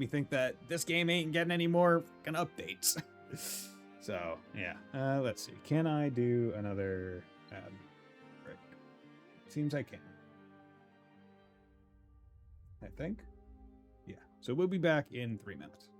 me think that this game ain't getting any more fucking updates. So, yeah. Let's see. Can I do another ad break? Seems I can. I think. Yeah. So we'll be back in 3 minutes.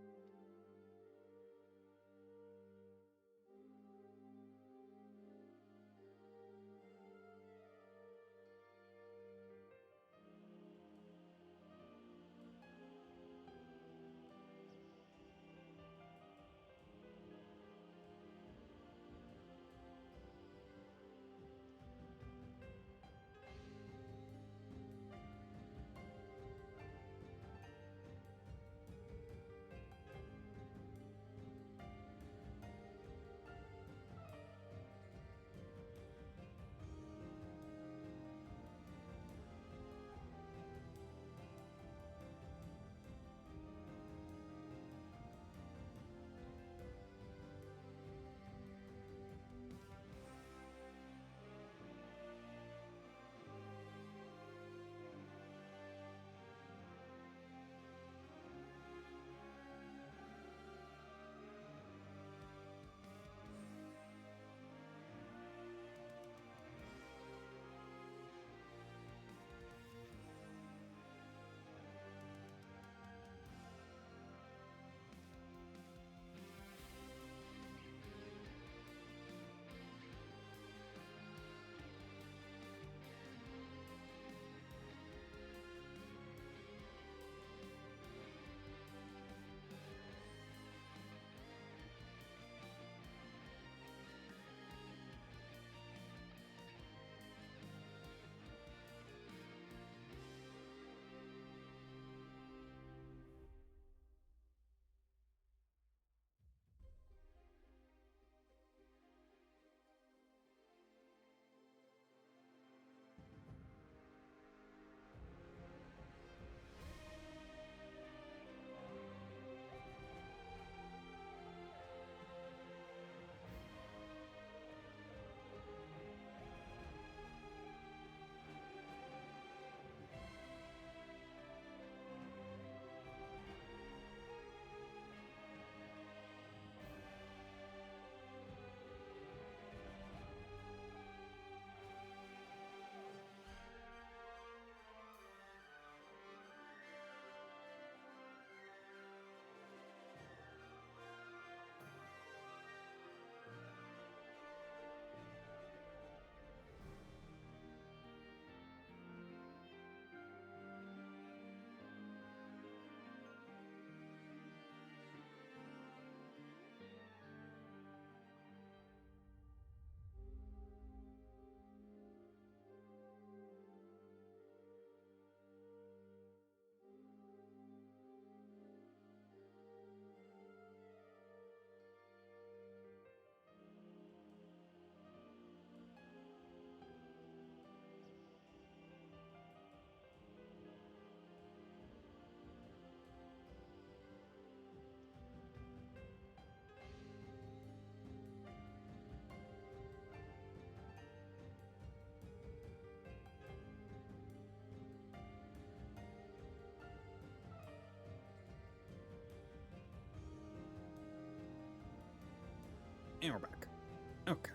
And we're back. Okay.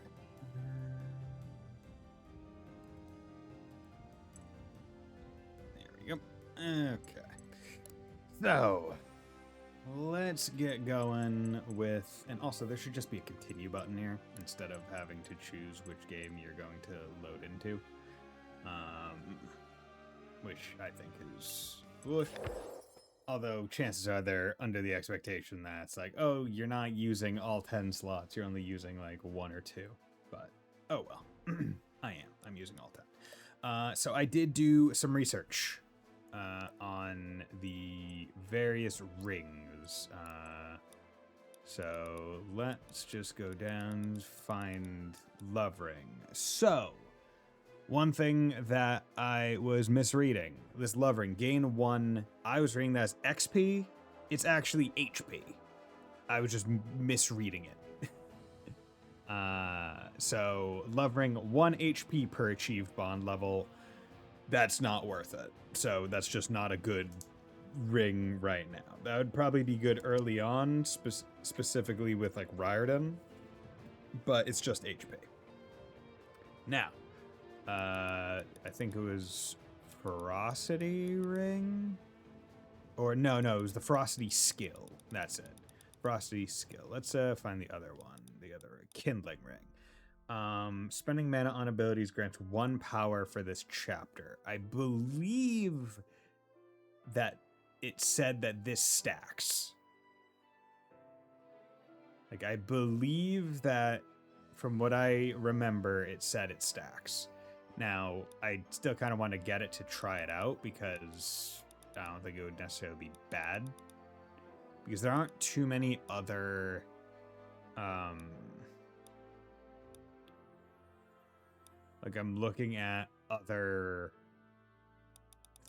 There we go. Okay. So, let's get going with... And also, there should just be a continue button here instead of having to choose which game you're going to load into. Which I think is... Although chances are they're under the expectation that it's like, oh, you're not using all 10 slots. You're only using like 1 or 2. But, oh well. I am. I'm using all 10. So I did do some research on the various rings. So let's just go down, find Love Ring. So, one thing that I was misreading, this Love Ring, gain 1, I was reading that as XP, it's actually HP. I was just misreading it. So, Love Ring, 1 HP per achieved bond level, that's not worth it. So that's just not a good ring right now. That would probably be good early on, specifically with like Riordan, but it's just HP. Now, I think it was Ferocity ring, or no, it was the Ferocity skill. That's it, Ferocity skill. Let's find the other one, the other Kindling ring. Spending mana on abilities grants 1 power for this chapter. I believe that it said that this stacks. Like, I believe that from what I remember, it said it stacks. Now, I still kind of want to get it to try it out because I don't think it would necessarily be bad. Because there aren't too many other like, I'm looking at other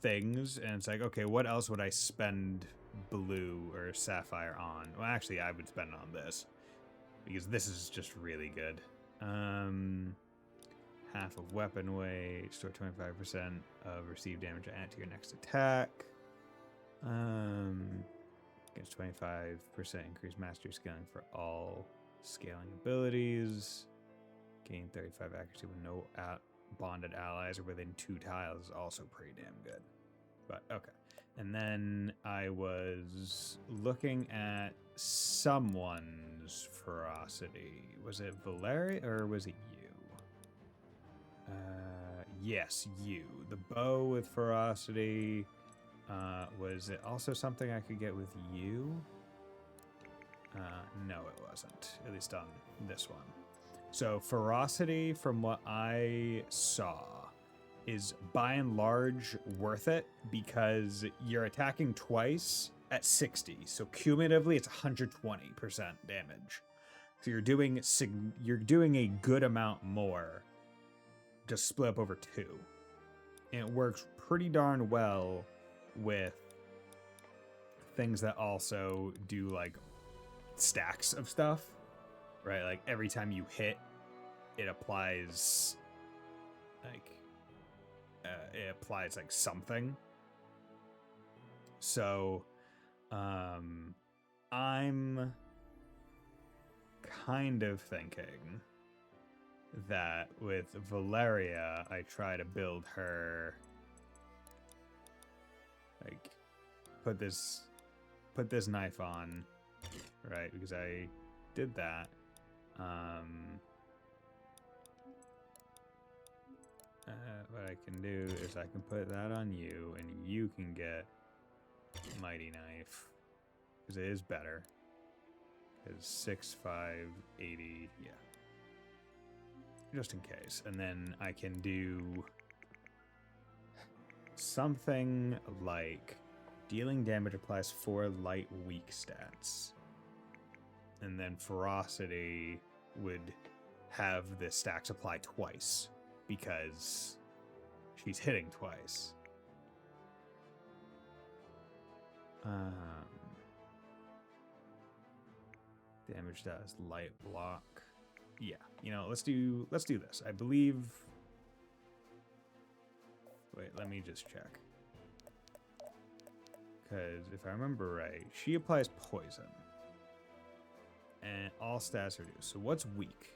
things, and it's like, okay, what else would I spend blue or sapphire on? Well, actually, I would spend it on this, because this is just really good. Half of weapon weight, store 25% of received damage add to your next attack. Gets 25% increased mastery scaling for all scaling abilities. Gain 35 accuracy with no bonded allies or within 2 tiles is also pretty damn good. But okay. And then I was looking at someone's ferocity. Was it Valeria or was it you? Yes, you. The bow with ferocity. Was it also something I could get with you? No, it wasn't. At least on this one. So ferocity, from what I saw, is by and large worth it because you're attacking twice at 60. So cumulatively, it's 120% damage. So you're doing a good amount more, just split up over 2. And it works pretty darn well with things that also do like stacks of stuff, right? Like every time you hit, it applies like something. So I'm kind of thinking that with Valeria, I try to build her, like, put this knife on, right? Because I did that. What I can do is I can put that on you, and you can get Mighty Knife, because it is better. Because 6, 5, 80, yeah. Just in case. And then I can do something like dealing damage applies 4 light weak stats. And then ferocity would have the stacks apply twice because she's hitting twice. Damage does light block. Yeah, let's do this. I believe. Wait, let me just check. Because if I remember right, she applies poison. And all stats reduced. So what's weak?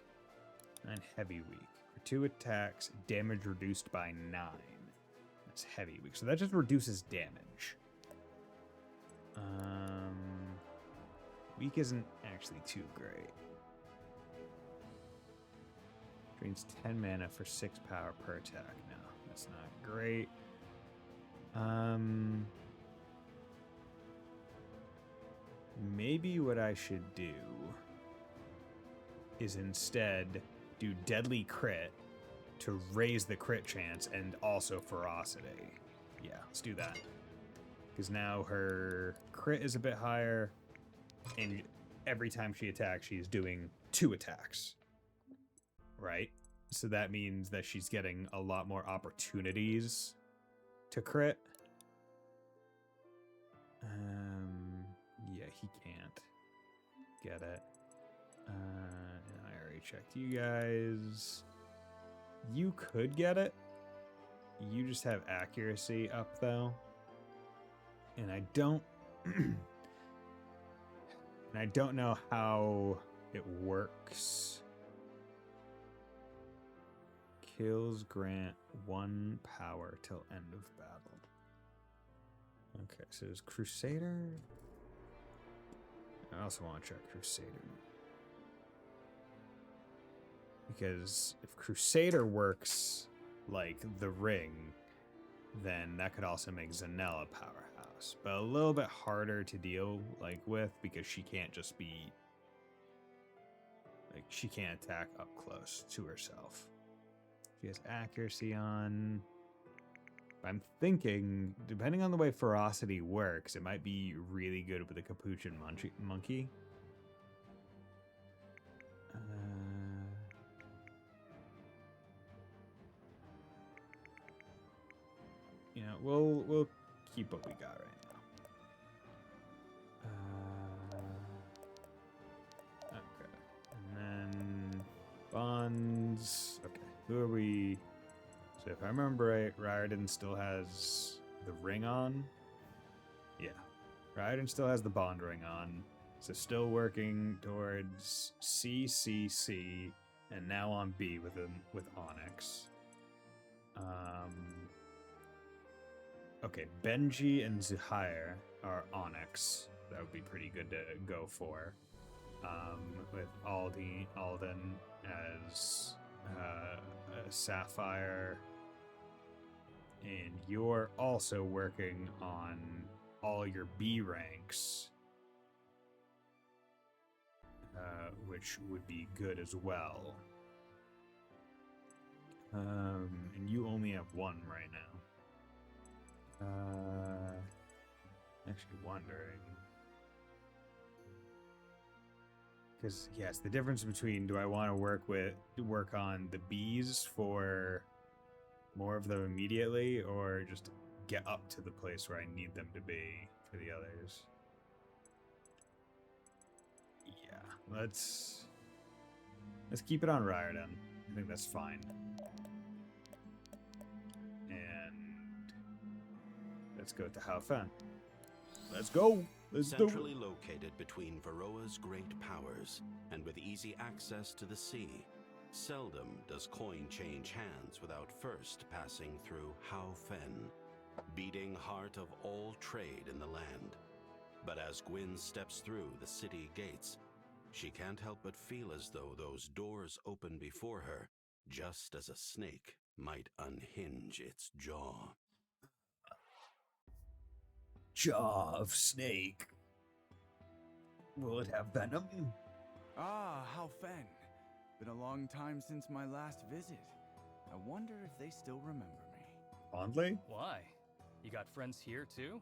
And heavy weak. For 2 attacks, damage reduced by 9. That's heavy weak. So that just reduces damage. Weak isn't actually too great. Drains 10 mana for 6 power per attack. No, that's not great. Maybe what I should do is instead do deadly crit to raise the crit chance and also ferocity. Yeah, let's do that. Because now her crit is a bit higher, and every time she attacks, she's doing 2 attacks. Right? So that means that she's getting a lot more opportunities to crit. Yeah, he can't get it. I already checked you guys. You could get it. You just have accuracy up, though. And I don't and I don't know how it works. Kills grant 1 power till end of battle. Okay, so it's Crusader. I also want to check Crusader. Because if Crusader works like the ring, then that could also make Zanella powerhouse. But a little bit harder to deal with because she can't just be she can't attack up close to herself. She has accuracy on. I'm thinking, depending on the way ferocity works, it might be really good with the capuchin monkey. You know, we'll keep what we got right now. Okay, and then bonds. Okay, who are we? So if I remember right, Riordan still has the ring on. Yeah, Riordan still has the bond ring on. So still working towards CCC, and now on B with Onyx. Okay, Benji and Zuhair are Onyx. That would be pretty good to go for. With Alden as Sapphire. And you're also working on all your B ranks, which would be good as well. And you only have 1 right now. Actually wondering. Because, yes, the difference between do I want to work on the bees for more of them immediately, or just get up to the place where I need them to be for the others. Yeah, let's keep it on Riordan. I think that's fine. And let's go to Hao Fan. Let's go! Let's do it! Centrally located between Varroa's great powers, and with easy access to the sea, seldom does coin change hands without first passing through Hao Fen, beating heart of all trade in the land. But as Gwyn steps through the city gates, she can't help but feel as though those doors open before her, just as a snake might unhinge its jaw. Jaw of snake. Will it have venom? Ah, Hao Fen. Been a long time since my last visit. I wonder if they still remember me. Fondly? Why? You got friends here too?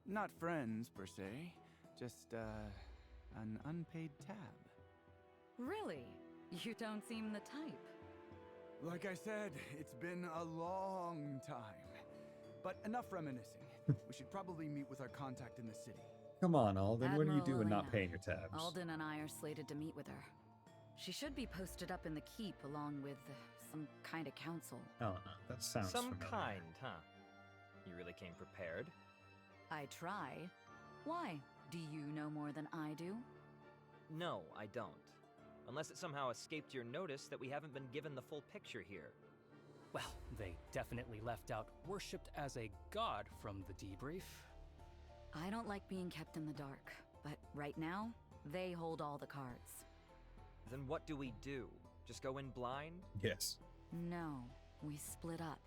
Not friends, per se. Just, an unpaid tab. Really? You don't seem the type. Like I said, it's been a long time. But enough reminiscing. We should probably meet with our contact in the city. Come on, Alden. What are you Admiral doing not Elena. paying your tabs? Alden and I are slated to meet with her. She should be posted up in the keep along with some kind of council. Oh, no. That sounds Some familiar. kind, huh? You really came prepared? I try. Why? Do you know more than I do? No, I don't. Unless it somehow escaped your notice that we haven't been given the full picture here. Well, they definitely left out worshipped as a god from the debrief. I don't like being kept in the dark, but right now, they hold all the cards. Then what do we do? Just go in blind? Yes. No, we split up.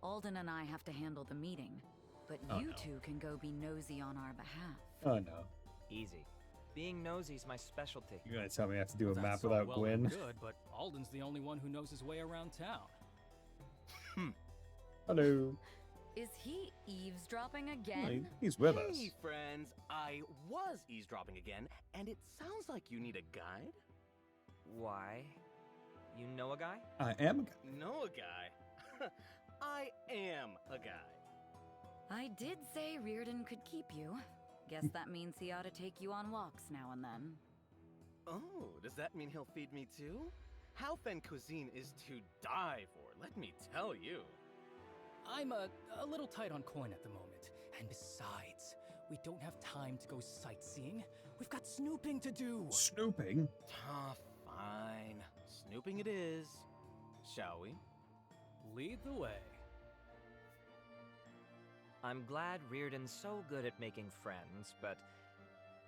Alden and I have to handle the meeting, but Oh, you no. two can go be nosy on our behalf. Oh, no. Easy. Being nosy's my specialty. You're going to tell me I have to do a That's map all without well Gwyn? and good, but Alden's the only one who knows his way around town. Hello. Is he eavesdropping again? He's with us. Hey, friends. I was eavesdropping again, and it sounds like you need a guide. Why? You know a guy? I am a guy. Know a guy? I am a guy. I did say Reardon could keep you. Guess that means he ought to take you on walks now and then. Oh, does that mean he'll feed me too? Hao Fen cuisine is to die for, let me tell you. I'm a little tight on coin at the moment. And besides, we don't have time to go sightseeing. We've got snooping to do. Snooping? Fine. Snooping it is. Shall we? Lead the way. I'm glad Reardon's so good at making friends, but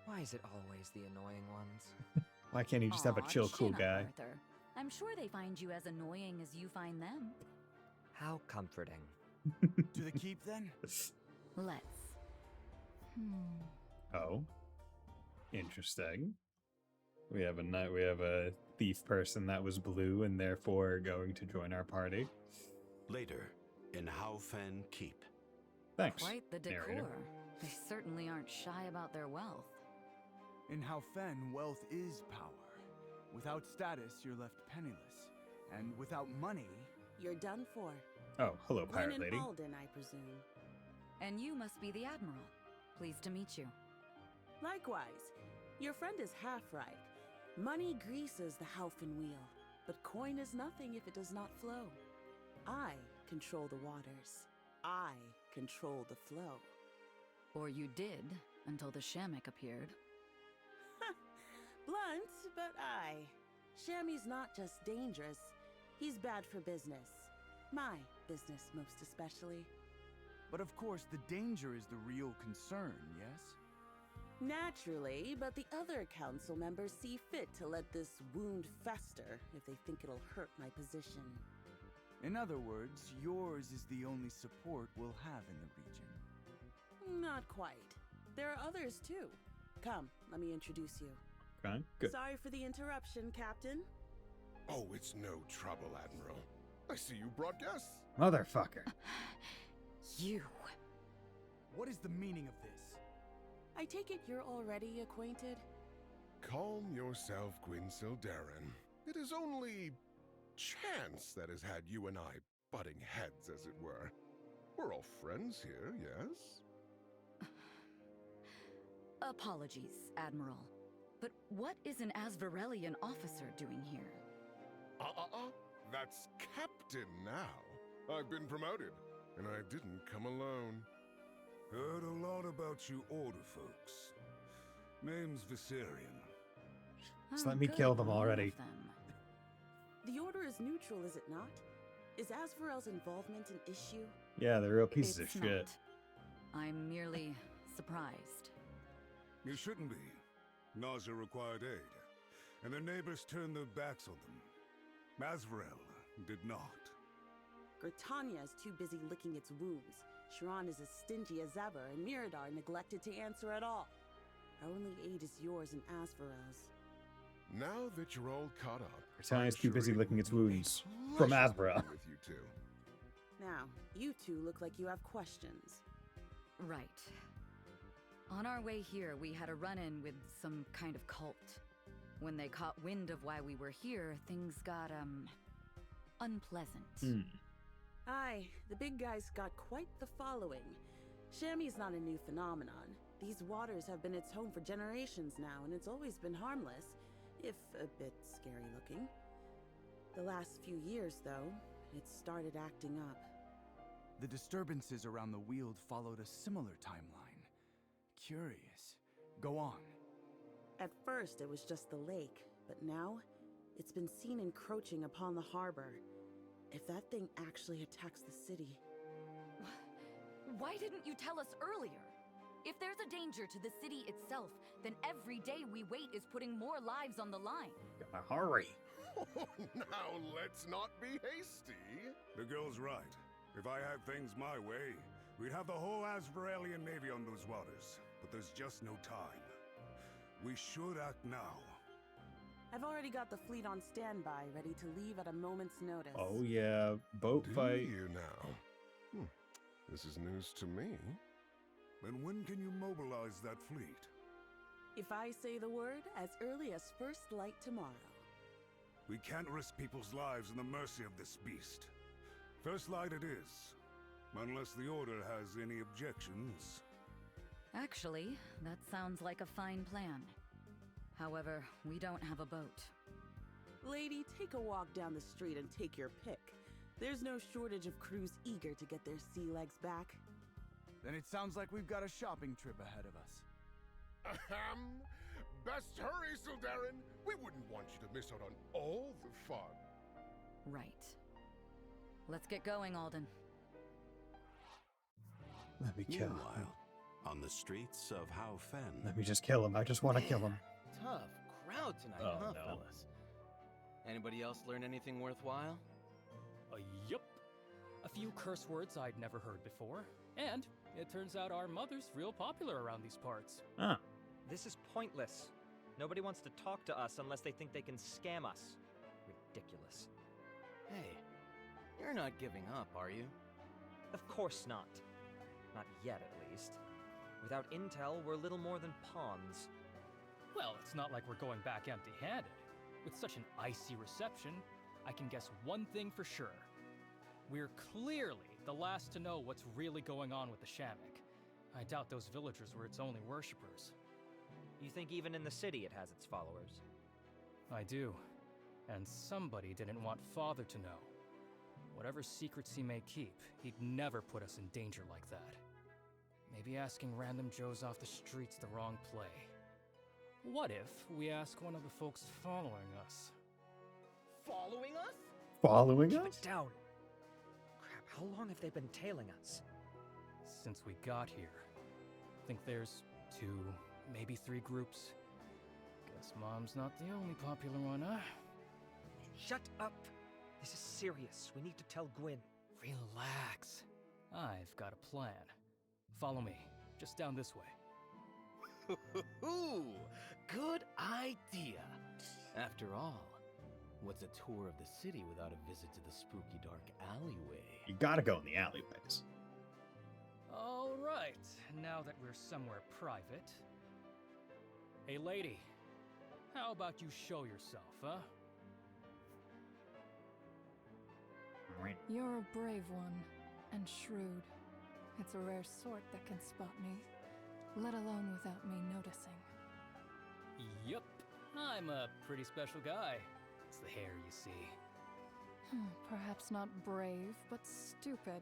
why is it always the annoying ones? Why can't he just have a Aw, chill, cool chin up, guy? Arthur. I'm sure they find you as annoying as you find them. How comforting. To the keep, then? Let's. Oh, interesting. We have a thief person that was blue and therefore going to join our party. Later, in Haofen Keep. Thanks. Quite the decor. narrator. They certainly aren't shy about their wealth. In Haofen, wealth is power. Without status, you're left penniless. And without money... You're done for. Oh, hello, Gwyn pirate and lady. Alden, I presume. And you must be the Admiral. Pleased to meet you. Likewise. Your friend is half right. Money greases the Haofen wheel, but coin is nothing if it does not flow. I control the waters. I control the flow. Or you did, until the Shamek appeared. Blunt, but aye. Shammy's not just dangerous, he's bad for business. My business, most especially. But of course, the danger is the real concern, yes? Naturally, but the other council members see fit to let this wound fester if they think it'll hurt my position. In other words, yours is the only support we'll have in the region. Not quite. There are others too. Come, let me introduce you. Okay, good. Sorry for the interruption, Captain. Oh, it's no trouble, Admiral. I see you brought guests. Motherfucker. You. What is the meaning of this? I take it you're already acquainted? Calm yourself, Gwyn Sildarin. It is only chance that has had you and I butting heads, as it were. We're all friends here, yes? Apologies, Admiral. But what is an Asvarelian officer doing here? That's Captain now. I've been promoted, and I didn't come alone. Heard a lot about you Order folks. Name's Viserion. Just let me kill them Good, already. all of them. The Order is neutral, is it not? Is Asvarel's involvement an issue? Yeah, they're real pieces It's of shit. not. I'm merely surprised. You shouldn't be. Nausea required aid, and their neighbors turned their backs on them. Asvarel did not. Gritania is too busy licking its wounds. Sharon is as stingy as ever, and Miradar neglected to answer at all. Our only aid is yours and Asvarel's. Now that you're all caught up, Britannia's I'm too busy it licking its will be a wounds from pleasure Asbara. working with you two. Now, you two look like you have questions. Right. On our way here, we had a run-in with some kind of cult. When they caught wind of why we were here, things got, unpleasant. Aye, the big guy's got quite the following. Shammy's not a new phenomenon. These waters have been its home for generations now, and it's always been harmless, if a bit scary looking. The last few years, though, it started acting up. The disturbances around the Weald followed a similar timeline. Curious. Go on. At first, it was just the lake, but now, it's been seen encroaching upon the harbor. If that thing actually attacks the city... Why didn't you tell us earlier? If there's a danger to the city itself, then every day we wait is putting more lives on the line. Hurry. Oh, now let's not be hasty. The girl's right. If I had things my way, we'd have the whole Asvarelian Navy on those waters. But there's just no time. We should act now. I've already got the fleet on standby, ready to leave at a moment's notice. Oh yeah, boat Do fight. you now? This is news to me. Then when can you mobilize that fleet? If I say the word, as early as first light tomorrow. We can't risk people's lives in the mercy of this beast. First light it is. Unless the Order has any objections. Actually, that sounds like a fine plan. However, we don't have a boat. Lady, take a walk down the street and take your pick. There's no shortage of crews eager to get their sea legs back. Then it sounds like we've got a shopping trip ahead of us. Ahem. Best hurry, Sildarin. We wouldn't want you to miss out on all the fun. Right. Let's get going, Alden. Let me kill him. Meanwhile, on the streets of How Fen, Let me just kill him. I just want to kill him. Tough crowd tonight, Oh, huh, no. fellas? Anybody else learn anything worthwhile? Yup. A few curse words I'd never heard before. And it turns out our mother's real popular around these parts. Ah. This is pointless. Nobody wants to talk to us unless they think they can scam us. Ridiculous. Hey, you're not giving up, are you? Of course not. Not yet, at least. Without intel, we're little more than pawns. Well, it's not like we're going back empty-handed. With such an icy reception, I can guess one thing for sure. We're clearly the last to know what's really going on with the Shamik. I doubt those villagers were its only worshippers. You think even in the city it has its followers? I do. And somebody didn't want Father to know. Whatever secrets he may keep, he'd never put us in danger like that. Maybe asking random Joes off the street's the wrong play. What if we ask one of the folks following us? Following us? Following Keep us? it down! Crap, how long have they been tailing us? Since we got here. Think there's 2, maybe 3 groups. Guess Mom's not the only popular one, huh? Shut up! This is serious. We need to tell Gwyn. Relax. I've got a plan. Follow me. Just down this way. Ooh, good idea. After all, what's a tour of the city without a visit to the spooky dark alleyway? You gotta go in the alleyways. All right, now that we're somewhere private. Hey, lady. How about you show yourself, huh? You're a brave one, and shrewd. It's a rare sort that can spot me, let alone without me noticing. Yup, I'm a pretty special guy. It's the hair, you see. Perhaps not brave, but stupid.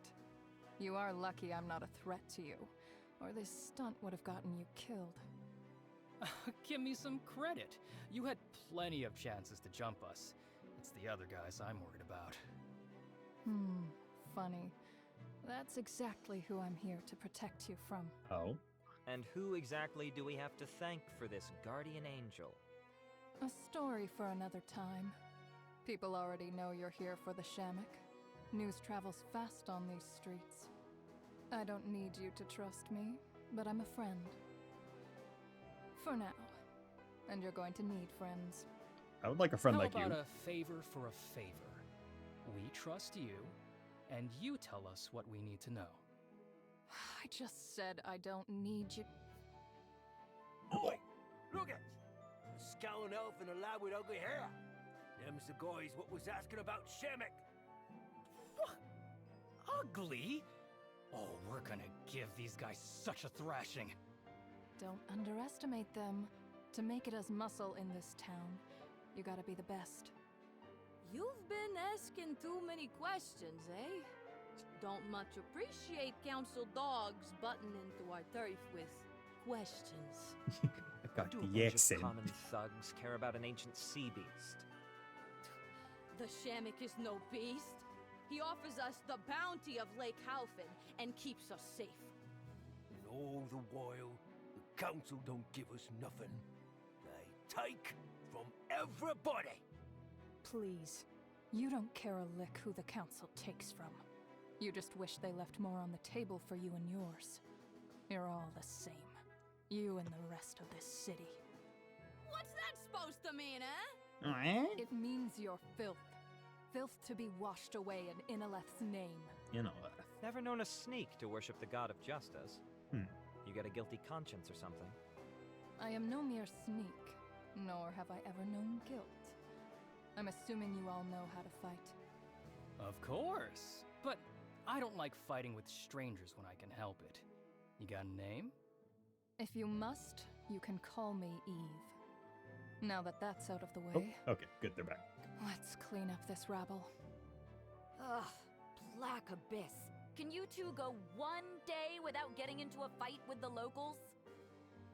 You are lucky I'm not a threat to you, or this stunt would have gotten you killed. Give me some credit. You had plenty of chances to jump us. It's the other guys I'm worried about. Funny. That's exactly who I'm here to protect you from. Oh? And who exactly do we have to thank for this guardian angel? A story for another time. People already know you're here for the Shamik. News travels fast on these streets. I don't need you to trust me, but I'm a friend. For now. And you're going to need friends. I would like a friend How like you. about a favor for a favor? We trust you, and you tell us what we need to know. I just said I don't need you. Oi! Look at a scowling elf and a lad with ugly hair. Them's the guys what was asking about Shemek. What? Ugly? Oh, we're gonna give these guys such a thrashing. Don't underestimate them. To make it as muscle in this town, you gotta be the best. You've been asking too many questions, eh? Don't much appreciate council dogs butting into our turf with questions. I got Do a the bunch of accent. common thugs care about an ancient sea beast? The Shamik is no beast. He offers us the bounty of Lake Halfin and keeps us safe. And all the while, the council don't give us nothing. They take from everybody. Please. You don't care a lick who the council takes from. You just wish they left more on the table for you and yours. You're all the same. You and the rest of this city. What's that supposed to mean, eh? It means you're filth. Filth to be washed away in Inaleth's name. You know what? Never known a sneak to worship the god of justice. You got a guilty conscience or something? I am no mere sneak, nor have I ever known guilt. I'm assuming you all know how to fight. Of course. But I don't like fighting with strangers when I can help it. You got a name? If you must, you can call me Eve. Now that that's out of the way, Okay, good, they're back. let's clean up this rabble. Ugh, Black Abyss. Can you two go one day without getting into a fight with the locals?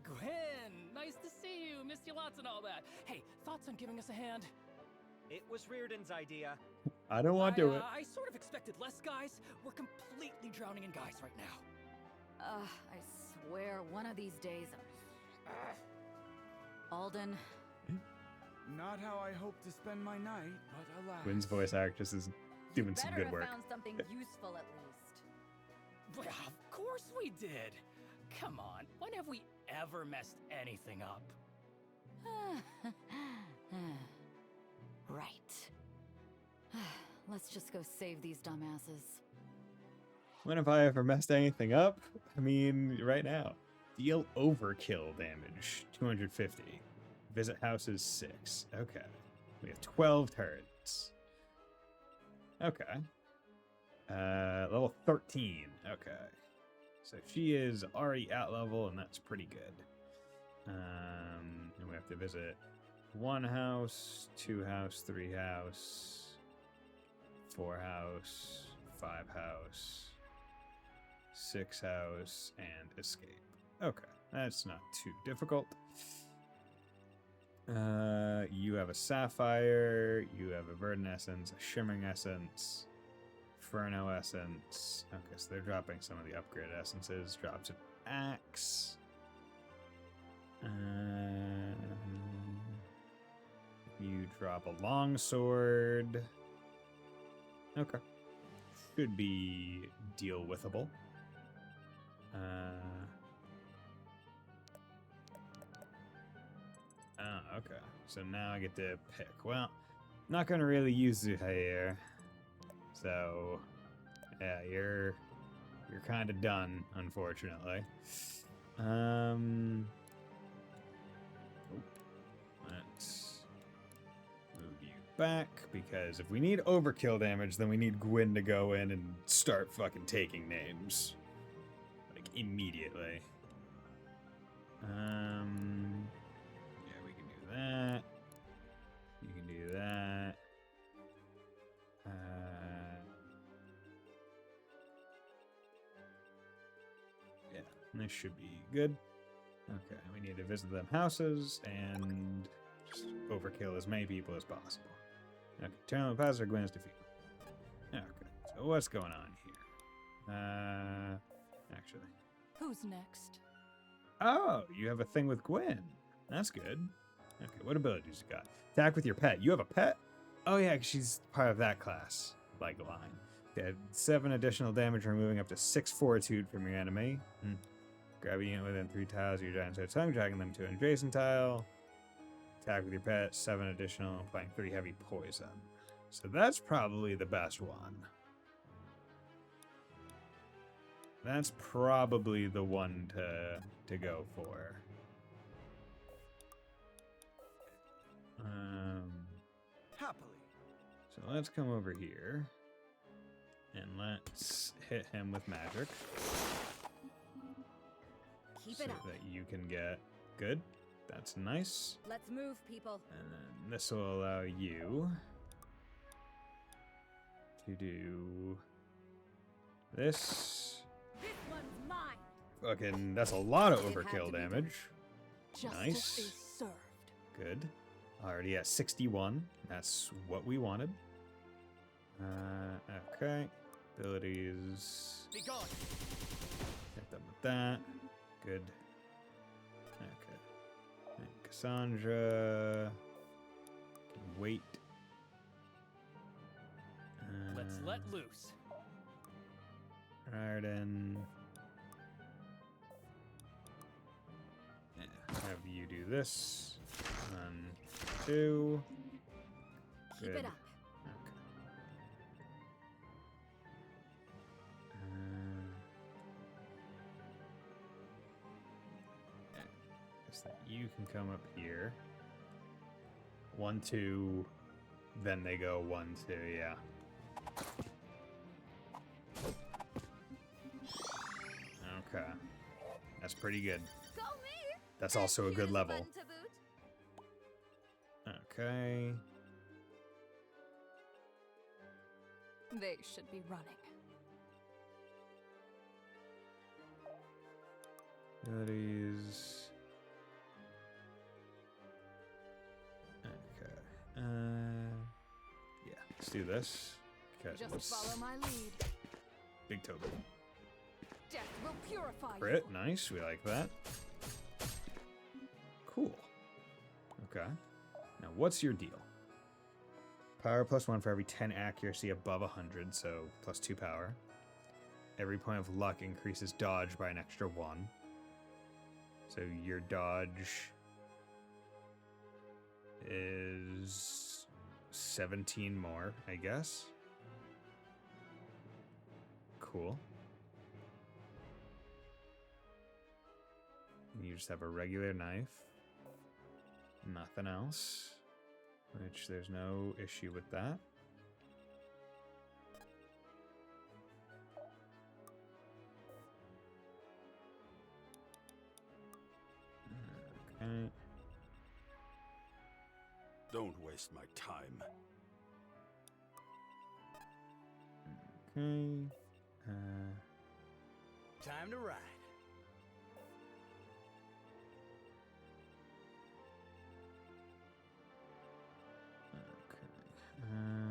Gwyn, nice to see you. Missed you lots and all that. Hey, thoughts on giving us a hand? It was Reardon's idea. I don't want to do it. I sort of expected less, guys. We're completely drowning in guys right now. I swear one of these days... Alden. Not how I hope to spend my night, but alas. Gwyn's voice actress is doing some good work. Better have found something useful at least. Well, of course we did. Come on, when have we ever messed anything up? Right. Let's just go save these dumbasses. When have I ever messed anything up? I mean, right now. Deal overkill damage, 250. Visit houses 6. Okay. We have 12 turrets. Okay. Level 13. Okay. So she is already at level, and that's pretty good. And we have to visit 1 house, 2 house, 3 house, 4 house, 5 house, 6 house, and escape. Okay, that's not too difficult. You have a sapphire, you have a verdant essence, a shimmering essence, Inferno essence. Okay, so they're dropping some of the upgraded essences. Drops an axe. You drop a longsword. Okay. Should be deal withable. Okay. So now I get to pick. Well, not gonna really use Zuhair. So, yeah, you're kind of done, unfortunately. Let's move you back, because if we need overkill damage, then we need Gwyn to go in and start fucking taking names. Like, immediately. Yeah, we can do that. You can do that. Yeah, this should be good. Okay, we need to visit them houses and just overkill as many people as possible. Okay, turn on the pass or Gwyn's defeat. Okay, so what's going on here? Actually. Who's next? Oh, you have a thing with Gwyn. That's good. Okay, what abilities you got? Attack with your pet. You have a pet? Oh yeah, she's part of that class. Like line. Okay, 7 additional damage, removing up to 6 fortitude from your enemy. Grab a unit within 3 tiles of your giant sword tongue, dragging them to an adjacent tile. Attack with your pet, 7 additional, applying 3 heavy poison. So that's probably the best one. That's probably the one to go for. Happily. So let's come over here. And let's hit him with magic. Keep so it up. that you can get good. That's nice. Let's move, people. And then this will allow you to do this. This one's mine. Fucking, that's a lot of It had to overkill be done. damage. Justice Nice. is served. Good. Already at 61. That's what we wanted. Okay. Abilities. Be gone. Hit them with that. Good. Okay. And Cassandra can wait. Let's let loose. Arden. Yeah, have you do this. 1, 2. Keep it up. Okay. Yeah, guess that you can come up here. 1, 2. Then they go 1, 2. Yeah. Okay. That's pretty good. Go me. That's also a good level. Button to boot. Okay. They should be running. Abilities. Okay. Yeah, let's do this. Just follow my lead. Big Toby. Death will purify Crit, you. nice. We like that. Cool. Okay. Now, what's your deal? Power +1 for every 10 accuracy above 100, so +2 power. Every point of luck increases dodge by an extra 1. So your dodge is 17 more, I guess. Cool. You just have a regular knife. Nothing else. Which there's no issue with that. Okay. Don't waste my time. Okay. Time to ride.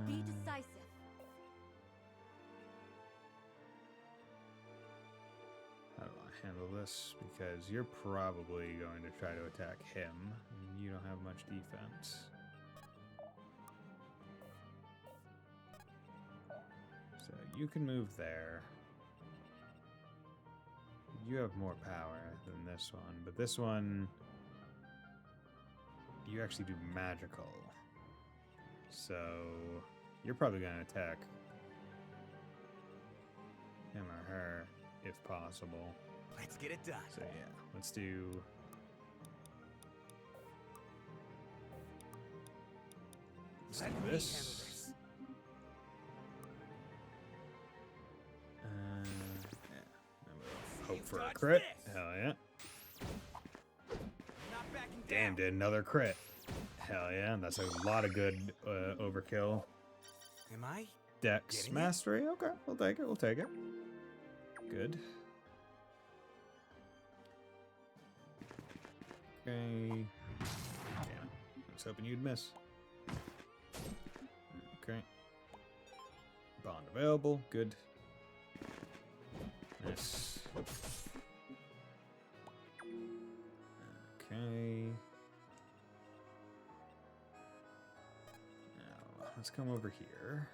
Be decisive. How do I handle this? Because you're probably going to try to attack him, and you don't have much defense. So you can move there. You have more power than this one, but this one, you actually do magical. So you're probably going to attack him or her if possible. Let's get it done. So yeah, let's do... Let's Let do me this. handle this. Yeah. Hope for a dodged crit. this. Hell yeah. Not backing Damn, down. did another crit. Hell yeah, that's a lot of good overkill. Am I? Dex Getting it? mastery. Okay, we'll take it. We'll take it. Good. Okay. Damn it. I was hoping you'd miss. Okay. Bond available. Good. Nice. Okay. Now, let's come over here.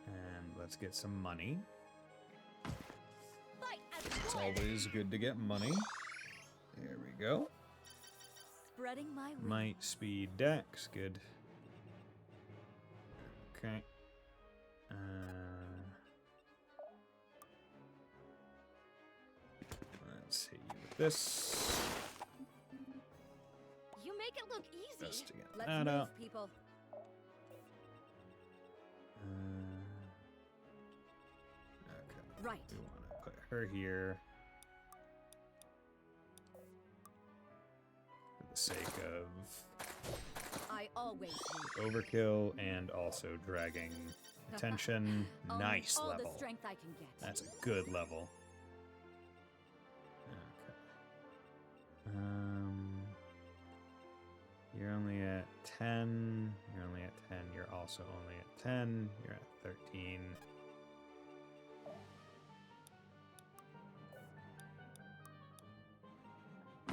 And let's get some money. It's always good to get money. There we go. Spreading my wings. Might, speed, dex. Good. Okay. Let's hit you with this. You make it look easy. Just to get Let's that move, out. people. Okay. Right. We want to put her here. For the sake of I always win. overkill and also dragging attention. Only Nice all level. the strength I can get. That's a good level. Okay. You're only at 10. You're only at 10. You're also only at 10. You're at 13.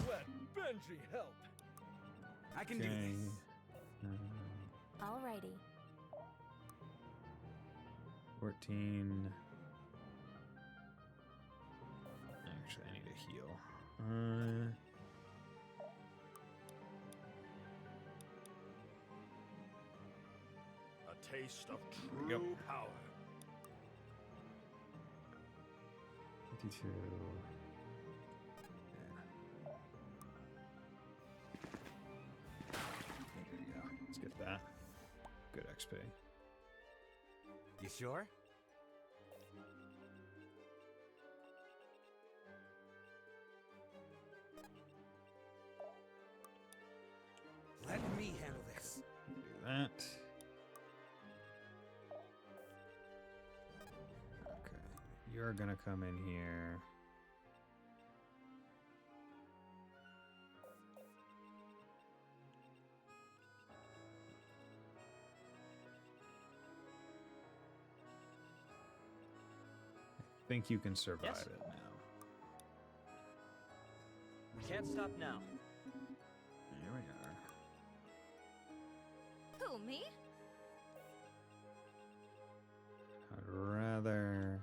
Let Benji help. I can do Okay. this. Alrighty. 14. Actually, I need to heal. A taste of Yep. true power. 52. There you go. Let's get that. Good XP. You sure? Let me handle this. Do that. Okay. You're gonna come in here. think you can survive Yes? it now. Can't stop now. Here we are. Who, me? I'd rather.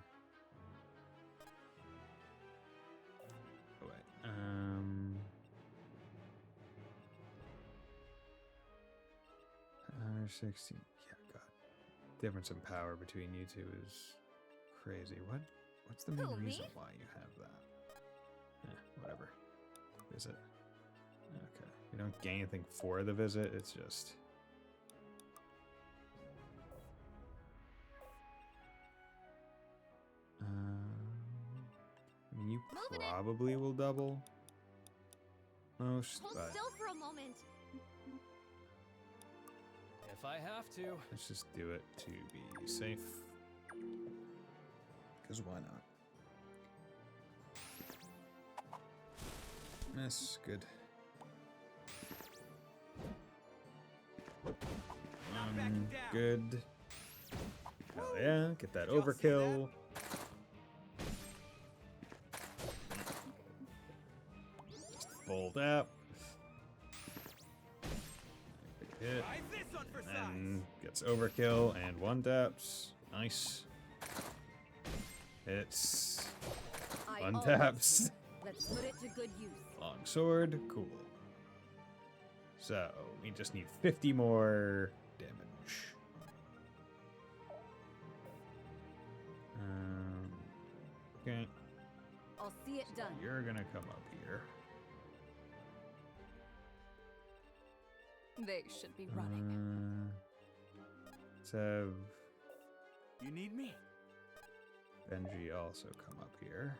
Oh, wait. 16. Yeah, God. Difference in power between you two is crazy. What's the main Who, me? reason why you have that? Whatever. Visit. Okay. You don't gain anything for the visit, it's just. I mean, you probably will double most, Hold but still for a moment. If I have to. let's just do it to be safe. Because why not? Miss, good. Good. Hell yeah, get that overkill. Just fold up. Hit. And gets overkill and one taps. Nice. Hits. One taps. Let's put it to good use. Long sword. Cool. So, we just need 50 more damage. Okay. I'll see it done. You're gonna come up here. They should be running. Let's have You need me? Benji also come up here.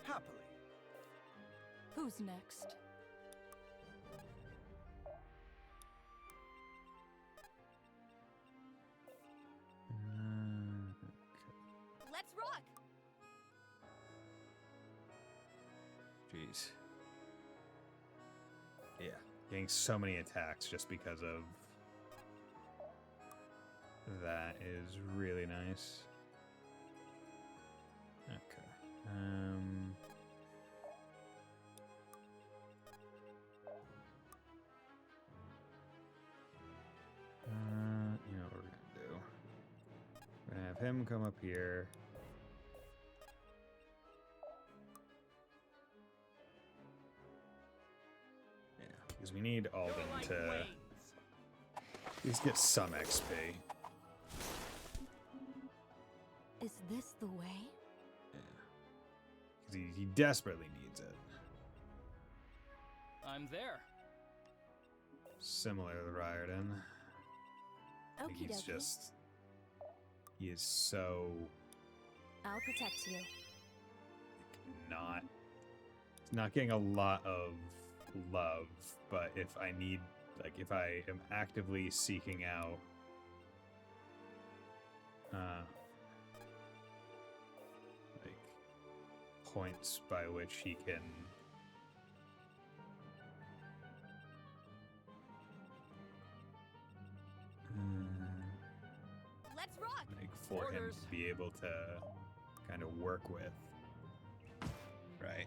Happily. Who's next? Let's rock. Jeez. Yeah, getting so many attacks just because of that is really nice. Okay. You know what we're gonna do? We're gonna have him come up here. Yeah, because we need Alden to at least get some XP. Is this the way? Because he desperately needs it. I'm there. Similar to Riordan. Like Okie he's dokie. just. He is so I'll protect you. not. He's not getting a lot of love, but if I need. Like, if I am actively seeking out. Like, points by which he can. Let's rock. Like for him to be able to kind of work with, right?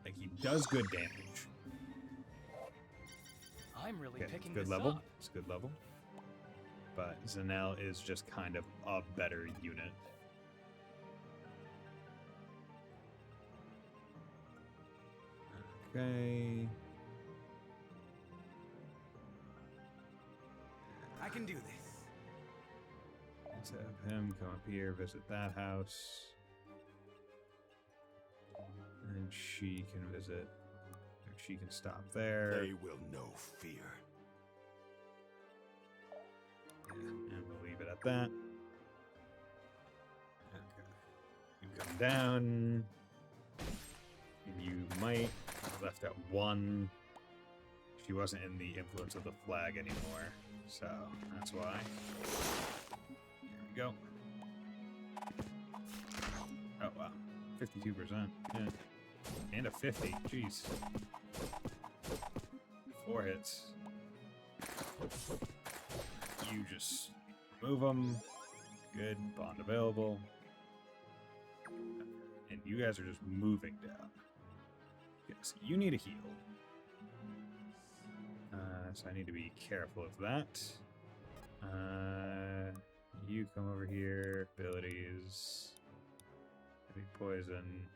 Like he does good damage. I'm really Okay, picking good this level. up. It's a good level. But Zanel is just kind of a better unit. Okay. I can do this. Let's have him come up here, visit that house. And she can visit. She can stop there. They will know fear. Yeah, and we'll leave it at that. Okay. You come down. You might have left at 1. She wasn't in the influence of the flag anymore, so that's why. Here we go. Oh wow, 52%. Yeah, and a 50. Jeez. 4 hits. You just Move them. Good. Bond available. And you guys are just moving down. Yes, you need a heal. So I need to be careful of that. You come over here. Abilities. Heavy poison.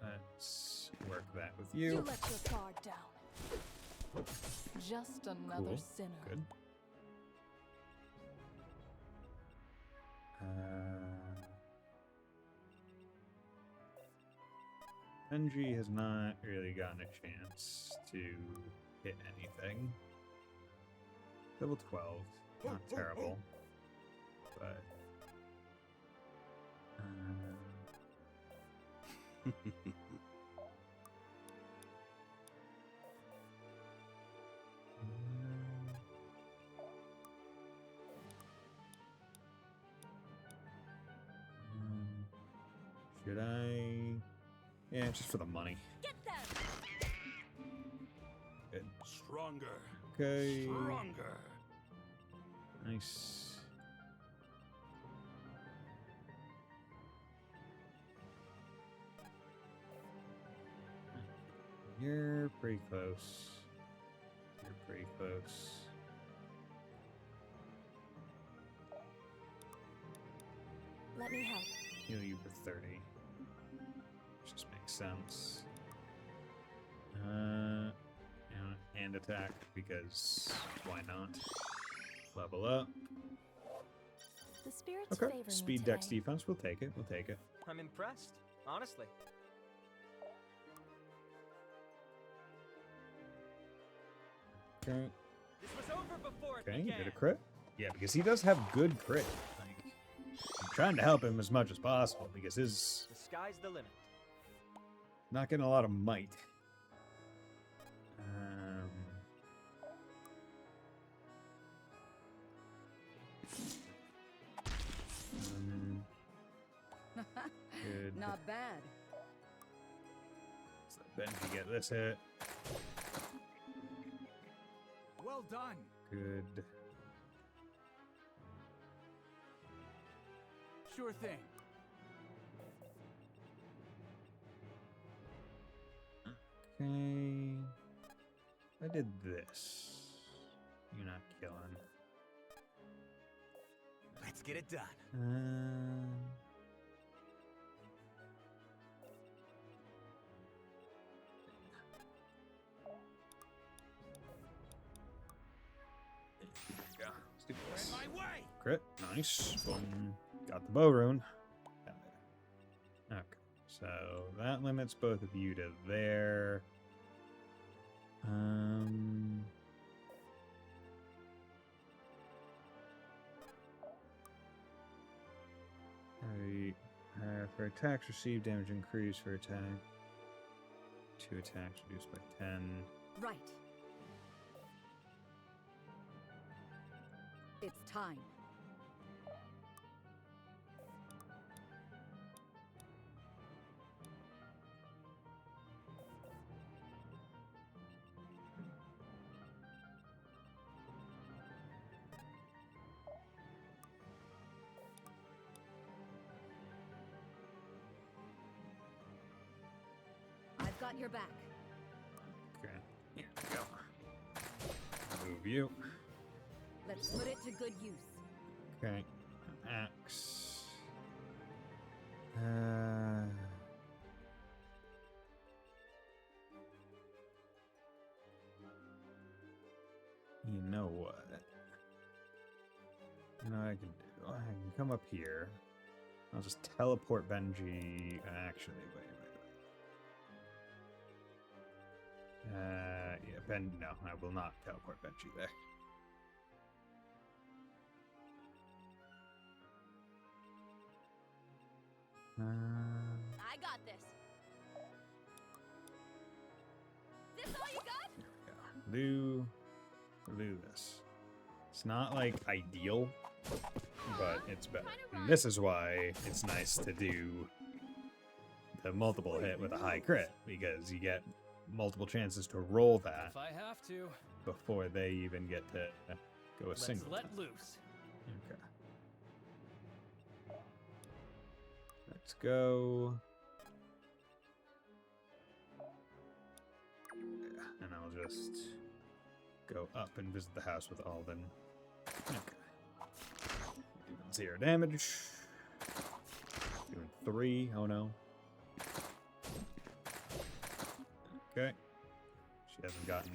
Let's work that with you. You let your guard down. Just another Cool. sinner. Good. Benji has not really gotten a chance to hit anything. Level 12, not terrible, but should I? Yeah, just for the money. Get them! Good. Stronger. Okay. Stronger. Nice. You're pretty close. You're pretty close. Let me help. Heal you for 30. Just makes sense. And attack, because why not? Level up. The spirits Okay. favor me Speed today. dex defense, we'll take it. We'll take it. I'm impressed, honestly. Okay. This was over before it Okay, you began. get a crit. Yeah, because he does have good crit. Like, I'm trying to help him as much as possible because his The sky's the limit. not getting a lot of might. Good. Not bad. So Benji get this hit. Well done. Good. Sure thing. Okay. I did this. You're not killing. Let's get it done. There you go. Let's do this. My way. Crit. Nice. Boom. Got the bow rune. Okay. So that limits both of you to there. For attacks received, damage increased for attack. 2 attacks reduced by 10. Right. It's time. I've got your back. Okay. Here we go. Move you. Let's put it to good use. Okay. Axe. You know what? You know what I can do? I can come up here. I'll just teleport Benji. Actually, wait. Yeah, Ben. No, I will not teleport Benji there. I got this. This all you got? Do this. It's not like ideal, but it's better. And this is why it's nice to do the multiple hit with a high crit, because you get multiple chances to roll that If I have to, before they even get to go a let's single. let time. loose. Okay. Let's go. Yeah, and I'll just go up and visit the house with Alden. Okay. Doing 0 damage. Doing 3. Oh no. Okay. She hasn't gotten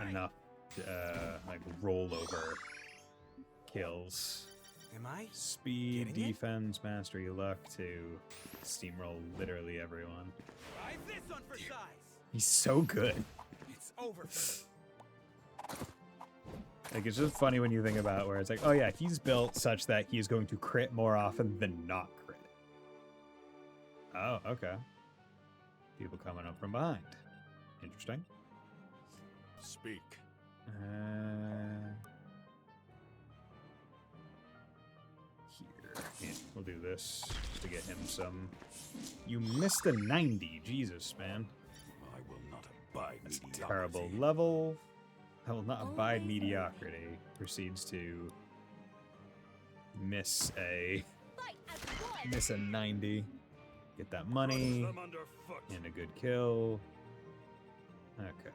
enough like rollover kills. Am I? Speed, getting it? defense, mastery, luck to steamroll literally everyone. Try this one for size. He's so good. It's over for me. Like, it's just funny when you think about where it's like, oh yeah, he's built such that he's going to crit more often than not crit. Oh, okay. People coming up from behind. Interesting. Speak. Here. Yeah, we'll do this just to get him some. You missed a 90. Jesus, man. I will not abide That's a mediocrity. terrible level. I will not abide mediocrity. Proceeds to miss a 90. Get that money Them underfoot. and a good kill. Okay.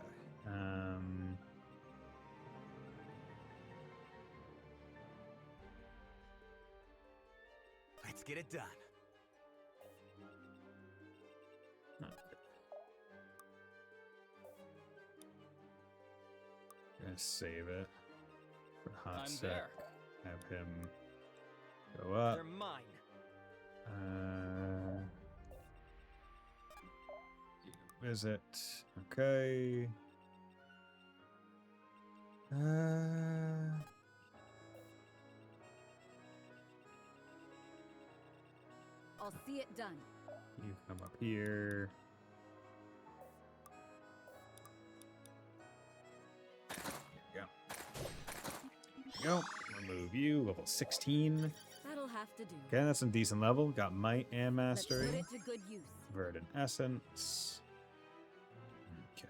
Let's get it done. Gonna save it for a hot I'm sec. there. Have him go up. They're mine. Visit. Okay. I'll see it done. You come up here. There you go. Remove you. Level 16. That'll have to do. Okay, that's some decent level. Got might and Let's put mastery. it to good use. Verdant essence. Okay.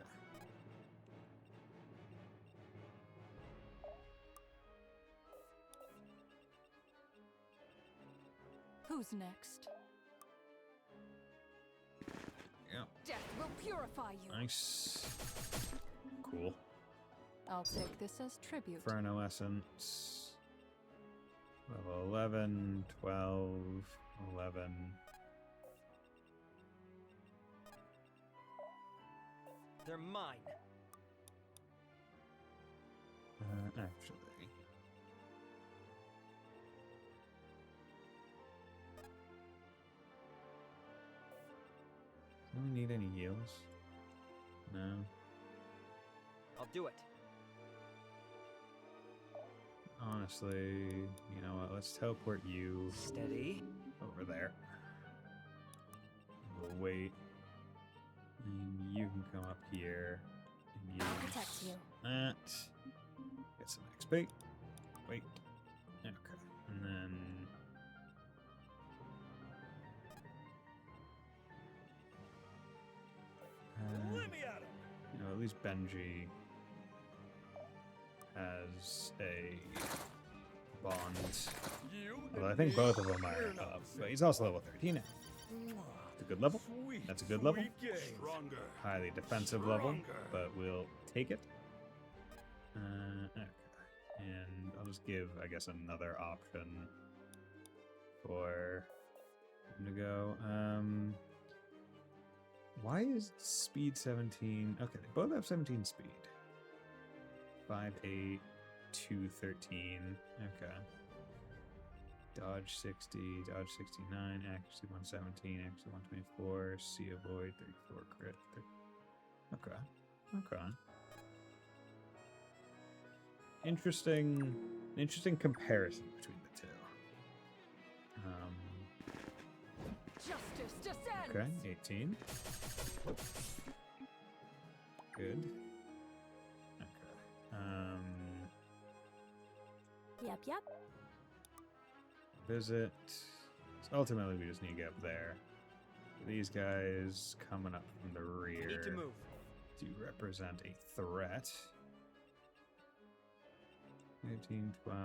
Who's next? Yeah. Death will purify you. Nice. Cool. I'll take this as tribute. Inferno essence. Level 11, 12, 11. They're mine. Actually. Do we need any heals? No. I'll do it. Honestly, you know what? Let's teleport you Steady. over there. We'll wait. And you can come up here and use I'll protect you. that. Get some XP. Wait. Okay. And then Let me at him. you know, at least Benji has a bond. Well, I think both of them are up, but he's also level 13 now. It's a good level. That's a good level. Stronger. Highly defensive level, but we'll take it. Okay. And I'll just give, I guess, another option for him to go. Why is speed 17? Okay, they both have 17 speed. 5, 8, 2, 13. Okay. Dodge 60, dodge 69, accuracy 117, accuracy 124, see avoid 34, crit. Okay. Okay. Interesting comparison between the two. Justice descends. Okay, 18. Good. Okay. Yep. Visit. So ultimately, we just need to get up there. These guys coming up from the rear Need to move. do represent a threat. 18, 12.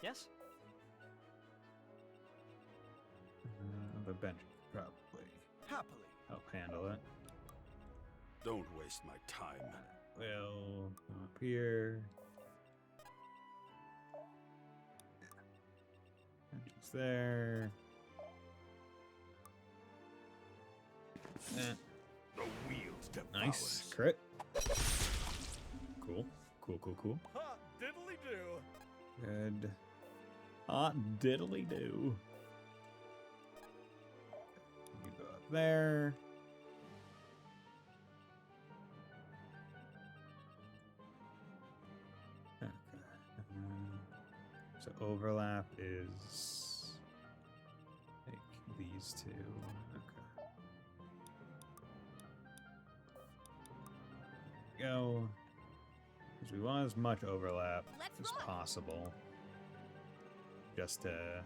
Yes? The bench probably Happily. help handle it. Don't waste my time. We'll come up here. Bench there. Eh. The wheels devour Nice. us. Crit. Cool. Cool. Ha! Diddly do! Good. Hot diddly do. You go up there. Okay. So overlap is like these two. Okay. Go. Because we want as much overlap as possible. Just to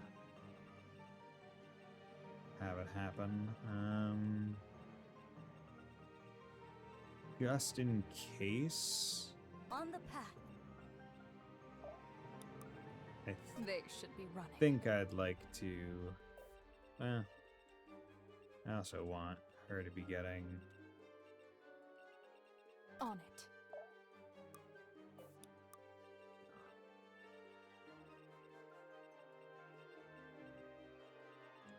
have it happen. Just in case. On the path. I They should be running. think I'd like to. Well, I also want her to be getting. On it.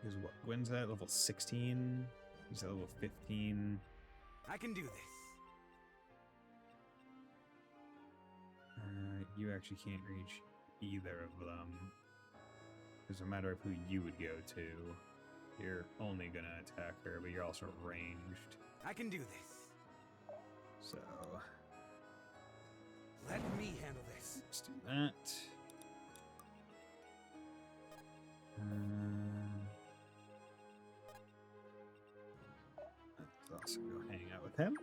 Is what? Gwyn's at level 16. He's at level 15. I can do this. You actually can't reach either of them. It's a matter of who you would go to. You're only gonna attack her, but you're also ranged. I can do this. So Let me handle this. let's do that. Let's also go hang out with him.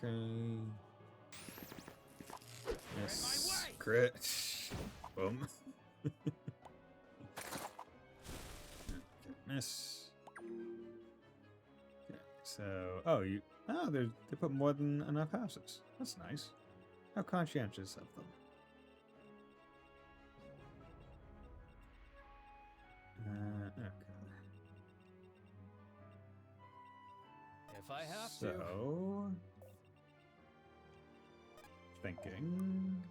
Okay. Miss. Crit. Boom. Okay, miss. Okay, so they put more than enough houses. That's nice. How conscientious of them. Okay. If I have to. So thinking.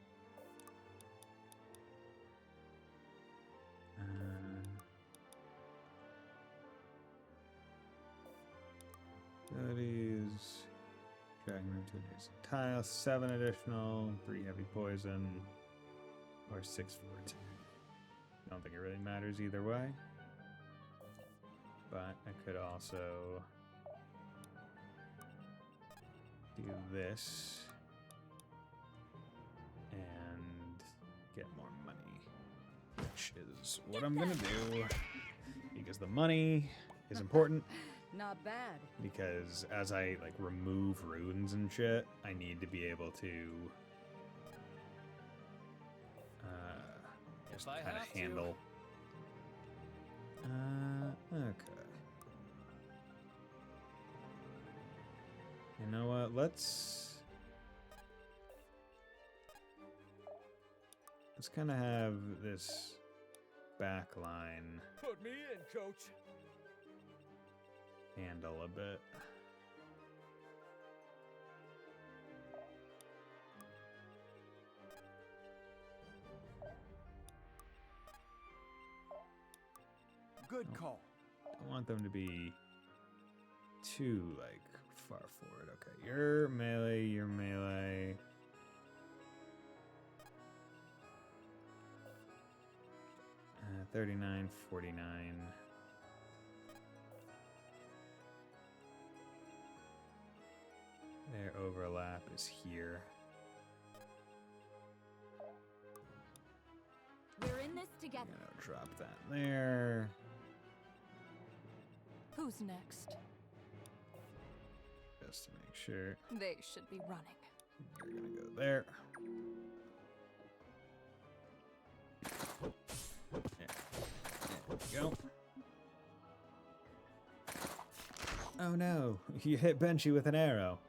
Abilities. Dragon room 2 days. Tile, 7 additional, 3 heavy poison, or 6 fortitude. I don't think it really matters either way. But I could also do this and get more money, which is what I'm gonna do because the money is important. Not bad. Because as I like remove runes and shit, I need to be able to just If I kind of have to. handle. Okay. You know what? Let's kind of have this back line Put me in, coach. handle a bit. Good call. I want them to be too like far forward. Okay, you're melee, you're melee. 39, 49. Their overlap is here. We're in this together. I'll drop that there. Who's next? Just to make sure. They should be running. You're gonna go there. Go. Oh no, you hit Benchy with an arrow.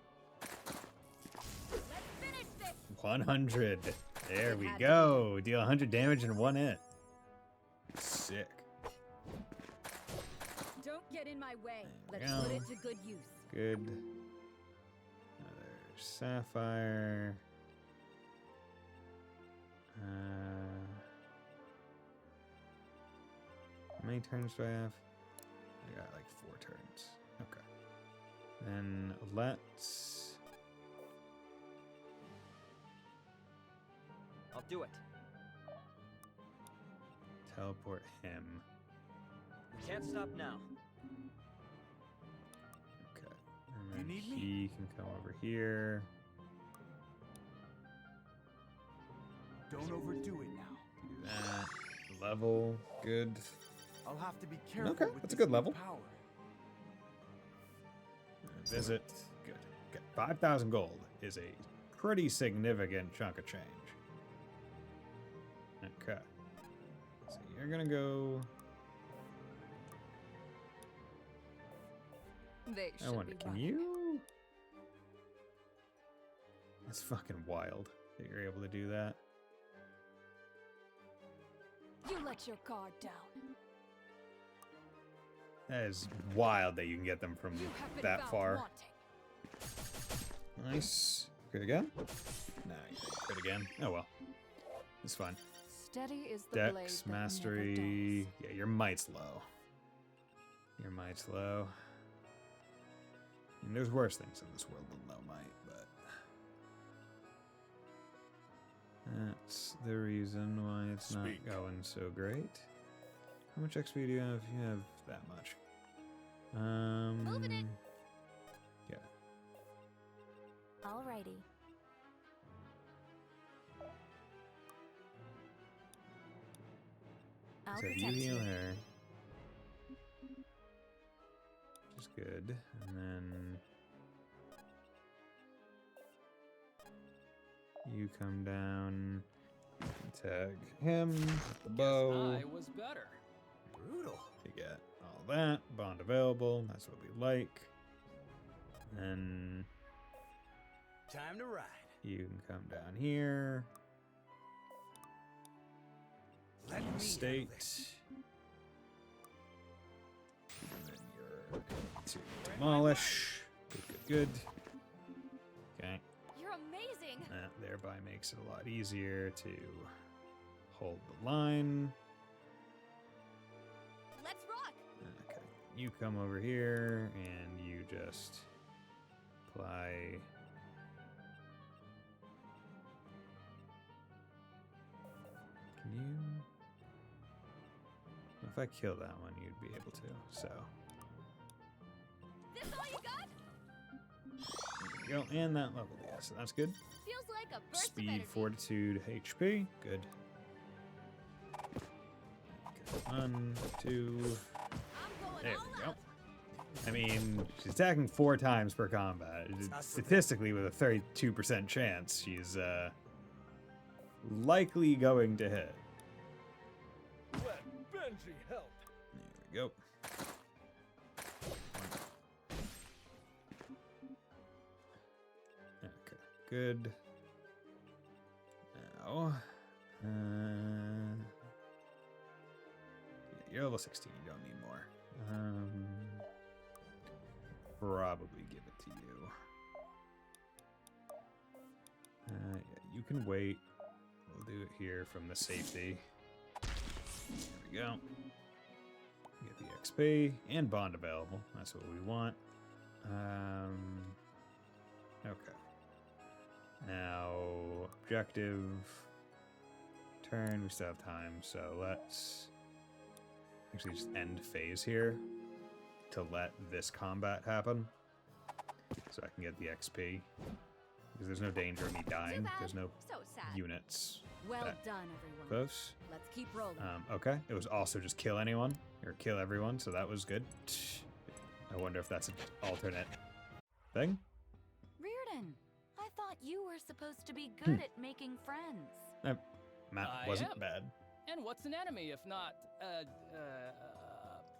100. There we go. Deal 100 damage in one hit. Sick. Don't get in my way. There we Let's put go. it to good use. Good. Another sapphire. How many turns do I have? I got like 4 turns. Okay. Then let's... I'll do it. teleport him. Can't stop now. Okay. And then You need he me? can come over here. Don't overdo it now. Do that. Level. Good. I'll have to be careful. Okay, with that's a this good new level. Power. Visit. Good. Okay. 5,000 gold is a pretty significant chunk of change. Okay. So you're gonna go. They I should wonder, be can running. you? That's fucking wild that you're able to do that. You let your guard down. That is wild that you can get them from You have been that found far. wanting. Nice. Crit again? Nah, you didn't crit again. Oh well. It's fine. Steady is the blade Dex, that never mastery. dulls. Yeah, your might's low. Your might's low. I mean, there's worse things in this world than low might, but that's the reason why it's Speak. not going so great. How much XP do you have? You have that much. Moving it. Yeah. Alrighty. I'll So if protect you heal you. her, which is good, and then you come down, you can tag him with the bow. I was better. Brutal. You get all that, bond available, that's what we like. Then Time to ride. you can come down here, Let me state, handle this. and then you're going to demolish. Good, good, good. Okay. You're amazing. That thereby makes it a lot easier to hold the line. Let's rock. Okay, you come over here and you just apply. Can you? If I kill that one, you'd be able to. So This all you got? there you go, and that level, yeah. So that's good. Feels like a burst of Speed, energy. fortitude, HP, good. Okay, 1, 2. I'm going There all we go. out. I mean, she's attacking 4 times per combat. Statistically, with a 32% chance, she's likely going to hit. Let Benji help. There we go. Okay, good. Now, you're level 16. You don't need more. Probably give it to you. Yeah, you can wait. We'll do it here from the safety. There we go. Get the XP and bond available. That's what we want. Okay. Now, objective turn. We still have time, so let's actually just end phase here to let this combat happen, so I can get the XP. Because there's no danger of me dying. bad. There's no So sad. units. Well that done, everyone. close. Let's keep rolling. Okay. It was also just kill anyone or kill everyone, so that was good. I wonder if that's an alternate thing. Reardon, I thought you were supposed to be good at making friends. Matt I wasn't am. bad. And what's an enemy if not,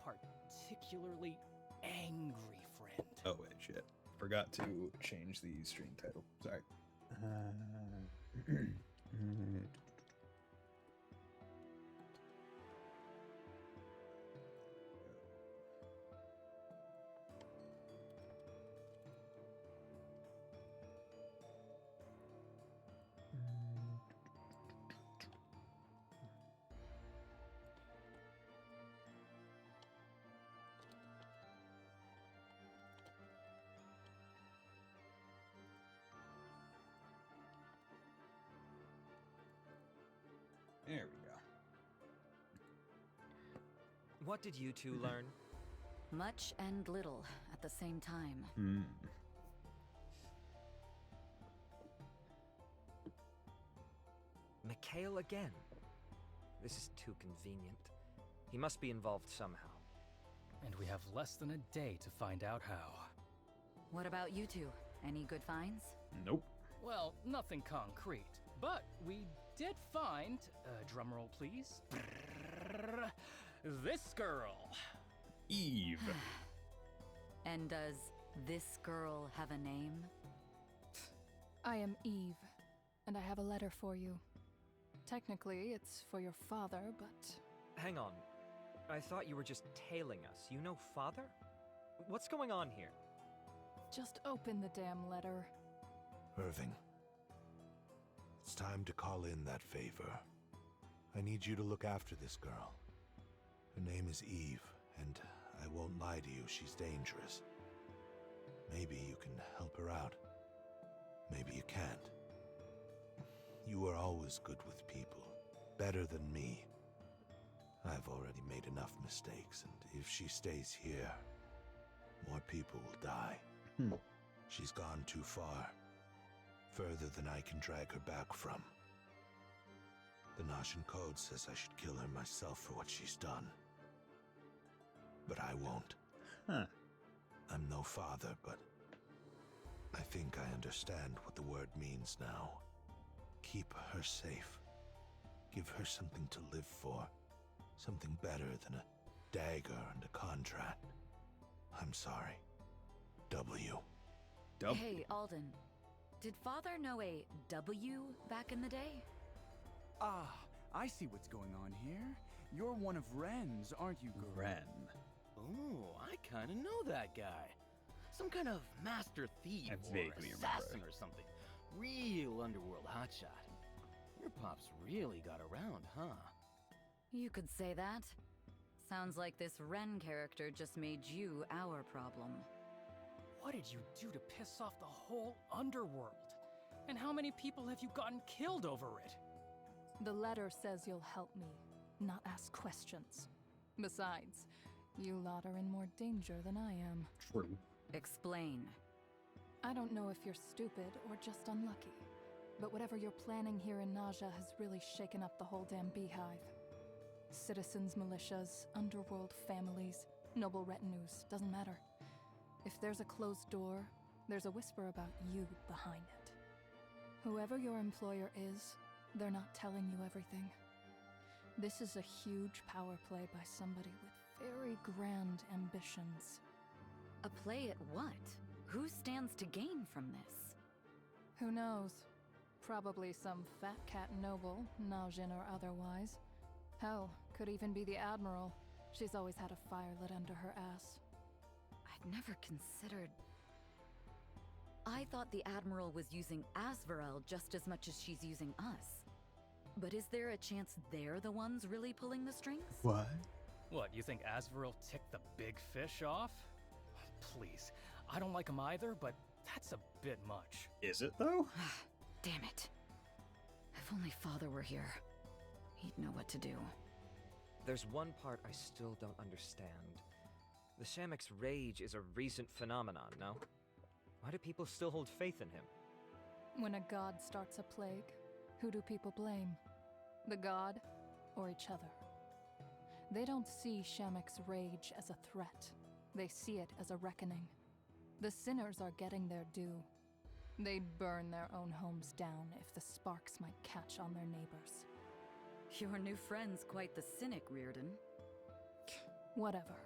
particularly angry friend? Oh, wait, shit. Forgot to change the stream title. Sorry. There we go. What did you two learn? Much and little at the same time. Mikhail again. This is too convenient. He must be involved somehow. And we have less than a day to find out how. What about you two? Any good finds? Nope. Well, nothing concrete, but we did find, drumroll please, this girl. Eve. And does this girl have a name? I am Eve, and I have a letter for you. Technically, it's for your father, but... Hang on. I thought you were just tailing us. You know father? What's going on here? Just open the damn letter. Irving. It's time to call in that favor. I need you to look after this girl. Her name is Eve, and I won't lie to you, she's dangerous. Maybe you can help her out. Maybe you can't. You were always good with people. Better than me. I've already made enough mistakes, and if she stays here, more people will die. She's gone too far. Further than I can drag her back from. The Noshan Code says I should kill her myself for what she's done. But I won't. I'm no father, but I think I understand what the word means now. Keep her safe. Give her something to live for. Something better than a dagger and a contract. I'm sorry. W. Hey, Alden. Did Father know a W back in the day? Ah, I see what's going on here. You're one of Ren's, aren't you, girl? Ren. Oh, I kind of know that guy. Some kind of master thief I or vaguely assassin remember. or something. Real underworld hotshot. Your pops really got around, huh? You could say that. Sounds like this Ren character just made you our problem. What did you do to piss off the whole underworld? And how many people have you gotten killed over it? The letter says you'll help me, not ask questions. Besides, you lot are in more danger than I am. True. Explain. I don't know if you're stupid or just unlucky, but whatever you're planning here in Naja has really shaken up the whole damn beehive. Citizens, militias, underworld families, noble retinues, doesn't matter. If there's a closed door, there's a whisper about you behind it. Whoever your employer is, they're not telling you everything. This is a huge power play by somebody with very grand ambitions. A play at what? Who stands to gain from this? Who knows? Probably some fat cat noble, Najin or otherwise. Hell, could even be the Admiral. She's always had a fire lit under her ass. I'd never considered... I thought the Admiral was using Asvarel just as much as she's using us. But is there a chance they're the ones really pulling the strings? What? What, you think Asvarel ticked the big fish off? Please, I don't like him either, but that's a bit much. Is it, though? Damn it. If only Father were here. He'd know what to do. There's one part I still don't understand. The Shamek's rage is a recent phenomenon, no? Why do people still hold faith in him? When a god starts a plague, who do people blame? The god or each other? They don't see Shamek's rage as a threat. They see it as a reckoning. The sinners are getting their due. They'd burn their own homes down if the sparks might catch on their neighbors. Your new friend's quite the cynic, Reardon. Whatever.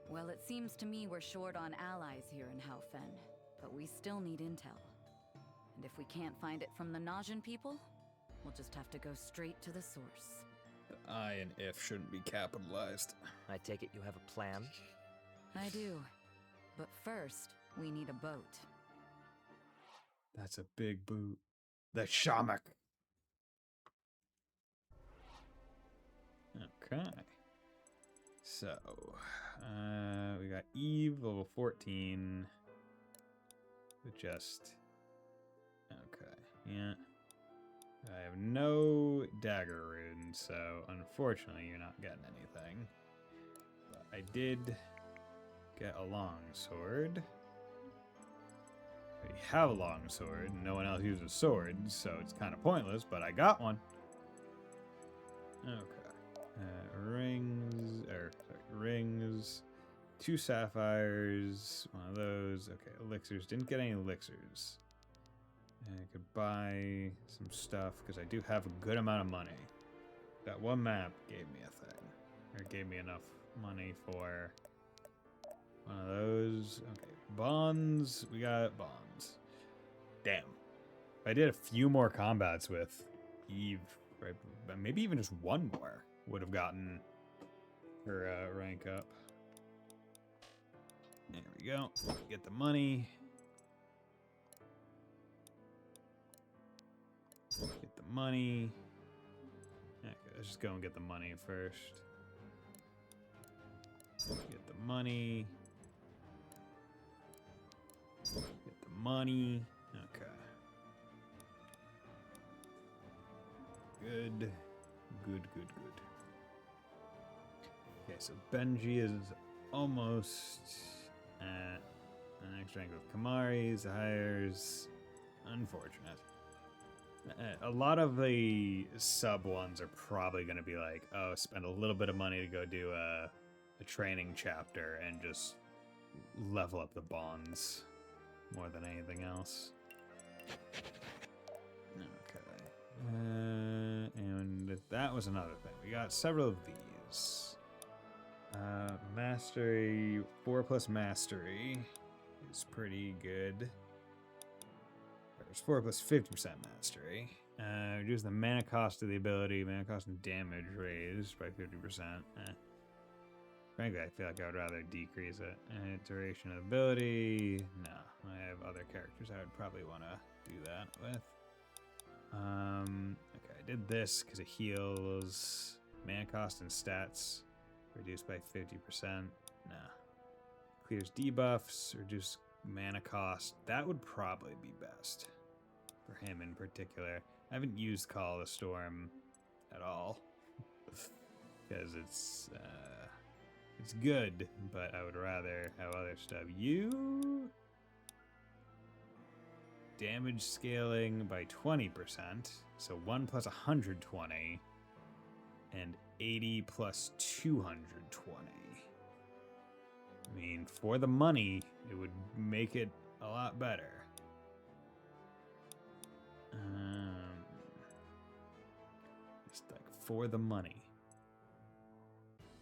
Well, it seems to me we're short on allies here in Howfen, but we still need intel. And if we can't find it from the Najin people, we'll just have to go straight to the source. The I and if shouldn't be capitalized. I take it you have a plan? I do. But first, we need a boat. That's a big boot. The Shamak. Okay. So, we got Eve, level 14. With just... Okay, yeah. I have no dagger runes, so unfortunately you're not getting anything. But I did get a longsword. We have a longsword, and no one else uses swords, so it's kind of pointless, but I got one. Okay. Rings, 2 sapphires, one of those. Okay, elixirs. Didn't get any elixirs. And I could buy some stuff, because I do have a good amount of money. That one map gave me a thing. Or gave me enough money for one of those. Okay, bonds. We got bonds. Damn. If I did a few more combats with Eve, right, maybe even just one more, would have gotten her rank up. There we go. Get the money. Get the money. Okay, let's just go and get the money first. Get the money. Get the money. Okay. Good. Good. Okay, so Benji is almost at the next rank with Kamari's hires. Unfortunate. A lot of the sub ones are probably going to be like, oh, spend a little bit of money to go do a training chapter and just level up the bonds more than anything else. Okay. And that was another thing. We got several of these. Mastery, 4+ mastery is pretty good. There's 4 + 50% mastery. Reduce the mana cost of the ability, mana cost and damage raised by 50%. Frankly, I feel like I would rather decrease it. Duration of ability, no. I have other characters I would probably want to do that with. Okay, I did this because it heals mana cost and stats. Reduced by 50%. Nah. Clears debuffs, reduce mana cost. That would probably be best. For him in particular. I haven't used Call of the Storm at all. Because it's good, but I would rather have other stuff. You... Damage scaling by 20%. So 1 + 120. And 80 + 220. I mean, for the money, it would make it a lot better. Just like for the money.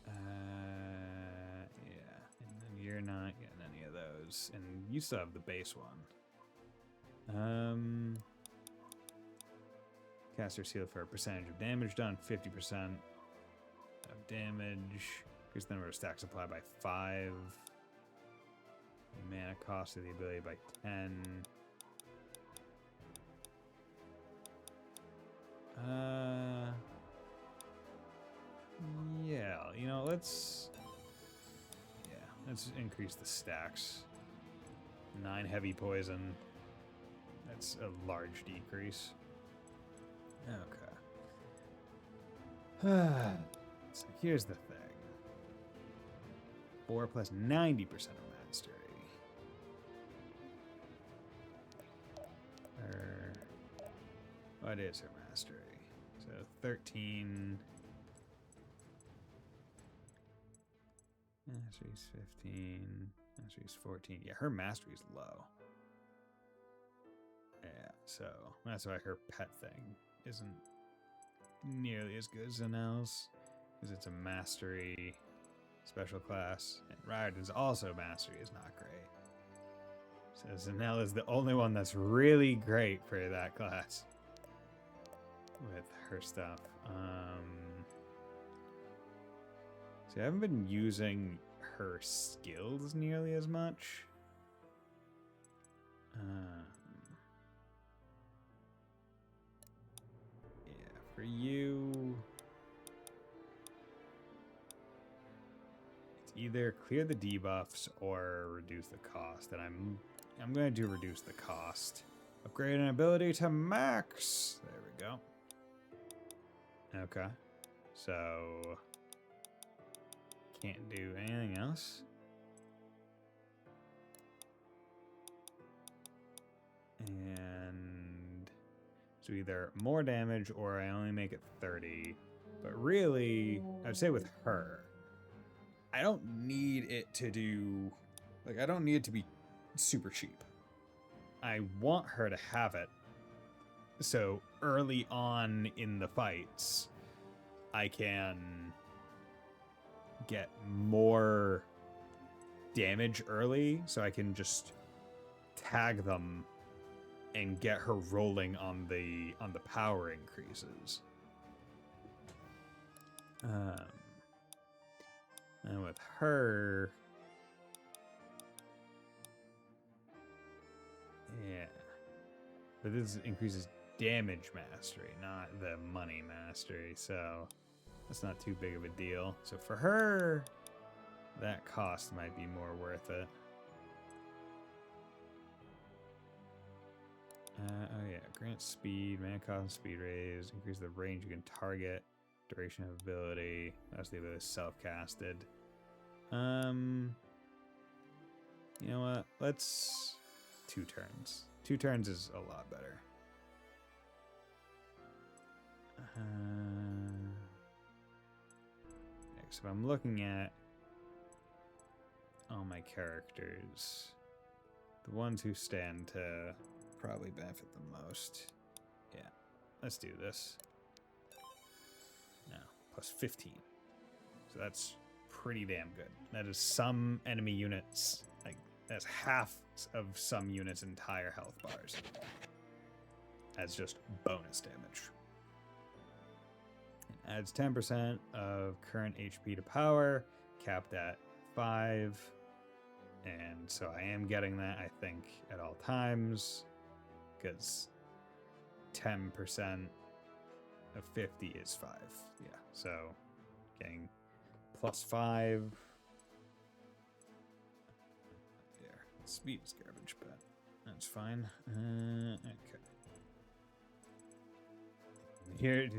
Yeah, and then you're not getting any of those, and you still have the base one. Caster seal for a percentage of damage done, 50% of damage. Increase the number of stack supply by 5. Mana cost of the ability by 10. Yeah, you know, let's increase the stacks. 9 heavy poison. That's a large decrease. Okay. So here's the thing. 4 + 90% of mastery. What is her mastery? So 13. Mastery's 15. Mastery's 14. Yeah, her mastery's low. Yeah, so that's why her pet thing isn't nearly as good as Zanelle's, because it's a mastery special class, and Riordan's also mastery is not great. So Zanelle is the only one that's really great for that class with her stuff. See, I haven't been using her skills nearly as much. Yeah, for you, it's either clear the debuffs or reduce the cost, and I'm going to do reduce the cost. Upgrade an ability to max. There we go. Okay, so can't do anything else. And so either more damage or I only make it 30. But really, I'd say with her, I don't need it to do, like, I don't need it to be super cheap. I want her to have it. So early on in the fights, I can get more damage early, so I can just tag them and get her rolling on the power increases. And with her, yeah, but this increases damage mastery, not the money mastery, so that's not too big of a deal. So for her, that cost might be more worth it. Oh yeah, grant speed, mana cost and speed raise, increase the range you can target, duration of ability. That's the ability self-casted. You know what? Let's 2 turns. 2 turns is a lot better. So I'm looking at all my characters, the ones who stand to probably benefit the most. Yeah, let's do this. No, plus 15. So that's pretty damn good. That is some enemy units, like, that's half of some units' entire health bars. That's just bonus damage. It adds 10% of current HP to power, capped at 5. And so I am getting that, I think, at all times, because 10% of 50 is 5. Yeah, so getting plus 5. There, speed is garbage, but that's fine. Okay.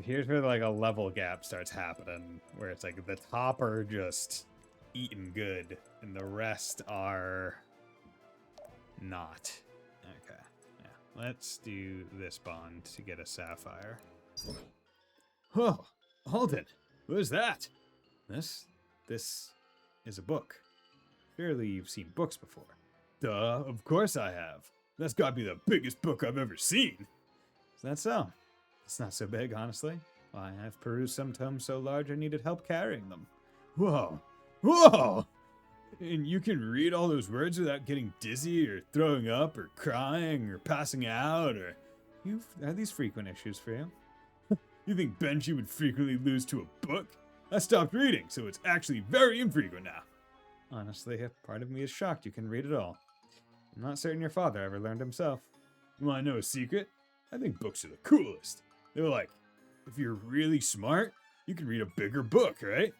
Here's where like a level gap starts happening, where it's like the top are just eating good, and the rest are not. Okay, yeah. Let's do this bond to get a sapphire. Oh, Alden, what is that? This is a book. Clearly you've seen books before. Duh, of course I have. That's gotta be the biggest book I've ever seen. Is that so? It's not so big, honestly. Why, I've perused some tomes so large I needed help carrying them. Whoa! Whoa! And you can read all those words without getting dizzy or throwing up or crying or passing out or... Are these frequent issues for you? You think Benji would frequently lose to a book? I stopped reading, so it's actually very infrequent now. Honestly, a part of me is shocked you can read it all. I'm not certain your father ever learned himself. Want to know a secret? I think books are the coolest. They're like, if you're really smart, you can read a bigger book, right?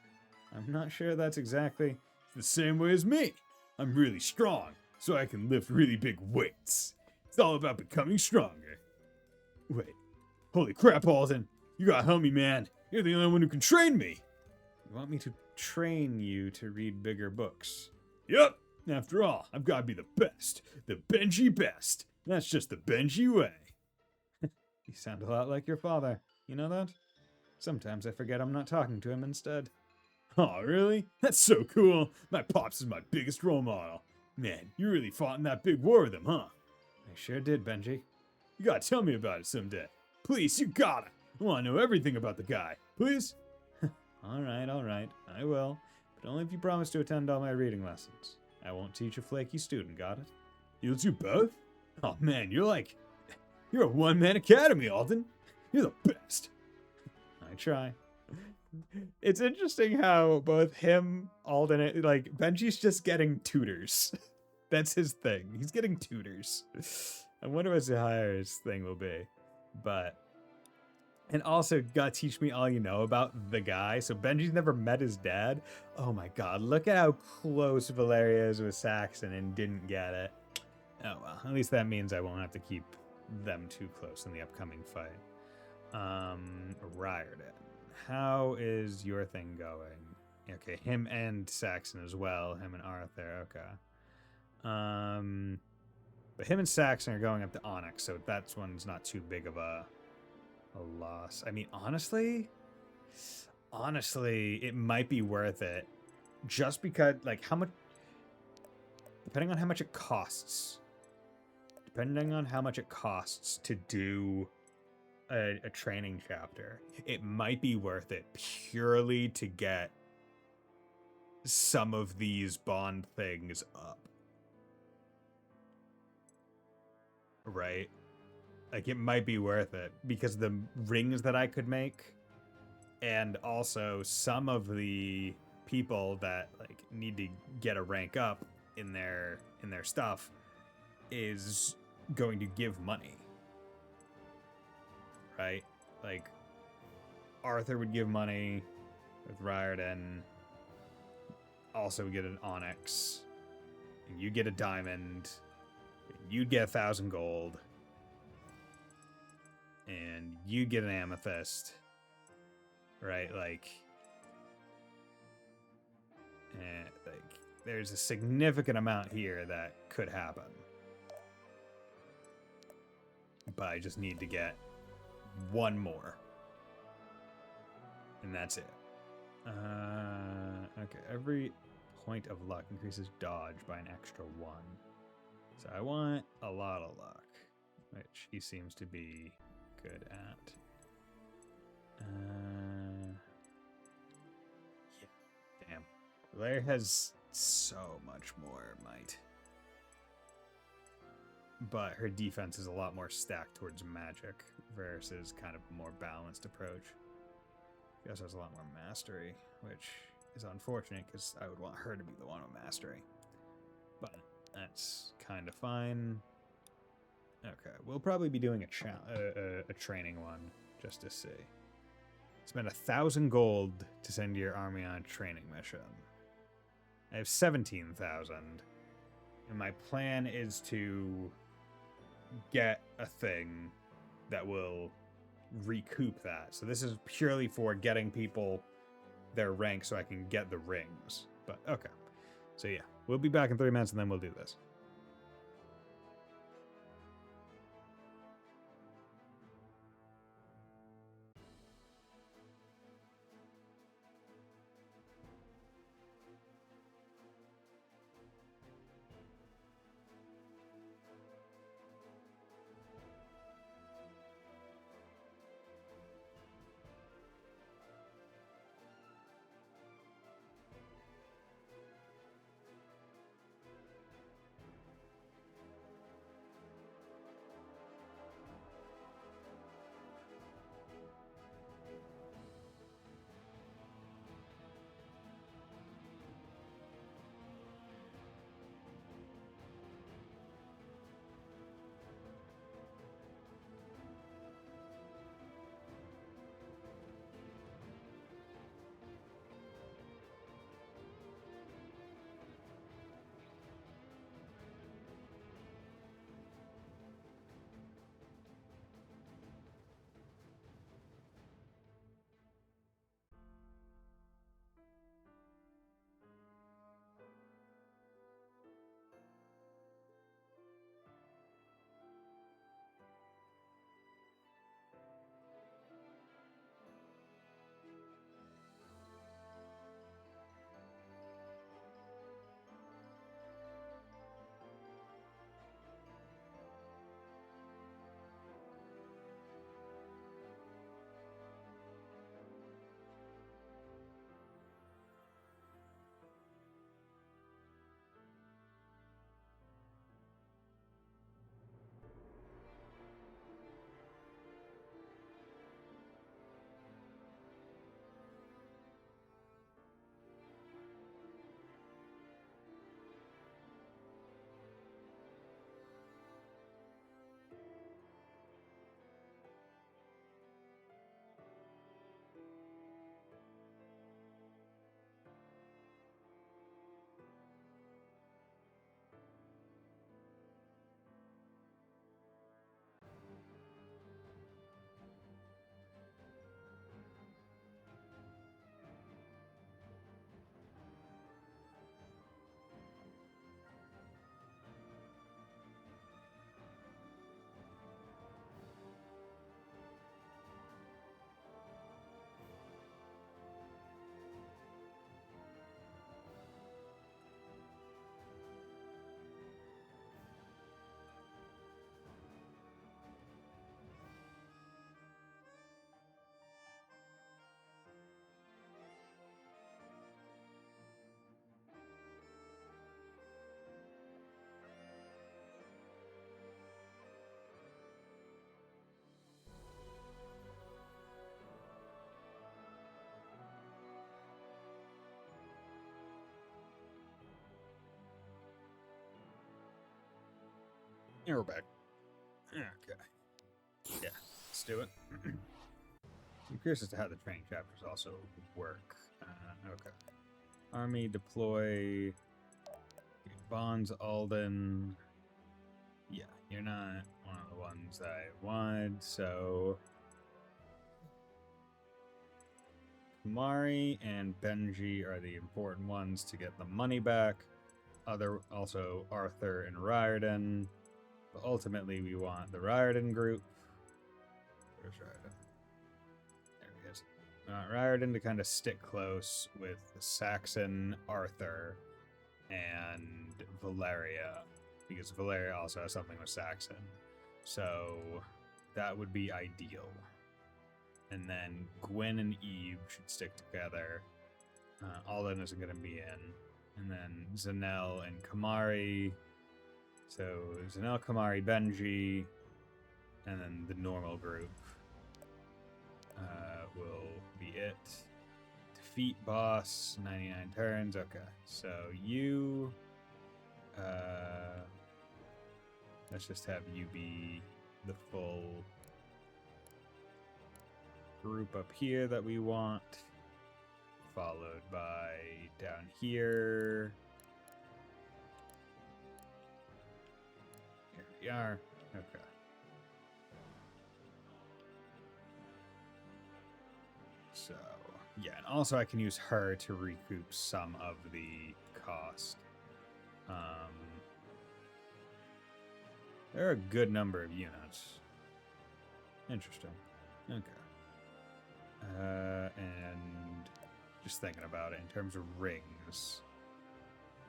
I'm not sure that's exactly the same way as me. I'm really strong, so I can lift really big weights. It's all about becoming stronger. Wait, holy crap, Alden. You gotta help me, man. You're the only one who can train me. You want me to train you to read bigger books? Yep. After all, I've gotta be the best. The Benji best. That's just the Benji way. You sound a lot like your father. You know that? Sometimes I forget I'm not talking to him instead. Oh, really? That's so cool. My pops is my biggest role model. Man, you really fought in that big war with him, huh? I sure did, Benji. You gotta tell me about it someday. Please, you gotta. I want to know everything about the guy. Please? All right. I will. But only if you promise to attend all my reading lessons. I won't teach a flaky student, got it? You'll do both? Oh man, you're a one-man academy, Alden. You're the best. I try. It's interesting how both him, Alden, like, Benji's just getting tutors. That's his thing. He's getting tutors. I wonder what Zahire's thing will be. But, and also, gotta teach me all you know about the guy. So Benji's never met his dad. Oh my god, look at how close Valeria is with Saxon and didn't get it. Oh well, at least that means I won't have to keep them too close in the upcoming fight. Riordan. How is your thing going? Okay, him and Saxon as well. Him and Arthur, okay. But him and Saxon are going up to Onyx, so that one's not too big of a loss. I mean, honestly, it might be worth it. Just because, like, how much... Depending on how much it costs. Depending on how much it costs to do a training chapter, it might be worth it purely to get some of these bond things up. Right? Like, it might be worth it because the rings that I could make, and also some of the people that like need to get a rank up in their stuff is going to give money. Right? Like, Arthur would give money with Riordan. Also get an onyx. And you get a diamond. And you'd get 1,000 gold. And you get an amethyst. Right? Like, there's a significant amount here that could happen. But I just need to get one more. And that's it. Okay, every point of luck increases dodge by an extra 1. So I want a lot of luck, which he seems to be good at. Yeah, damn. Blair has so much more might. But her defense is a lot more stacked towards magic versus kind of a more balanced approach. She also has a lot more mastery, which is unfortunate because I would want her to be the one with mastery. But that's kind of fine. Okay, we'll probably be doing a training one just to see. Spend 1,000 gold to send your army on a training mission. I have 17,000, and my plan is to get a thing that will recoup that. So this is purely for getting people their rank so I can get the rings. But okay. So yeah, we'll be back in 3 minutes and then we'll do this. And we're back. Okay. Yeah, let's do it. I'm curious as to how the training chapters also work. Okay. Army deploy. Bonds Alden. Yeah, you're not one of the ones I wanted, so. Kumari and Benji are the important ones to get the money back. Also Arthur and Riordan. But ultimately, we want the Riordan group. Where's Riordan? There he is. We want Riordan to kind of stick close with Saxon, Arthur, and Valeria. Because Valeria also has something with Saxon. So that would be ideal. And then Gwyn and Eve should stick together. Alden isn't going to be in. And then Zanel and Kamari. So Zanel, Kamari, Benji. And then the normal group will be it. Defeat boss, 99 turns. Okay, so you... let's just have you be the full group up here that we want, followed by down here. Here we are. Okay. So, yeah, and also I can use her to recoup some of the cost. There are a good number of units. Interesting. Okay. And just thinking about it in terms of rings.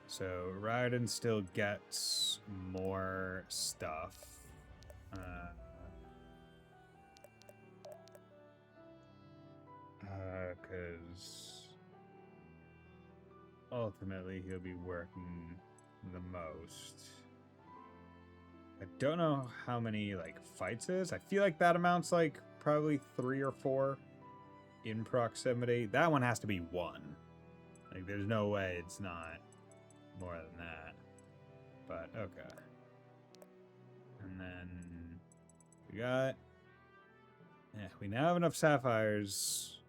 So Raiden still gets more stuff. Because ultimately he'll be working the most. I don't know how many like fights is. I feel like that amounts like probably 3 or 4 in proximity. That one has to be 1. Like there's no way it's not more than that. But okay. And then we got, yeah, we now have enough sapphires.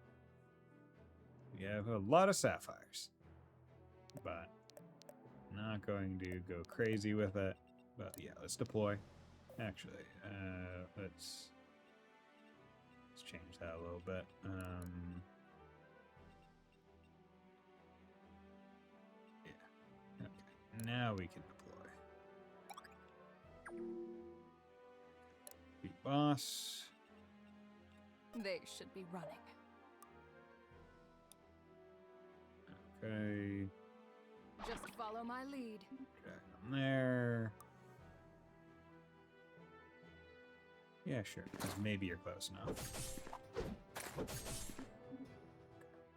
We have a lot of sapphires. But not going to go crazy with it. But yeah, let's deploy. Actually, let's change that a little bit. Yeah. Okay. Now we can deploy. Beat boss. They should be running. Okay. Just follow my lead. Drag them there. Yeah, sure. 'Cause maybe you're close enough.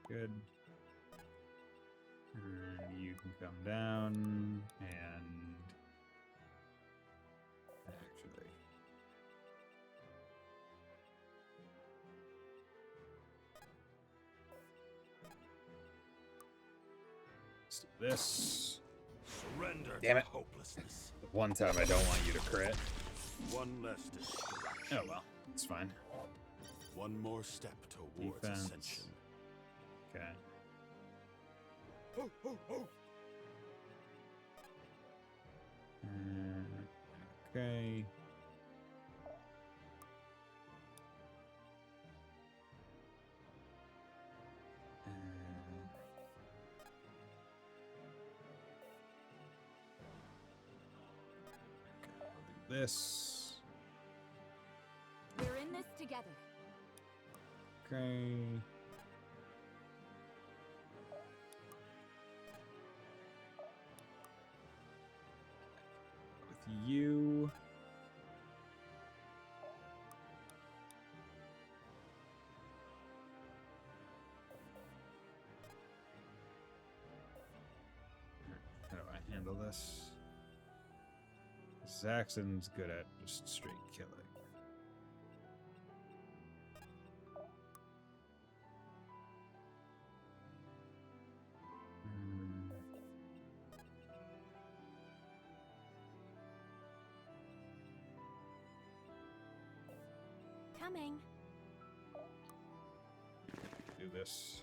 Good. And you can come down and actually. Let's do this. Surrender Damn it. to hopelessness. The one time I don't want you to crit. One less distraction. Oh well, it's fine. One more step towards Defense. ascension. Okay. Okay. This. We're in this together. Okay. With you. How do I handle this? Zaxxon's good at just straight killing. coming. Do this.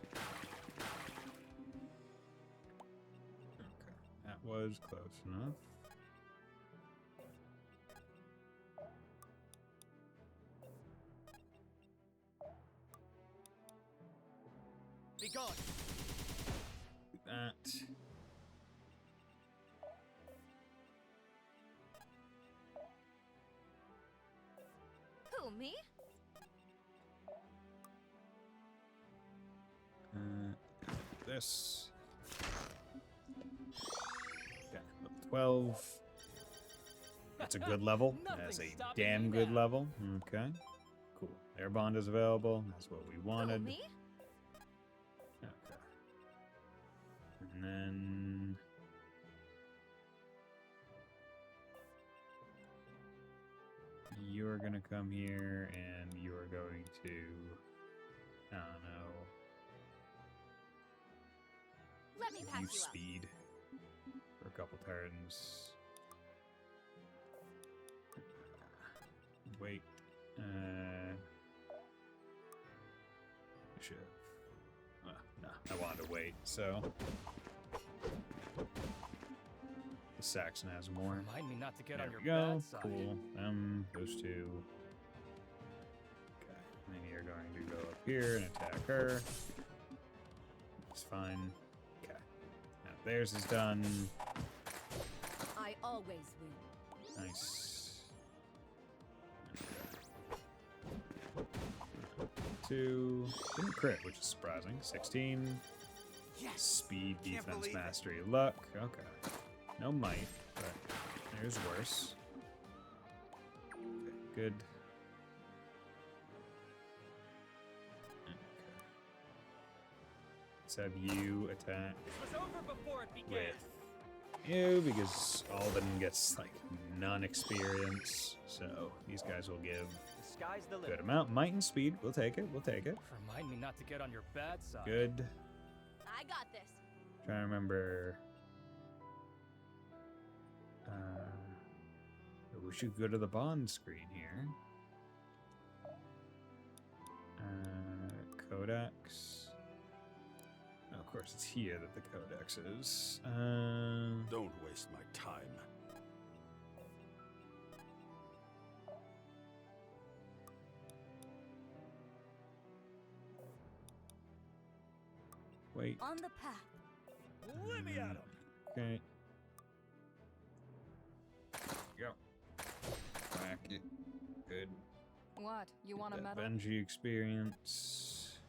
Okay, that was close enough. Be gone. Do that. Who, me? This. Okay, level 12. That's a good level. That's a damn good level. Okay. Cool. Air bond is available. That's what we wanted. Who, me? Okay. And then you're gonna come here and you're going to, I don't know, Let me pass use you up. speed for a couple turns. Wait. I should have. No, I wanted to wait, so. The Saxon has more. Remind me not to get There on your we go. bad side. Cool. Those two. Okay. And then you're going to go up here and attack her. It's fine. Okay. Now theirs is done. I always win. Nice. Two. Didn't crit, which is surprising. 16. Yes. Speed, Can't defense, believe it. mastery, luck. Okay. No might, but there's worse. Okay, good. Okay. Let's have you attack This was over before it began. with you, because Alden gets like none experience, so these guys will give The sky's the good limit. amount. Might and speed, we'll take it. We'll take it. Remind me not to get on your bad side. Good. I got this. Trying to remember. We should go to the bond screen here. Codex. Oh, of course, it's here that the codex is. Don't waste my time. Wait. On the path. Let me at him. Okay. Go. Whack it. Good. What? You want a That medal? Benji experience.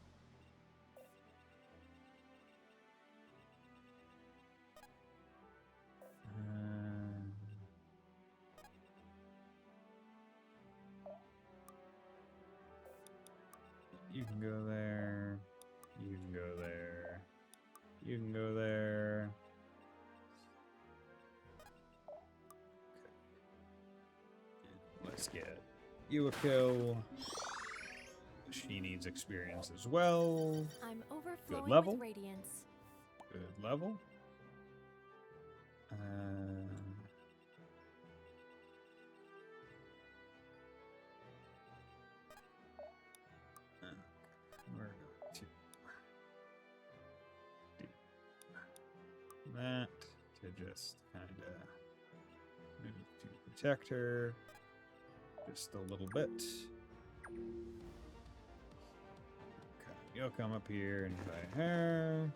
You can go there. You can go there. You can go there. Okay. Let's get you a kill. She needs experience as well. I'm overflowing level. with radiance. Good level. We're going to do that to just kind of move to protect her just a little bit. Okay, you'll come up here and fight her.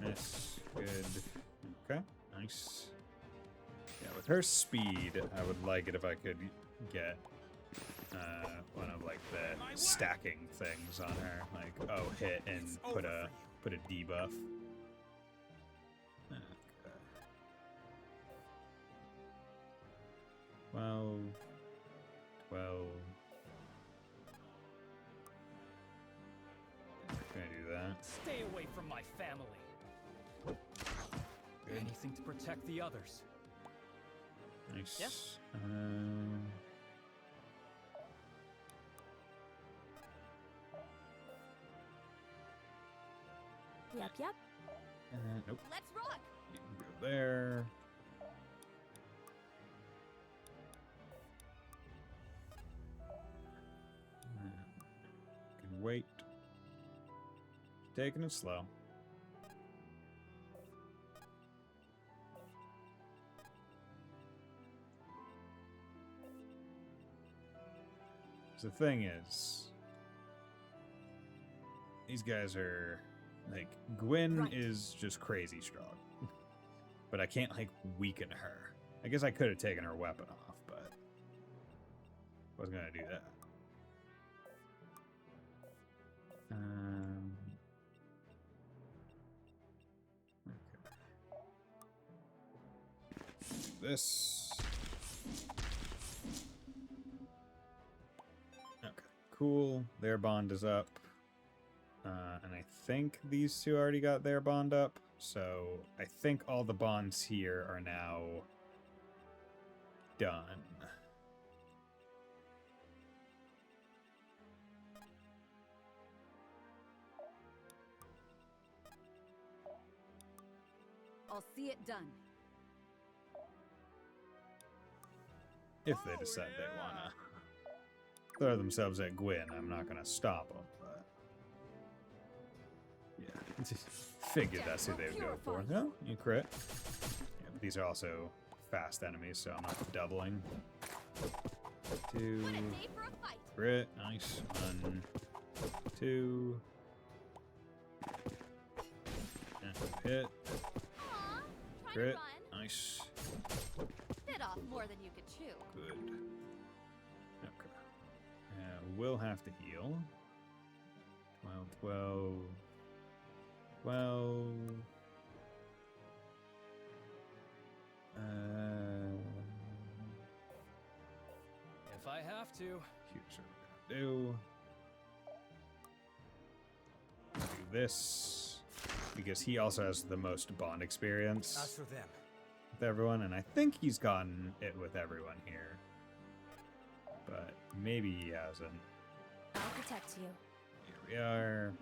That's good. Okay, nice. Yeah, with her speed, I would like it if I could get one of like the stacking things on her, like hit and put a debuff. Okay. 12. Can I do that? Stay away from my family. Good. Anything to protect the others. Nice. Yes. Yep. Nope. Let's rock. You can go there. taking it slow. So the thing is, these guys are like, Gwyn is just crazy strong, but I can't like weaken her. I guess I could have taken her weapon off, but I wasn't gonna do that. Okay. This. Okay, cool. Their bond is up. And I think these two already got their bond up. So I think all the bonds here are now done. I'll see it done. If they decide they wanna throw themselves at Gwyn, I'm not gonna stop them, but yeah, figured that's who they would go for. No, you crit. Yeah, but these are also fast enemies, so I'm not doubling. 2 crit, nice. 1, 2. And hit. Crit, nice. Bit off more than you could chew. Good. Okay. We'll have to heal. 12, 12. 12. If I have to. Here's what we're gonna do. Do this. Because he also has the most bond experience. As for them. With everyone, and I think he's gotten it with everyone here. But maybe he hasn't. I'll protect you. Here we are.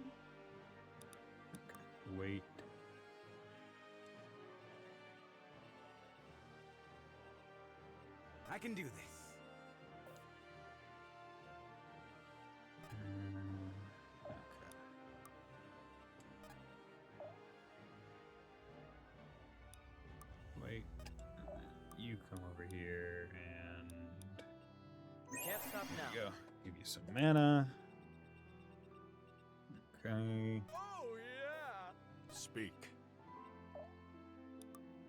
Okay, wait. I can do this. Okay. Wait. You come over here and We can't stop there now. you go. Give you some mana. Okay. Oh yeah. Speak.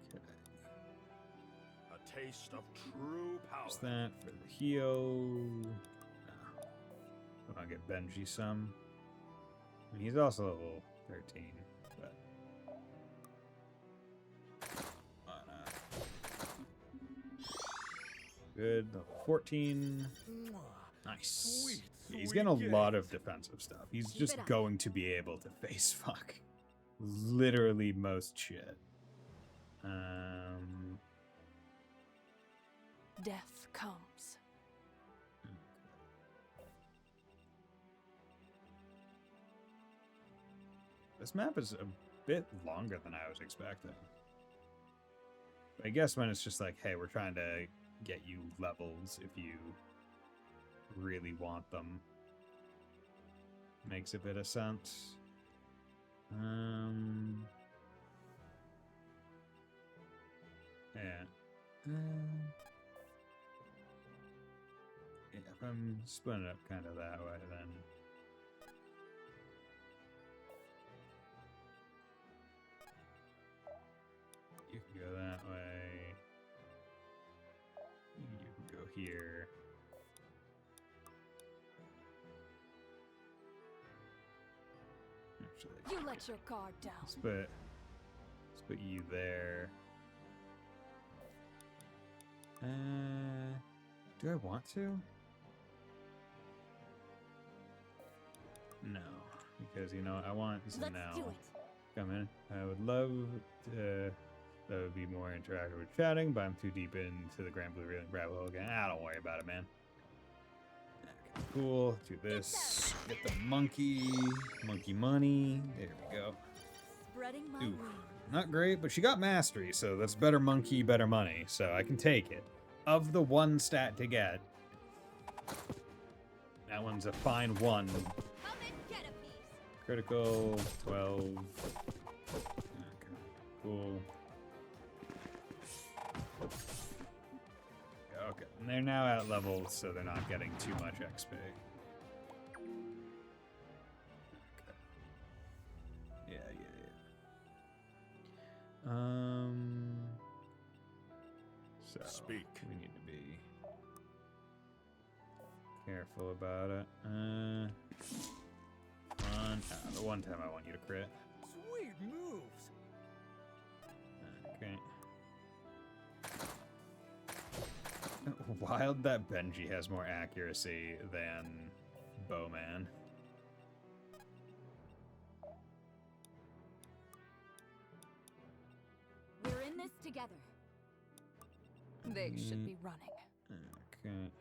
Okay. A taste of true power. What's that for the heal? No. I'll get Benji some. I mean, he's also level 13, but why not? Good. Level 14. Nice. Sweet, Yeah, he's sweet getting a lot gift. of defensive stuff. He's Keep just it up. going to be able to face fuck literally most shit. Death comes. This map is a bit longer than I was expecting. I guess when it's just like, hey, we're trying to get you levels if you really want them. Makes a bit of sense. Yeah. Yeah, if I'm splitting it up kind of that way, then you can go that way. You can go here. Actually, You let your guard down. let's put you there. Do I want to? No, because you know what, I want Let's Zanel. do it. Come in. I would love to. That would be more interactive with chatting, but I'm too deep into the Grand Blue rabbit hole again. Ah, don't worry about it, man. Okay, cool. Do this. Get the monkey money. There we go. Spreading my Ooh, wings. not great, but she got mastery, so that's better monkey, better money. So I can take it. Of the one stat to get, that one's a fine one. Come and get a piece. Critical, 12. Okay, cool. Okay, and they're now at level, so they're not getting too much XP. Okay. Yeah. So Speak. we need to be careful about it. The one time I want you to crit. Sweet moves. Okay. Wild that Benji has more accuracy than Bowman. We're in this together. They should be running. Okay.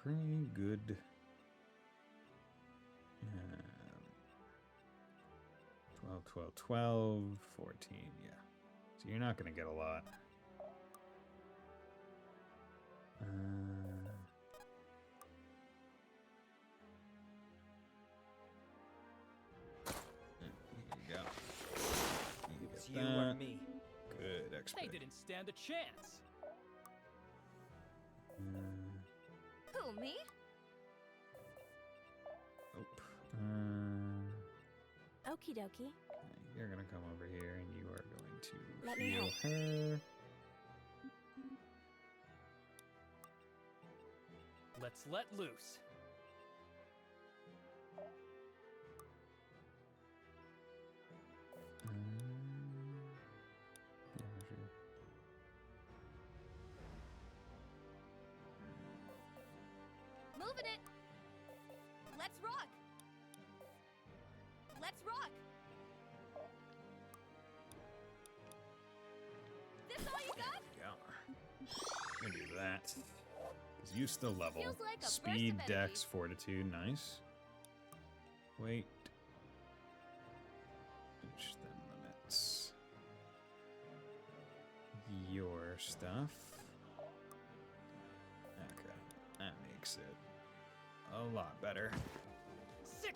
Okay, good. 12, 12, 14, yeah. So you're not going to get a lot. Here you go. You It's get you or that. me. Good XP. They didn't stand a chance. Who, me? Okie dokie. You're gonna come over here and you are going to Let me heal help. her. Let's let loose. Moving it. Let's rock. Let's rock. This all you got? Yeah. Gonna do that. Because you still level. Feels like a burst Speed, of Dex, energy. Fortitude. Nice. Wait. Which then limits your stuff. Okay. That makes it a lot better. Sick.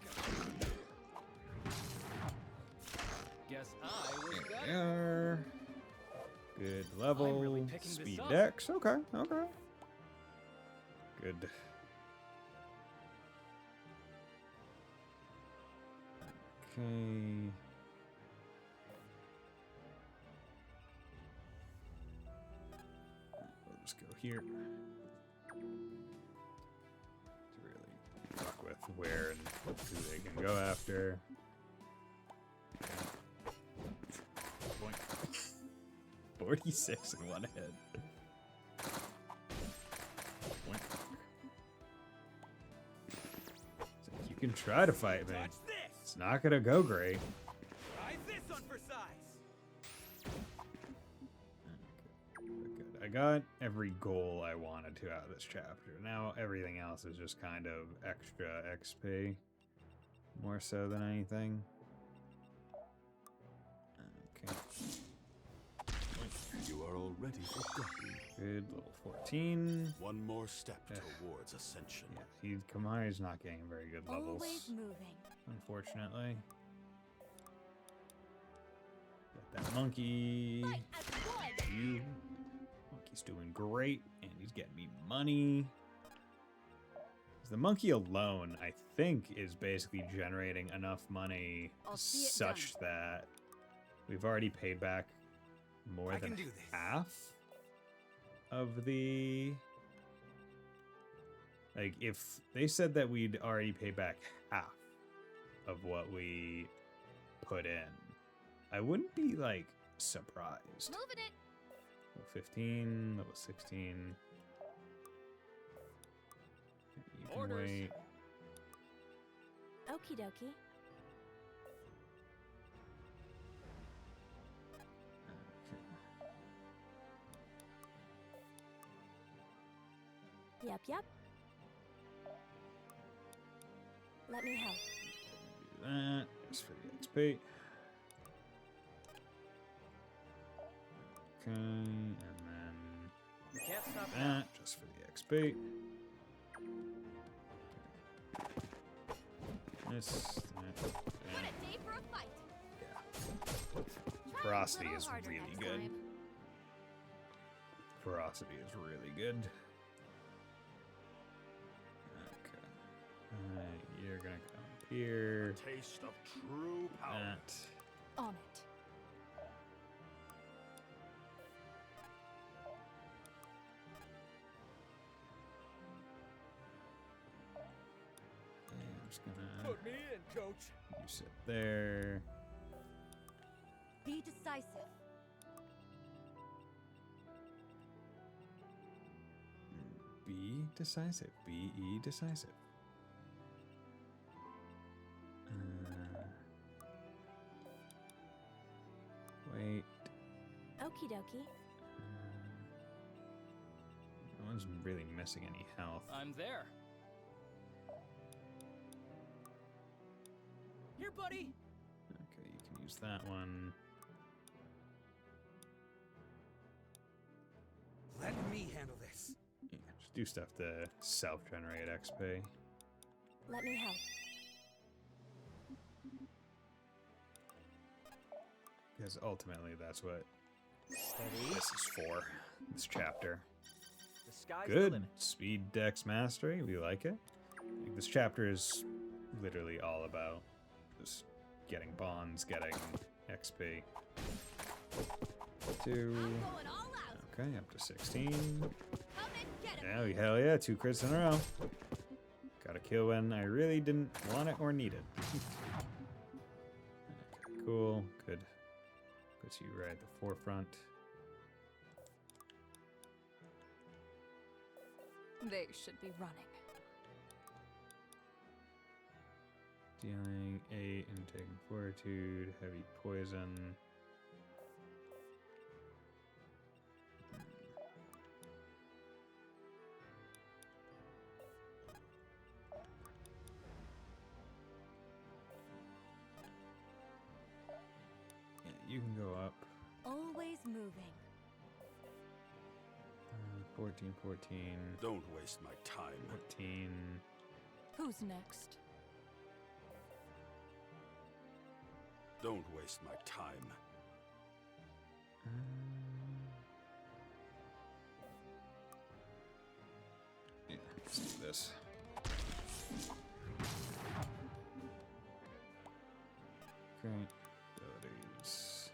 Guess I was better. There. Good level. I'm really picking this Speed, up. Dex. Okay. Okay. Good. Okay. We'll just go here. To really fuck with where and who they can go after. Boink. 46 in one hit. Boink. So you can try to fight me. Watch this. It's not gonna go great. Try this on for size. Good. I got every goal I wanted to out of this chapter. Now everything else is just kind of extra XP. More so than anything. Okay. You are already forgotten. Good. Level 14. One more step towards ascension. Yeah, Kamari's not getting very good levels. Always moving. Unfortunately. Get that monkey. You. Monkey's doing great, and he's getting me money. 'Cause the monkey alone, I think, is basically generating enough money I'll see it such that we've already paid back more I than can do this. half of the... Like, if they said that we'd already paid back half of what we put in, I wouldn't be, like, surprised. Moving it. Level 15, level 16. You can Orders. wait. Okie dokie. Yep, yep. Let me help. Do that. Just for the XP. Okay, and then You can't stop that just for the XP. This. What a day for a fight. Yeah. Ferocity is really good. Ferocity is really good. Okay. You're gonna come here. Taste of true power. That. On it. I'm just gonna. Put me in, coach. You sit there. Be decisive. Be decisive. Be decisive. Wait. Okie dokie. No one's really missing any health. I'm there. Here, buddy. Okay, you can use that one. Let me handle this. Yeah, just do stuff to self-generate XP. Let me help. Because ultimately that's what Steady. this is for. This chapter. The sky's the Good. limit. Speed Dex Mastery. We like it. Like, this chapter is literally all about just getting bonds, getting XP. 2. I'm going all out. Okay, up to 16. Come and get him. Yeah, hell yeah, 2 crits in a row. Got a kill when I really didn't want it or need it. Okay, cool. Good. Puts you right at the forefront. They should be running. Dealing 8 and taking fortitude, heavy poison. Yeah, you can go up. Always moving. 14, 14, Don't waste my time. 14. Who's next? Don't waste my time. Yeah, let's do this. Okay, abilities.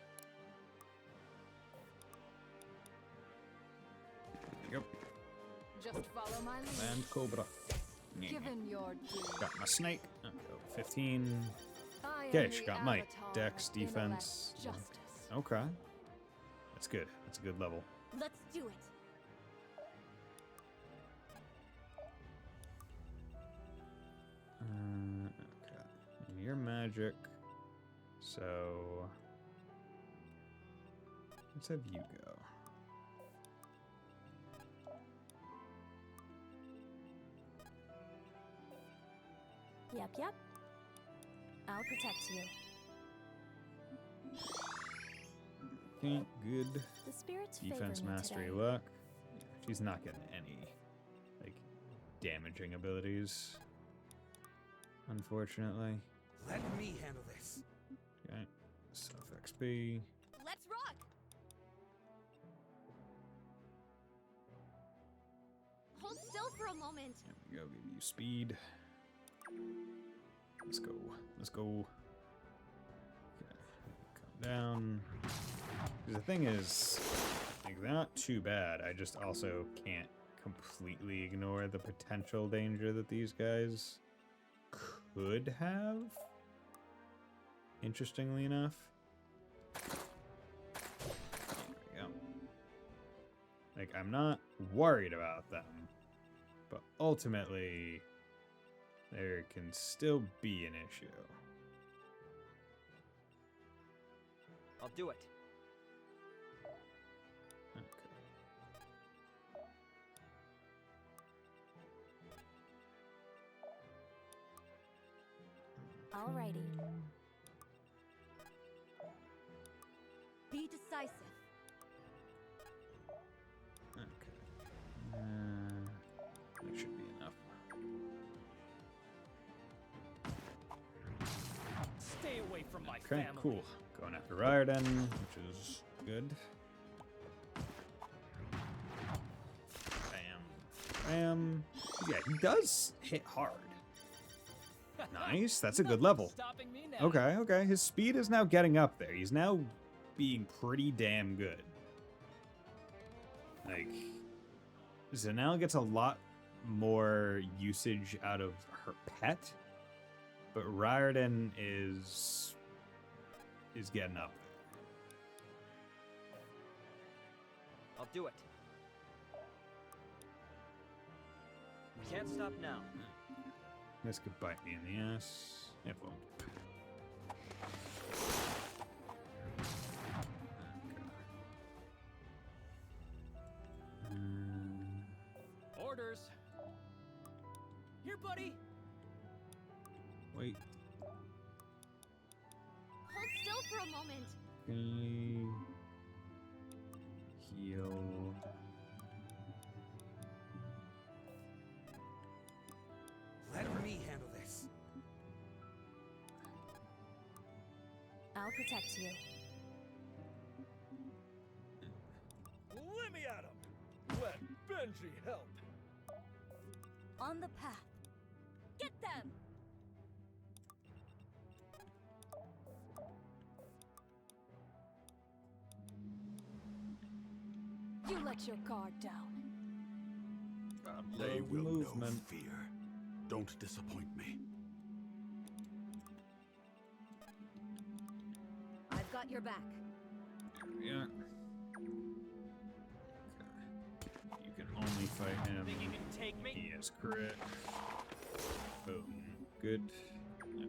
Yep, Just follow my lead. Land Cobra. Yeah. Given your due. Got my snake. Okay, 15. I am Okay, she the got might. avatar Dex, of intellect, defense. Justice. Okay. That's good. That's a good level. Let's do it. Okay. And you're magic. So let's have you go. Yep. I'll protect you. Okay, good. The spirits Defense favor me mastery today. luck. Yeah, she's not getting any like damaging abilities. Unfortunately. Let me handle this. Okay. Self XP. Let's rock. Hold still for a moment. There we go, give you speed. Let's go. Let's go. Okay. Come down. 'Cause the thing is, like, they're not too bad. I just also can't completely ignore the potential danger that these guys could have. Interestingly enough. There we go. Like, I'm not worried about them, but ultimately, there can still be an issue. I'll do it. Okay. Alrighty. Be decisive. Okay. That should be enough. Okay, cool. Going after Riordan, which is good. Bam. Bam. Yeah, he does hit hard. Nice. That's a good level. Stopping me now. Okay, okay. His speed is now getting up there. He's now being pretty damn good. Like, Zanelle gets a lot more usage out of her pet, but Riordan is getting up there. I'll do it. Can't stop now. This could bite me in the ass. It won't. Orders. Here, buddy. Wait. Hold still for a moment. Okay. Heal. Let me handle this. I'll protect you. Let me at him! Let Benji help! On the path. Get them! You let your guard down. They Love will know movement. fear. Don't disappoint me. I've got your back. Yeah. You can only fight him. Think you can take me? He has crit. Boom. Good. Okay.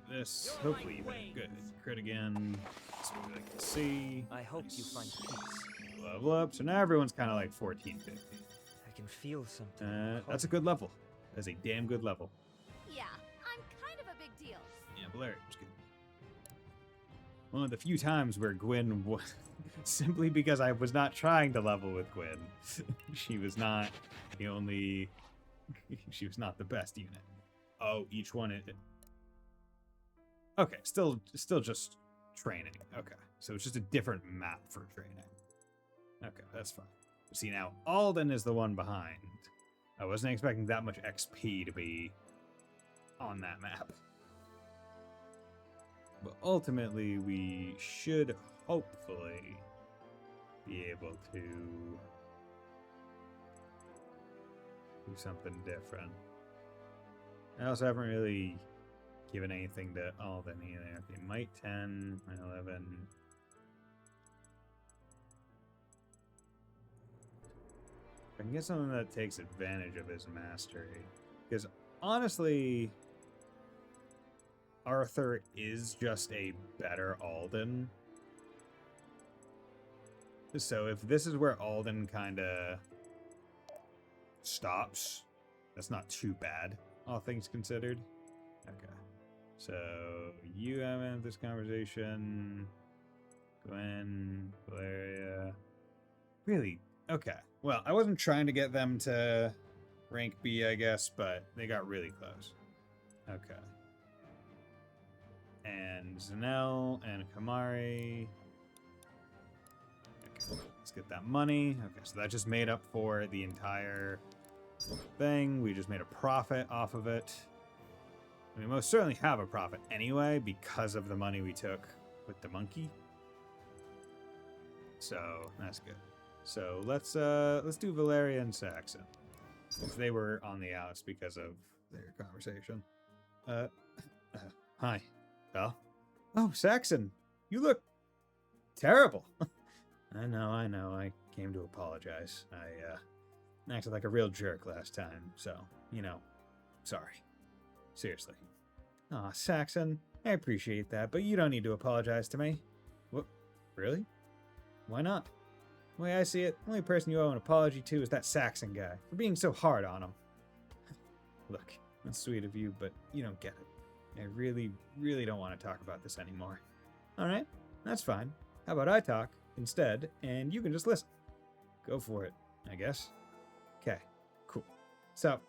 Do this. Hopefully you hit good. Crit again. That's what we like to see. I hope you find peace. Level up. So now everyone's kind of like 14, 15. I can feel something. That's a good level. That's a damn good level. Yeah, I'm kind of a big deal. Yeah, Valerian's good. One of the few times where Gwyn was simply because I was not trying to level with Gwyn. She was not the only. She was not the best unit. Oh, each one is. Okay, still just training. Okay, so it's just a different map for training. Okay, that's fine. See, now Alden is the one behind. I wasn't expecting that much XP to be on that map. But ultimately, we should hopefully be able to do something different. I also haven't really given anything to Alden either. Okay, Might 10, Might 11. I can get something that takes advantage of his mastery. Because honestly, Arthur is just a better Alden. So if this is where Alden kind of stops, that's not too bad, all things considered. Okay. So you haven't this conversation. Gwen, Valeria. Really? Okay. Well, I wasn't trying to get them to rank B, I guess, but they got really close. Okay. And Zanelle and Kamari. Okay, let's get that money. Okay, so that just made up for the entire thing. We just made a profit off of it. We most certainly have a profit anyway because of the money we took with the monkey. So that's good. So let's do Valeria and Saxon. If they were on the outs because of their conversation. Hi. Belle? Oh, Saxon, you look terrible. I know. I came to apologize. I acted like a real jerk last time, so, sorry. Seriously. Aw, Saxon, I appreciate that, but you don't need to apologize to me. What? Really? Why not? The way I see it, the only person you owe an apology to is that Saxon guy, for being so hard on him. Look, that's sweet of you, but you don't get it. I really, really don't want to talk about this anymore. Alright, that's fine. How about I talk instead, and you can just listen? Go for it, I guess. Okay, cool. So,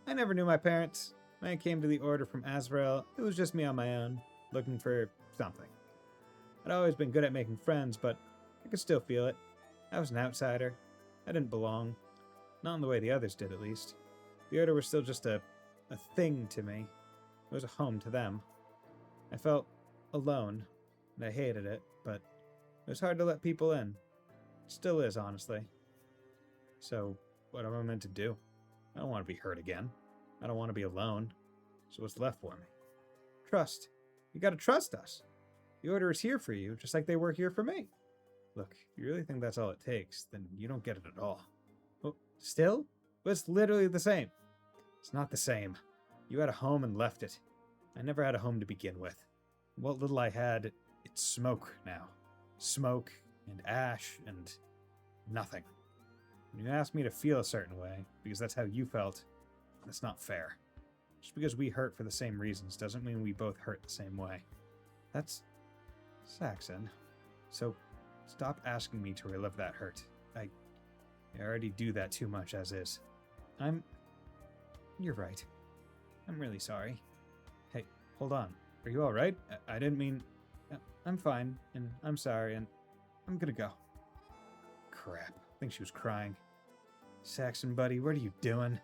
I never knew my parents. When I came to the Order from Azrael, it was just me on my own, looking for something. I'd always been good at making friends, but I could still feel it. I was an outsider. I didn't belong. Not in the way the others did, at least. The Order was still just a thing to me. It was a home to them. I felt alone, and I hated it, but it was hard to let people in. It still is, honestly. So, what am I meant to do? I don't want to be hurt again. I don't want to be alone. So what's left for me? Trust. You gotta trust us. The Order is here for you, just like they were here for me. Look, if you really think that's all it takes, then you don't get it at all. Oh, still? But it's literally the same. It's not the same. You had a home and left it. I never had a home to begin with. What little I had, it's smoke now. Smoke and ash and nothing. When you ask me to feel a certain way, because that's how you felt, that's not fair. Just because we hurt for the same reasons doesn't mean we both hurt the same way. That's Saxon. So stop asking me to relive that hurt. I already do that too much as is. You're right. I'm really sorry. Hey, hold on. Are you alright? I didn't mean... I'm fine, and I'm sorry, and I'm gonna go. Crap. I think she was crying. Saxon, buddy, what are you doing?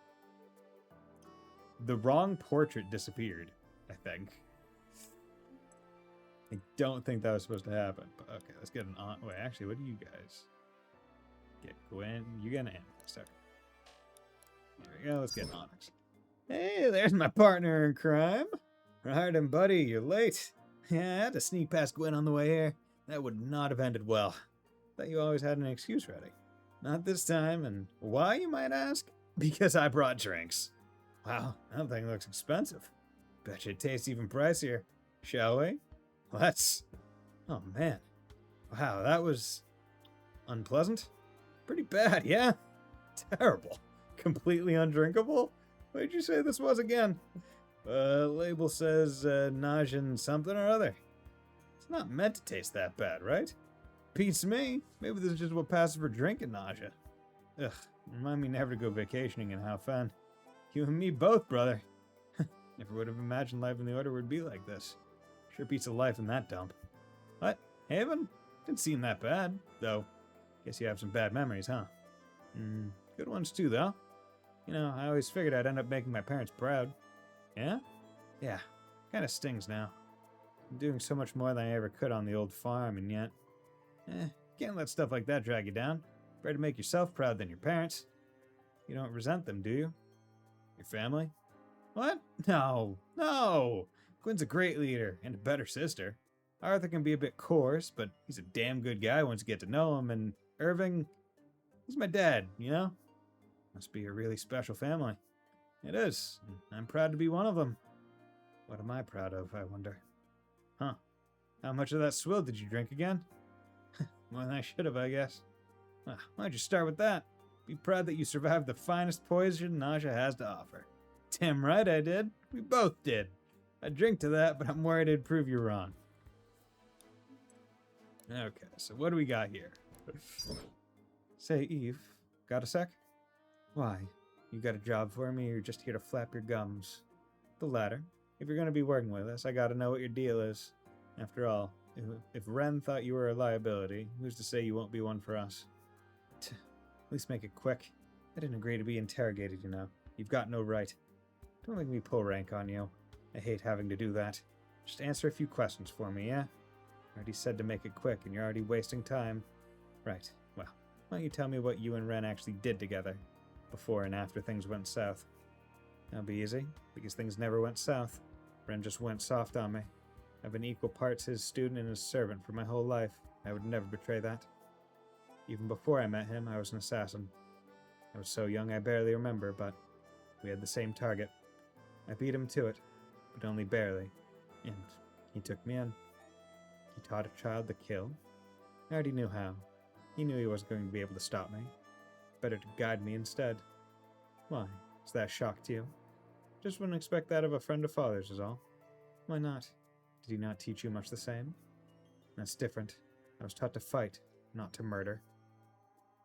The wrong portrait disappeared, I think. I don't think that was supposed to happen, but okay, let's get an on... Wait, actually, what do you guys... Get Gwyn. You get an amethyst. Okay. There we go, let's get an onyx. Hey, there's my partner in crime. Right, and buddy, you're late. Yeah, I had to sneak past Gwyn on the way here. That would not have ended well. Thought you always had an excuse ready. Not this time, and why, you might ask? Because I brought drinks. Wow, that thing looks expensive. Bet you it tastes even pricier. Shall we? Let's... Oh, man. Wow, that was... unpleasant? Pretty bad, yeah? Terrible. Completely undrinkable? What did you say this was again? Label says nausea something or other. It's not meant to taste that bad, right? Beats me. Maybe this is just what passes for drinking nausea. Ugh, remind me never to go vacationing and have fun. You and me both, brother. Never would have imagined life in the Order would be like this. Sure beats a life in that dump. What? Haven? Didn't seem that bad, though. Guess you have some bad memories, huh? Good ones too, though. You know, I always figured I'd end up making my parents proud. Yeah? Yeah. Kinda stings now. I'm doing so much more than I ever could on the old farm, and yet... can't let stuff like that drag you down. Better to make yourself proud than your parents. You don't resent them, do you? Your family? What? No. No! Gwyn's a great leader, and a better sister. Arthur can be a bit coarse, but he's a damn good guy once you get to know him, and Irving... He's my dad, you know? Must be a really special family. It is. I'm proud to be one of them. What am I proud of, I wonder? Huh. How much of that swill did you drink again? More than I should have, I guess. Well, why don't you start with that? Be proud that you survived the finest poison nausea has to offer. Damn right I did. We both did. I drink to that, but I'm worried it'd prove you wrong. Okay, so what do we got here? Say, Eve, got a sec? Why? You got a job for me, or you're just here to flap your gums? The latter. If you're going to be working with us, I gotta know what your deal is. After all, if Ren thought you were a liability, who's to say you won't be one for us? At least make it quick. I didn't agree to be interrogated, you know. You've got no right. Don't make me pull rank on you. I hate having to do that. Just answer a few questions for me, yeah? I already said to make it quick, and you're already wasting time. Right, well, why don't you tell me what you and Ren actually did together, before and after things went south? That'll be easy, because things never went south. Ren just went soft on me. I've been equal parts his student and his servant for my whole life. I would never betray that. Even before I met him, I was an assassin. I was so young I barely remember, but we had the same target. I beat him to it, but only barely, and he took me in. He taught a child to kill. I already knew how. He knew he wasn't going to be able to stop me. Better to guide me instead. Why? Is that a shock to you? Just wouldn't expect that of a friend of father's is all. Why not? Did he not teach you much the same? That's different. I was taught to fight, not to murder.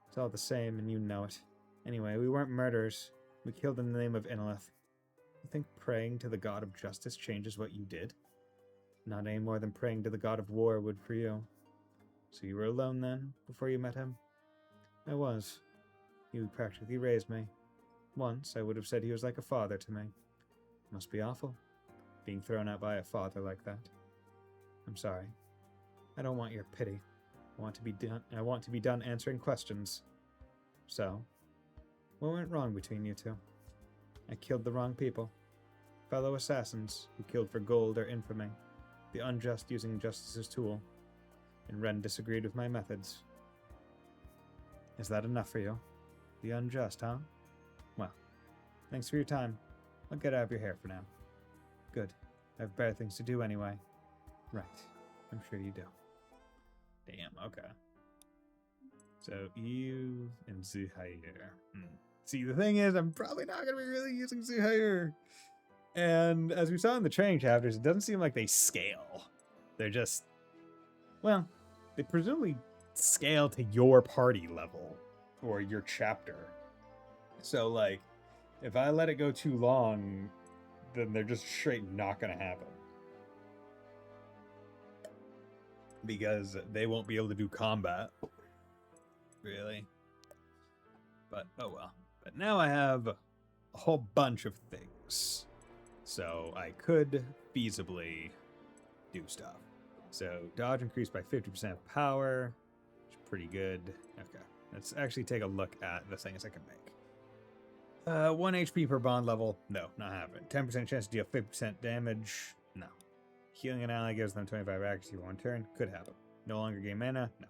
It's all the same, and you know it. Anyway, we weren't murderers. We killed in the name of Inalith. think praying to the god of justice changes what you did? Not any more than praying to the god of war would for you. So you were alone then, before you met him? I was. He practically raised me. Once, I would have said he was like a father to me. Must be awful, being thrown out by a father like that. I'm sorry. I don't want your pity. I want to be done answering questions. So, what went wrong between you two? I killed the wrong people. Fellow assassins who killed for gold or infamy. The unjust using justice's tool. And Ren disagreed with my methods. Is that enough for you? The unjust, huh? Well, thanks for your time. I'll get out of your hair for now. Good. I have better things to do anyway. Right. I'm sure you do. Damn, okay. So, Eve and Zuhair. See, the thing is, I'm probably not going to be really using Zuhair. And as we saw in the training chapters, it doesn't seem like they scale. They're just... Well, they presumably scale to your party level. Or your chapter. So, like, if I let it go too long, then they're just straight not going to happen. Because they won't be able to do combat. Really. But, oh well. But now I have a whole bunch of things. So I could feasibly do stuff. So dodge increased by 50% power. Which is pretty good. Okay. Let's actually take a look at the things I can make. 1 HP per bond level. No, not happening. 10% chance to deal 50% damage. No. Healing an ally gives them 25 accuracy for 1 turn. Could happen. No longer gain mana. No.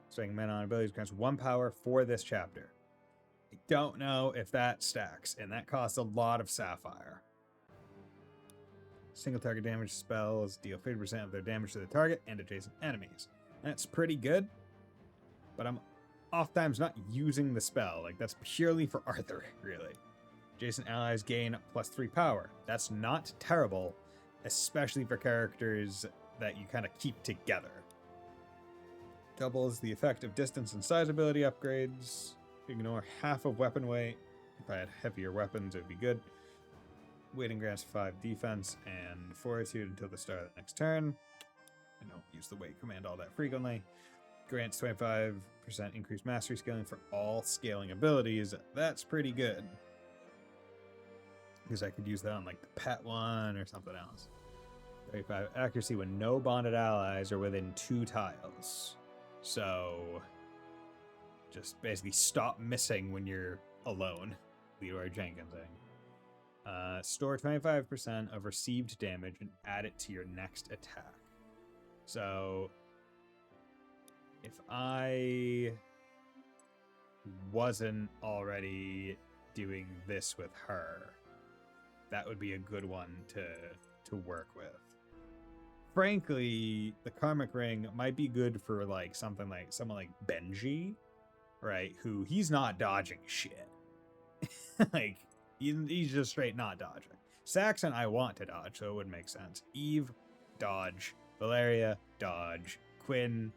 Spending mana on abilities grants 1 power for this chapter. I don't know if that stacks, and that costs a lot of sapphire. Single target damage spells deal 50% of their damage to the target and adjacent enemies. That's pretty good, but I'm oftentimes not using the spell. Like, that's purely for Arthur, really. Adjacent allies gain +3 power. That's not terrible, especially for characters that you kind of keep together. Doubles the effect of distance and size ability upgrades. Ignore half of weapon weight. If I had heavier weapons, it would be good. Weighting grants 5 defense and fortitude until the start of the next turn. I don't use the weight command all that frequently. Grants 25% increased mastery scaling for all scaling abilities. That's pretty good. Because I could use that on like the pet one or something else. 35 accuracy when no bonded allies are within 2 tiles. So just basically stop missing when you're alone. Leroy Jenkins. Store 25% of received damage and add it to your next attack. So if I wasn't already doing this with her, that would be a good one to work with. Frankly, the Karmic Ring might be good for like someone like Benji, right? Who he's not dodging shit. Like he's just straight not dodging. Saxon I want to dodge, so it would make sense. Eve, dodge. Valeria, dodge. Gwyn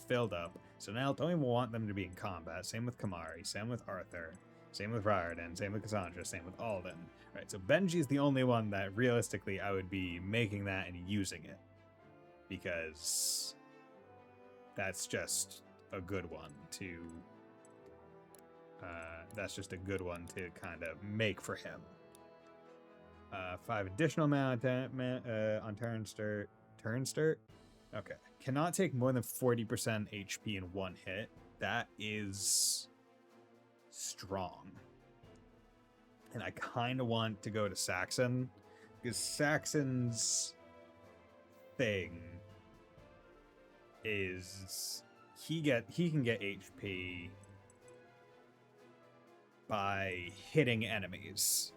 filled up. So now don't even want them to be in combat. Same with Kamari, same with Arthur, same with Riordan, same with Cassandra, same with Alden. Right, so Benji's the only one that realistically I would be making that and using it. Because that's just a good one to kind of make for him. 5 additional mana on turn start. Turn start? Okay. Cannot take more than 40% HP in one hit. That is strong. And I kind of want to go to Saxon, because Saxon's thing is he can get HP by hitting enemies.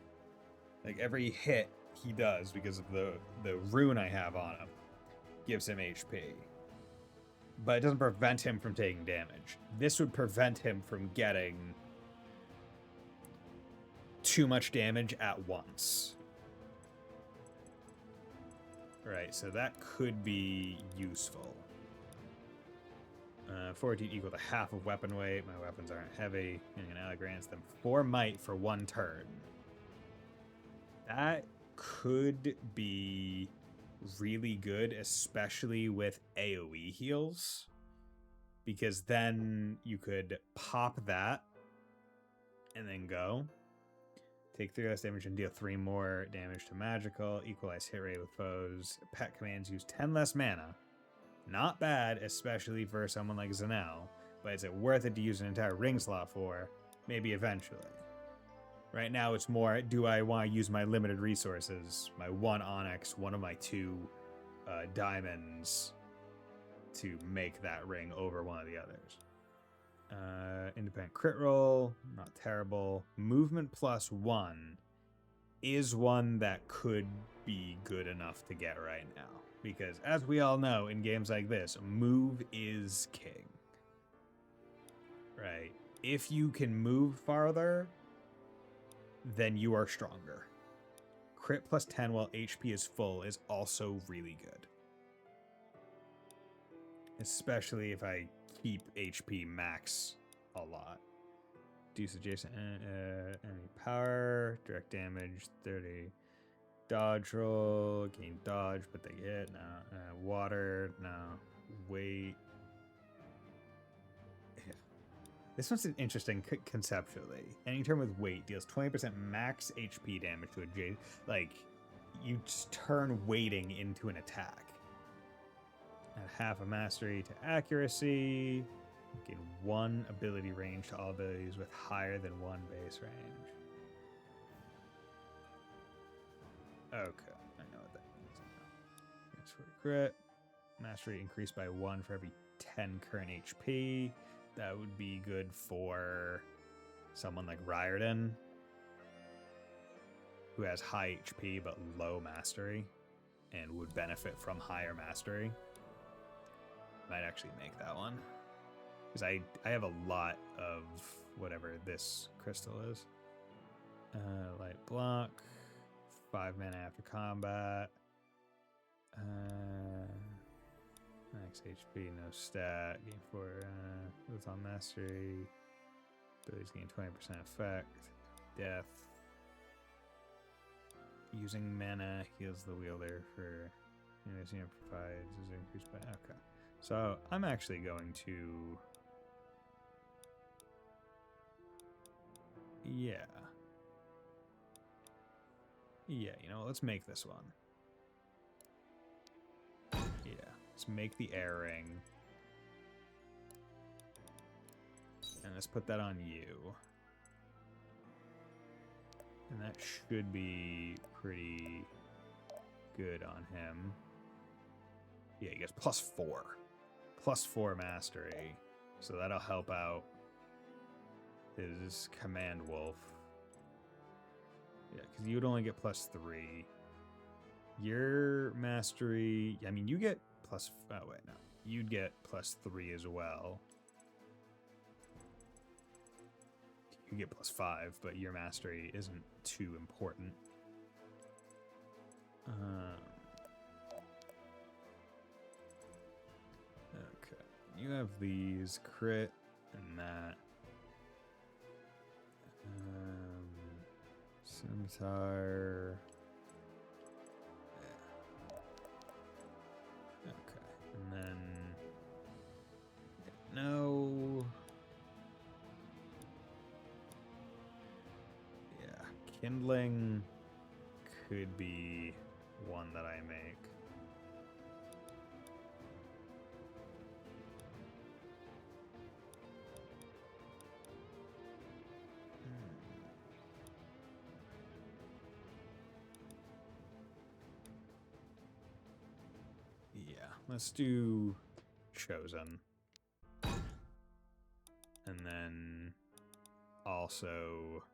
Like every hit he does, because of the rune I have on him, gives him HP. But it doesn't prevent him from taking damage. This would prevent him from getting too much damage at once. Right, so that could be useful. Fortitude equal to half of weapon weight. My weapons aren't heavy. And ally grants them 4 might for 1 turn. That could be really good, especially with AoE heals. Because then you could pop that and then go. Take 3 less damage and deal 3 more damage to magical. Equalize hit rate with foes. Pet commands use 10 less mana. Not bad, especially for someone like Zanel. But is it worth it to use an entire ring slot for? Maybe eventually. Right now it's more, do I want to use my limited resources, my 1 onyx, one of my 2 diamonds, to make that ring over one of the others. Independent crit roll, not terrible. Movement +1 is one that could be good enough to get right now. Because as we all know, in games like this, move is king. Right? If you can move farther, then you are stronger. Crit +10 while HP is full is also really good. Especially if I keep HP max a lot. Reduce adjacent enemy power, direct damage, 30. Dodge roll, gain dodge, but they hit. No. Water, no. Weight. Yeah. This one's interesting conceptually. Any turn with weight deals 20% max HP damage to adjacent. Like, you just turn weighting into an attack. Add half a mastery to accuracy. Gain 1 ability range to all abilities with higher than 1 base range. Okay, I know what that means now. Transfer crit. Mastery increased by 1 for every 10 current HP. That would be good for someone like Riordan, who has high HP but low mastery, and would benefit from higher mastery. Might actually make that one. Because I have a lot of whatever this crystal is. Light block. 5 mana after combat. Max HP, no stat. Gain 4 with on mastery. Abilities gain 20% effect. Death. Using mana heals the wielder for provides is increased by. Okay. So I'm actually going to. Yeah. Yeah, you know, let's make this one. Yeah, let's make the air ring. And let's put that on you. And that should be pretty good on him. Yeah, he gets +4. +4 mastery. So that'll help out his command wolf. Yeah, because you'd only get +3. Your mastery, I mean, you get oh wait, no. You'd get +3 as well. You get +5, but your mastery isn't too important. Okay, you have these crit and that. Scimitar. Yeah. Okay, and then no. Yeah, kindling could be one that I make. Let's do Chosen. And then also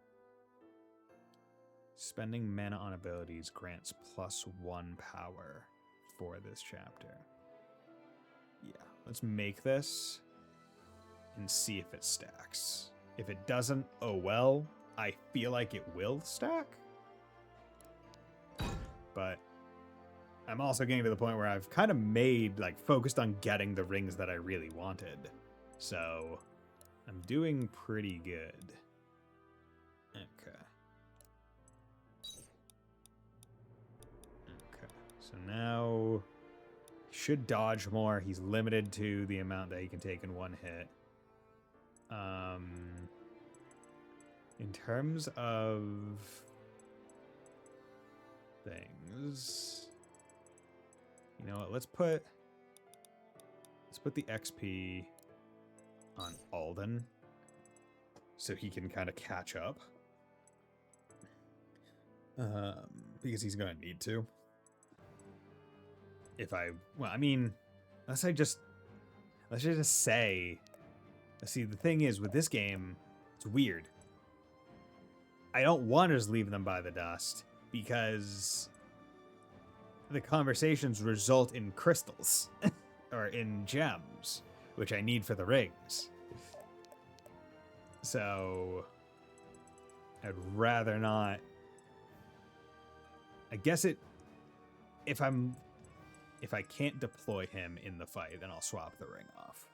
spending mana on abilities grants +1 power for this chapter. Yeah, let's make this and see if it stacks. If it doesn't, oh well. I feel like it will stack. But I'm also getting to the point where I've kind of made, like, focused on getting the rings that I really wanted. So, I'm doing pretty good. Okay. So now he should dodge more. He's limited to the amount that he can take in one hit. In terms of things, you know what? Let's put the XP on Alden so he can kind of catch up. Because he's gonna need to. Let's just say, see, the thing is with this game, it's weird. I don't want to just leave them by the dust because the conversations result in crystals or in gems, which I need for the rings. So I'd rather not. I guess if I can't deploy him in the fight, then I'll swap the ring off.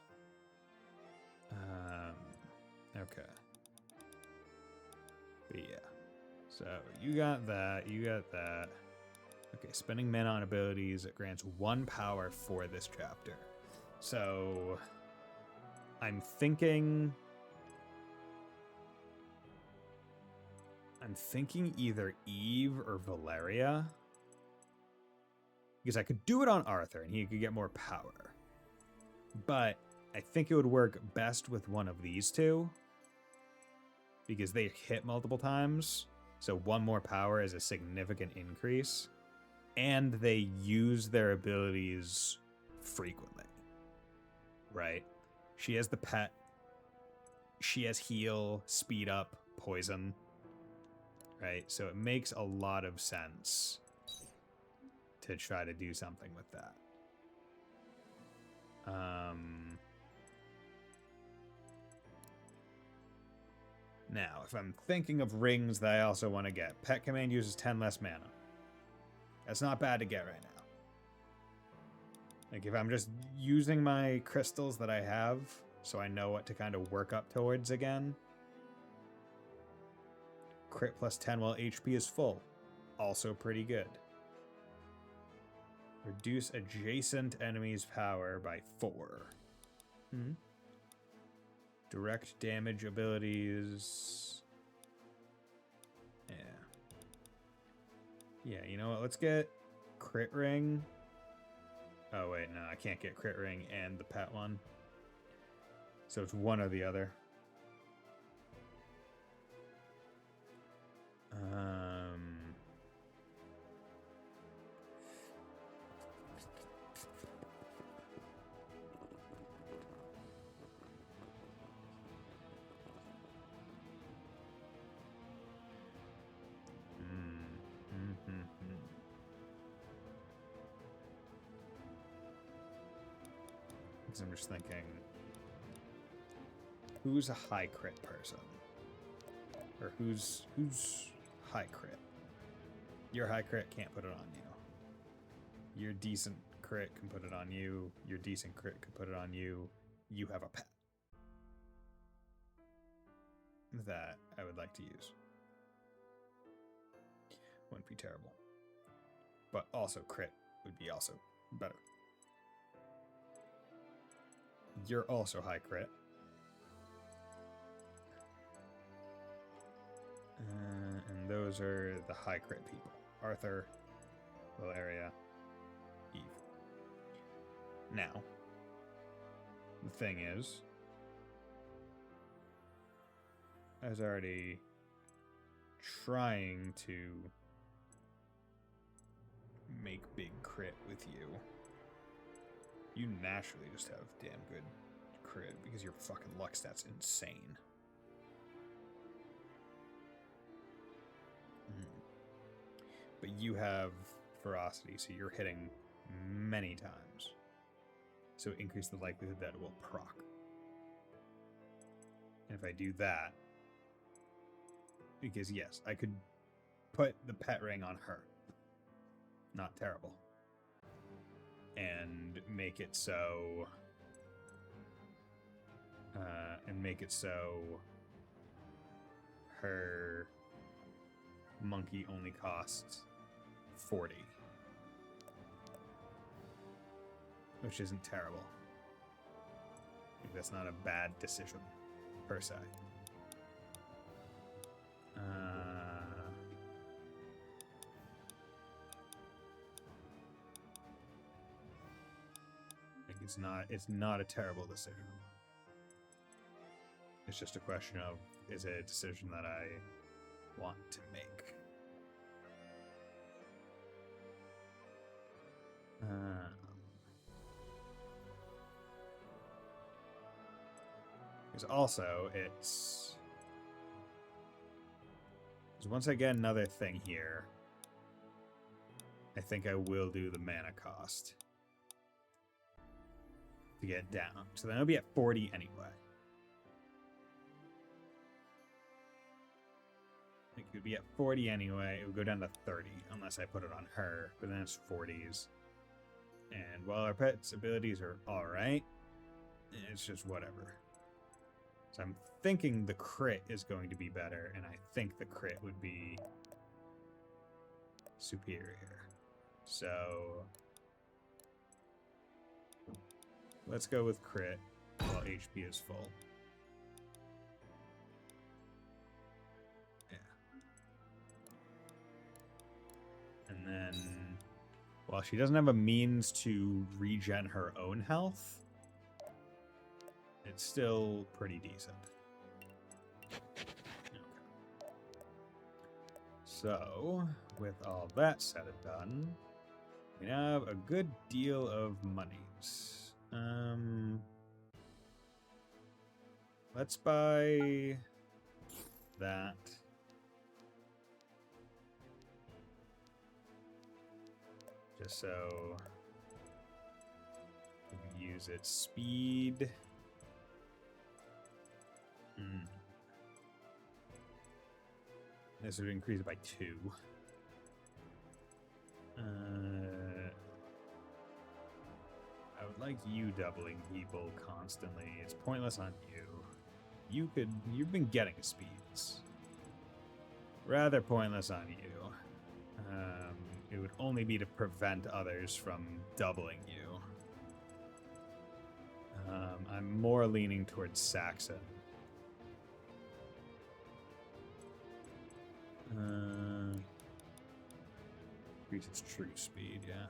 Okay. But yeah. So you got that. Okay, spending mana on abilities grants 1 power for this chapter. So I'm thinking either Eve or Valeria. Because I could do it on Arthur and he could get more power. But I think it would work best with one of these two. Because they hit multiple times. So 1 more power is a significant increase. And they use their abilities frequently. Right? She has the pet. She has heal, speed up, poison. Right? So it makes a lot of sense to try to do something with that. Now, if I'm thinking of rings that I also want to get, Pet Command uses 10 less mana. That's not bad to get right now. Like, if I'm just using my crystals that I have, so I know what to kind of work up towards again. Crit plus 10 while HP is full. Also pretty good. Reduce adjacent enemies' power by 4. Direct damage abilities. Yeah. Yeah, you know what? Let's get Crit Ring. Oh, wait, no, I can't get Crit Ring and the pet one. So it's one or the other. I'm just thinking, who's a high crit person? Or who's high crit? Your high crit can't put it on you. Your decent crit can put it on you. Your decent crit can put it on you. You have a pet that I would like to use. Wouldn't be terrible. But also crit would be also better. You're also high crit. And those are the high crit people. Arthur, Valeria, Eve. Now, the thing is, I was already trying to make big crit with you. You naturally just have damn good crit because your fucking luck stat's insane. But you have ferocity, so you're hitting many times. So increase the likelihood that it will proc. And if I do that, because yes, I could put the pet ring on her. Not terrible. And make it so her monkey only costs 40 which isn't terrible. Like, that's not a bad decision, per se. Like it's not a terrible decision. It's just a question of, is it a decision that I want to make? Because also, it's... Because once I get another thing here, I think I will do the mana cost to get down. So then I'll be at 40 anyway. It could be at 40 anyway. It would go down to 30 unless I put it on her. But then it's 40s. And while our pet's abilities are alright, it's just whatever. So I'm thinking the crit is going to be better, and I think the crit would be superior. So let's go with crit while HP is full. Yeah. And then, while she doesn't have a means to regen her own health, it's still pretty decent. Okay. So, with all that said and done, we have a good deal of monies. Let's buy that. Just so we can use its speed. This would increase it by 2. I would like you doubling people constantly. It's pointless on you. You've been getting speeds. Rather pointless on you. It would only be to prevent others from doubling you. I'm more leaning towards Saxon. Increase its true speed, yeah.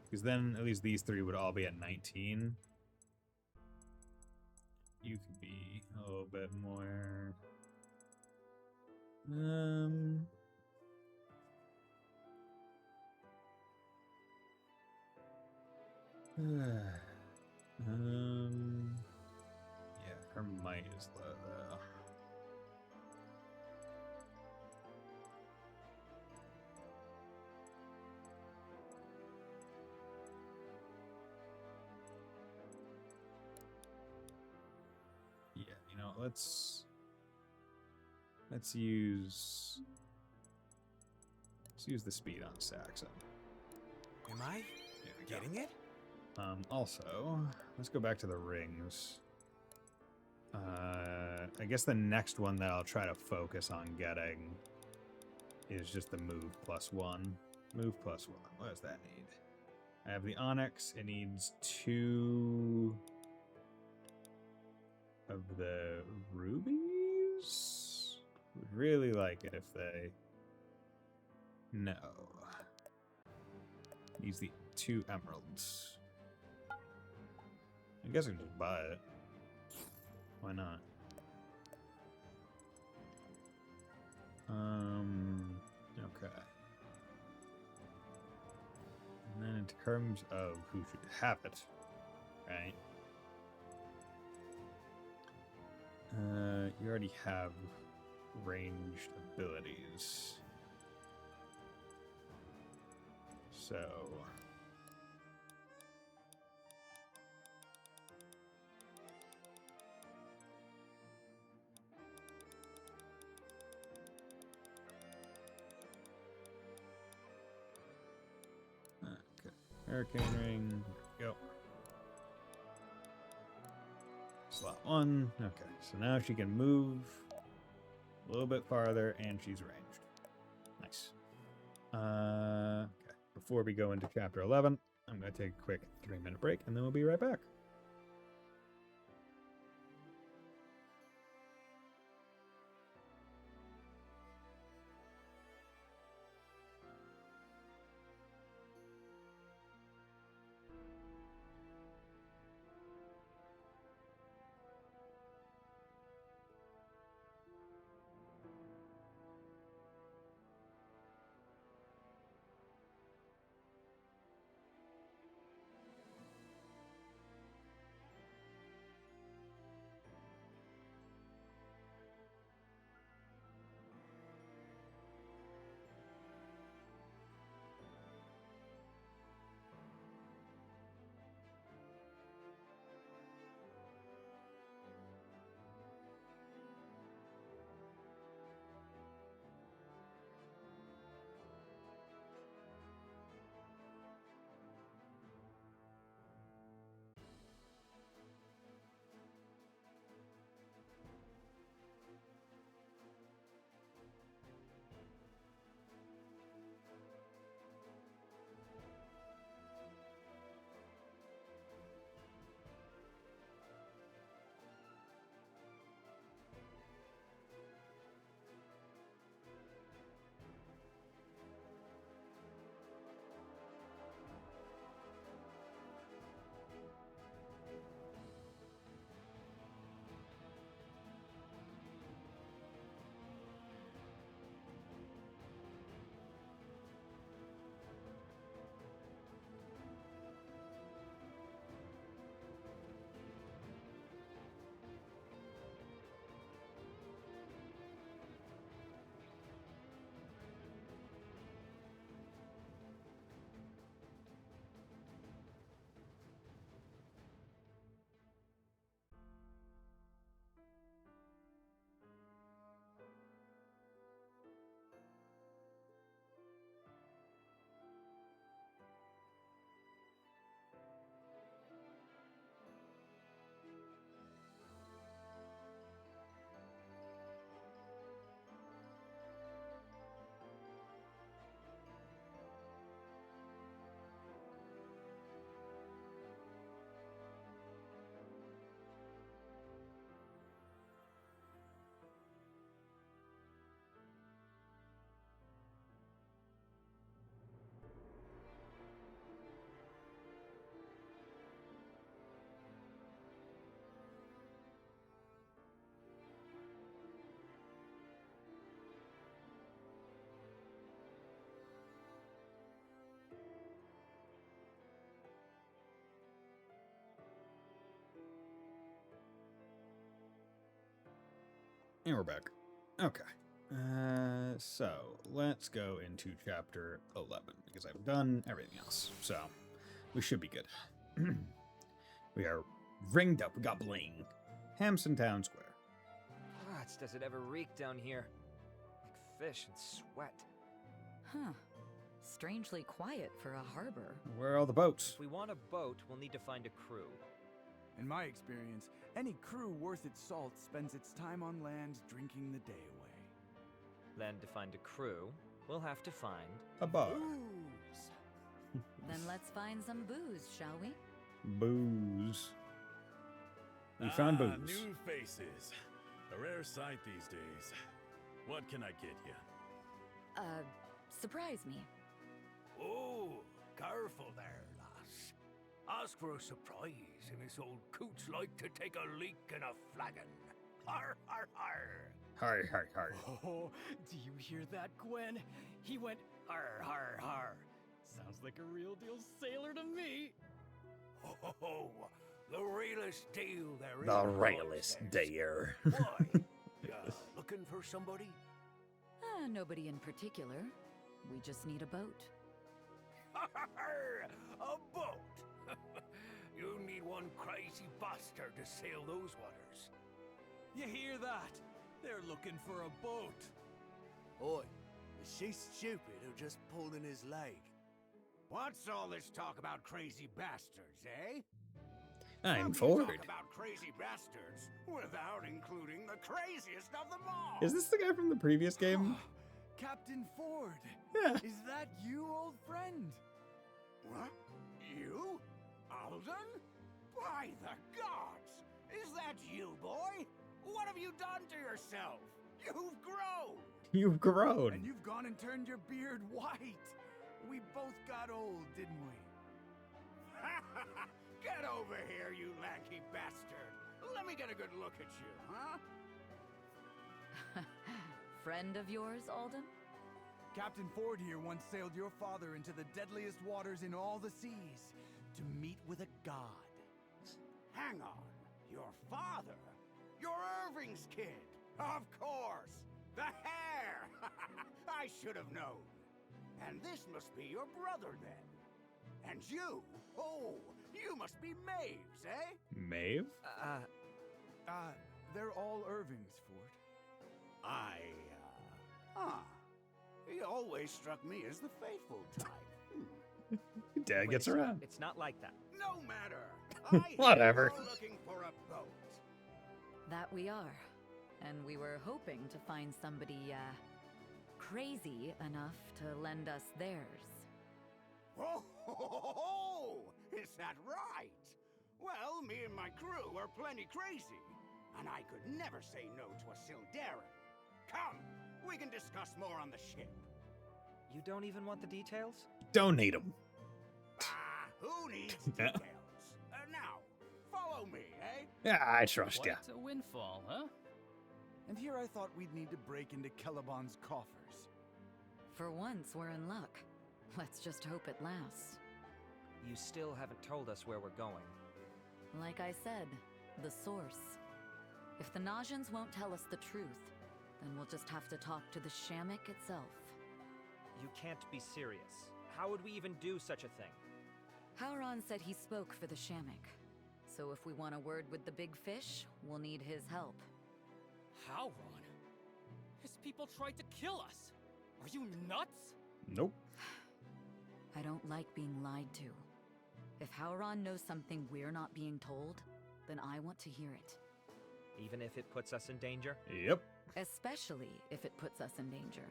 Because then at least these 3 would all be at 19. You could be a little bit more. Yeah, her might is low though. Yeah, you know, let's use the speed on Saxon. Am I getting it? Also, let's go back to the rings. I guess the next one that I'll try to focus on getting is just the move +1. Move +1. What does that need? I have the Onyx. It needs 2 of the rubies. Would really like it if they... No. Needs the 2 emeralds. I guess I can just buy it. Why not? Okay. And then in terms of who should have it, right? You already have ranged abilities. So... Hurricane Ring, go. Slot 1. Okay, so now she can move a little bit farther and she's ranged. Nice. Okay, before we go into chapter 11, I'm going to take a quick 3-minute break, and then we'll be right back. And we're back. Okay. So let's go into chapter 11 because I've done everything else. So we should be good. We are ringed up. We got bling. Hampson Town Square. Gods, does it ever reek down here? Like fish and sweat. Huh. Strangely quiet for a harbor. Where are all the boats? If we want a boat, we'll need to find a crew. In my experience, any crew worth its salt spends its time on land drinking the day away. Then to find a crew, we'll have to find a bar. Then let's find some booze, shall we? Booze. We found booze. New faces. A rare sight these days. What can I get you? Surprise me. Oh, careful there, lass. Ask for a surprise, and this old coots like to take a leak in a flagon. Har, har, har. Har, har, har. Oh, do you hear that, Gwyn? He went har, har, har. Sounds like a real deal sailor to me. Oh, the realest deal there is. The realest deal. Why? Looking for somebody? Nobody in particular. We just need a boat. A boat? You need one crazy bastard to sail those waters. You hear that? They're looking for a boat. Oi, is she stupid or just pulling his leg? What's all this talk about crazy bastards, eh? I'm How can you Ford. talk about crazy bastards without including the craziest of them all. Is this the guy from the previous game? Captain Ford. Yeah. Is that you, old friend? What? You? Alden? By the gods! Is that you, boy? What have you done to yourself? You've grown! You've grown! And you've gone and turned your beard white! We both got old, didn't we? Get over here, you lanky bastard! Let me get a good look at you, huh? Friend of yours, Alden? Captain Ford here once sailed your father into the deadliest waters in all the seas to meet with a god. Hang on. Your father? You're Irving's kid! Of course! The hair! I should have known. And this must be your brother, then. And you? Oh, you must be Maeve's, eh? Maeve? They're all Irving's, Ford. He always struck me as the faithful type. Dad gets around. It's not like that. No matter. Whatever. You're looking for a boat. That we are. And we were hoping to find somebody, crazy enough to lend us theirs. Oh, is that right? Well, me and my crew are plenty crazy, and I could never say no to a Sildarin. Come, we can discuss more on the ship. You don't even want the details? Donate them. Who needs details? Now, follow me, eh? Yeah, I trust ya. Quite a windfall, huh? And here I thought we'd need to break into Celeborn's coffers. For once, we're in luck. Let's just hope it lasts. You still haven't told us where we're going. Like I said, the source. If the Najans won't tell us the truth, then we'll just have to talk to the Shamik itself. You can't be serious. How would we even do such a thing? Howron said he spoke for the Shamik. So if we want a word with the big fish, we'll need his help. Howron? His people tried to kill us! Are you nuts? Nope. I don't like being lied to. If Howron knows something we're not being told, then I want to hear it. Even if it puts us in danger? Yep. Especially if it puts us in danger.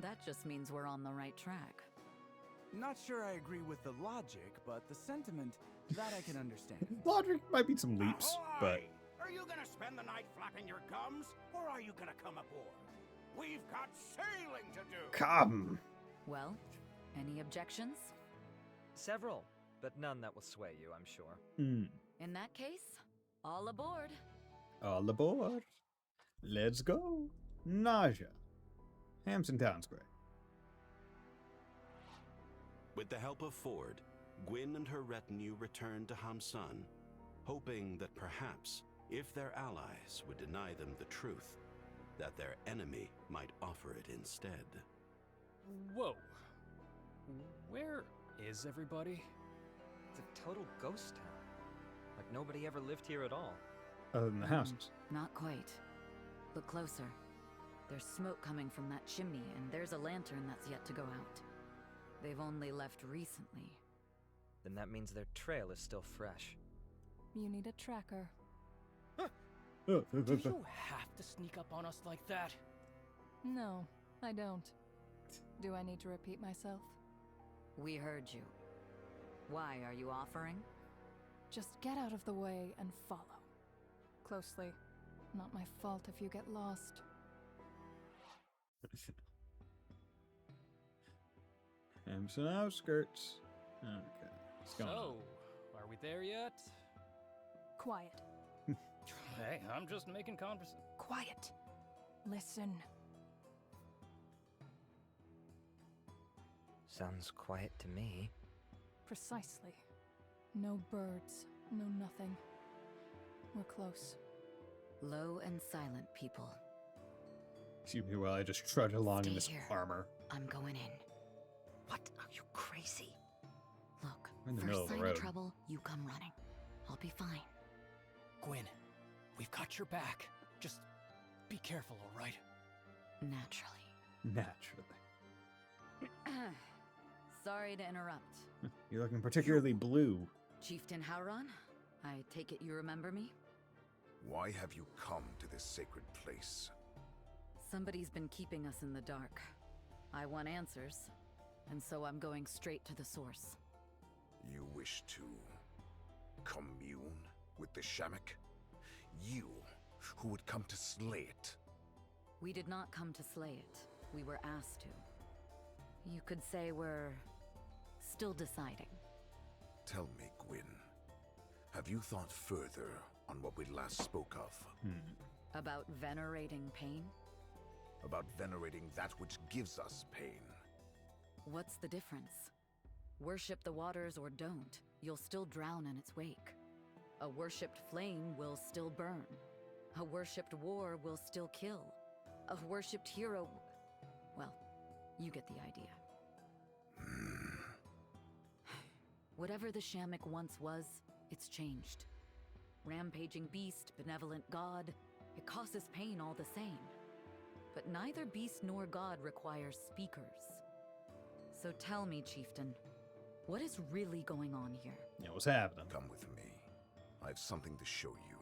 That just means we're on the right track. Not sure I agree with the logic, but the sentiment, that I can understand. Logic might be some leaps, but... Are you gonna spend the night flapping your gums, or are you gonna come aboard? We've got sailing to do! Come! Well, any objections? Several, but none that will sway you, I'm sure. In that case, all aboard. All aboard. Let's go. Naja. Hampton Town Square. With the help of Ford, Gwyn and her retinue returned to Hamsun, hoping that perhaps, if their allies would deny them the truth, that their enemy might offer it instead. Whoa. Where is everybody? It's a total ghost town. Like nobody ever lived here at all. Other than the houses. Not quite. Look closer. There's smoke coming from that chimney, and there's a lantern that's yet to go out. They've only left recently. Then that means their trail is still fresh. You need a tracker. Do you have to sneak up on us like that? No, I don't. Do I need to repeat myself? We heard you. Why are you offering? Just get out of the way and follow. Closely. Not my fault if you get lost. Hampton outskirts. Okay. What's going on? So, are we there yet? Quiet. Hey, I'm just making conversation. Quiet. Listen. Sounds quiet to me. Precisely. No birds, no nothing. We're close. Low and silent people. Excuse me while I just trudge along in this here. armor. I'm going in. What? Are you crazy? Look, We're in the middle of first the sign road. of trouble, you come running. I'll be fine. Gwyn, we've got your back. Just be careful, all right? Naturally. Naturally. Sorry to interrupt. You're looking particularly blue. Chieftain Howron, I take it you remember me? Why have you come to this sacred place? Somebody's been keeping us in the dark. I want answers, and so I'm going straight to the source. You wish to commune with the Shamik? You, who would come to slay it? We did not come to slay it. We were asked to. You could say we're still deciding. Tell me, Gwyn, have you thought further on what we last spoke of? About venerating pain? About venerating that which gives us pain. What's the difference? Worship the waters or don't, you'll still drown in its wake. A worshipped flame will still burn. A worshipped war will still kill. A worshipped hero... Well, you get the idea. Whatever the Shamik once was, it's changed. Rampaging beast, benevolent god, it causes pain all the same. But neither beast nor god requires speakers. So tell me, Chieftain, what is really going on here? Yeah, what's happening? Come with me. I have something to show you.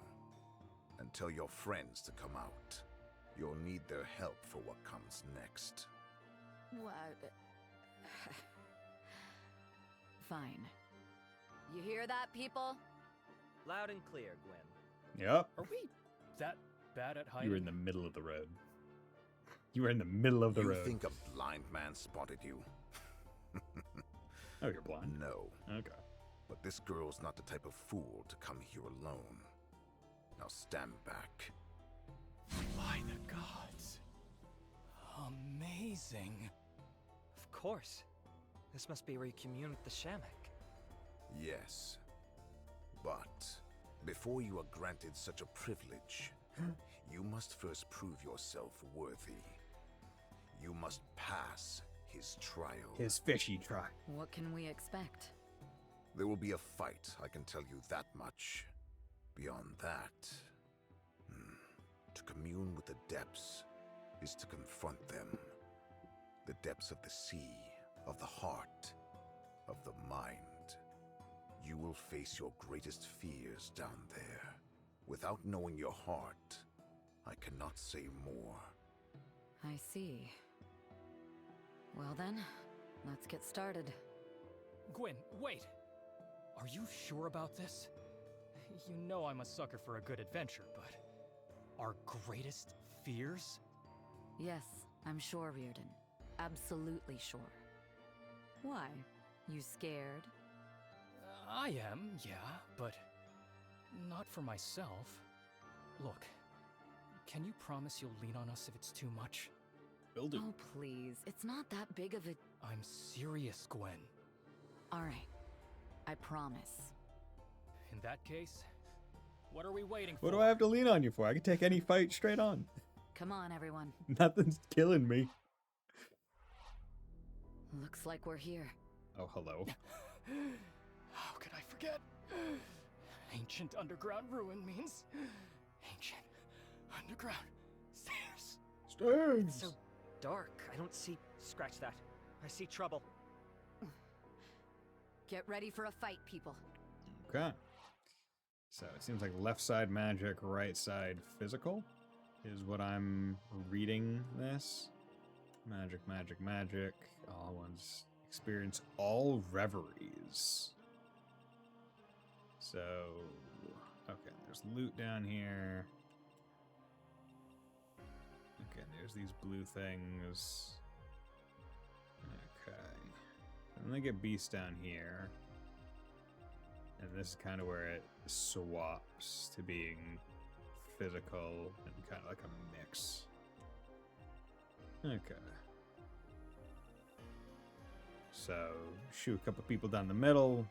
And tell your friends to come out. You'll need their help for what comes next. What? Fine. You hear that, people? Loud and clear, Gwyn. Yep. Are we that bad at hiding? You were in the middle of the road. You were in the middle of the road. You think a blind man spotted you? Oh, you're blind? No. Okay. But this girl's not the type of fool to come here alone. Now stand back. By the gods. Amazing. Of course. This must be where you commune with the Shamik. Yes. But before you are granted such a privilege, you must first prove yourself worthy. You must pass his trial. His fishy trial. What can we expect? There will be a fight, I can tell you that much. Beyond that, to commune with the depths is to confront them. The depths of the sea, of the heart, of the mind. You will face your greatest fears down there. Without knowing your heart, I cannot say more. I see. Well then, let's get started. Gwyn, wait! Are you sure about this? You know I'm a sucker for a good adventure, but... our greatest fears? Yes, I'm sure, Reardon. Absolutely sure. Why? You scared? I am, yeah, but... not for myself. Look, can you promise you'll lean on us if it's too much? Will do. Oh, please. It's not that big of a... I'm serious, Gwyn. Alright. I promise. In that case, what are we waiting for? What do I have to lean on you for? I can take any fight straight on. Come on, everyone. Nothing's killing me. Looks like we're here. Oh, hello. How could I forget? Ancient underground ruin means ancient underground stairs. Stairs! It's so dark. I don't see... Scratch that. I see trouble. Get ready for a fight, people. Okay. So it seems like left side magic, right side physical is what I'm reading this. Magic, magic, magic. All ones experience all reveries. So, okay, there's loot down here. Okay, there's these blue things. Okay. And they get beasts down here. And this is kind of where it swaps to being physical and kind of like a mix. Okay. So, shoot a couple people down the middle.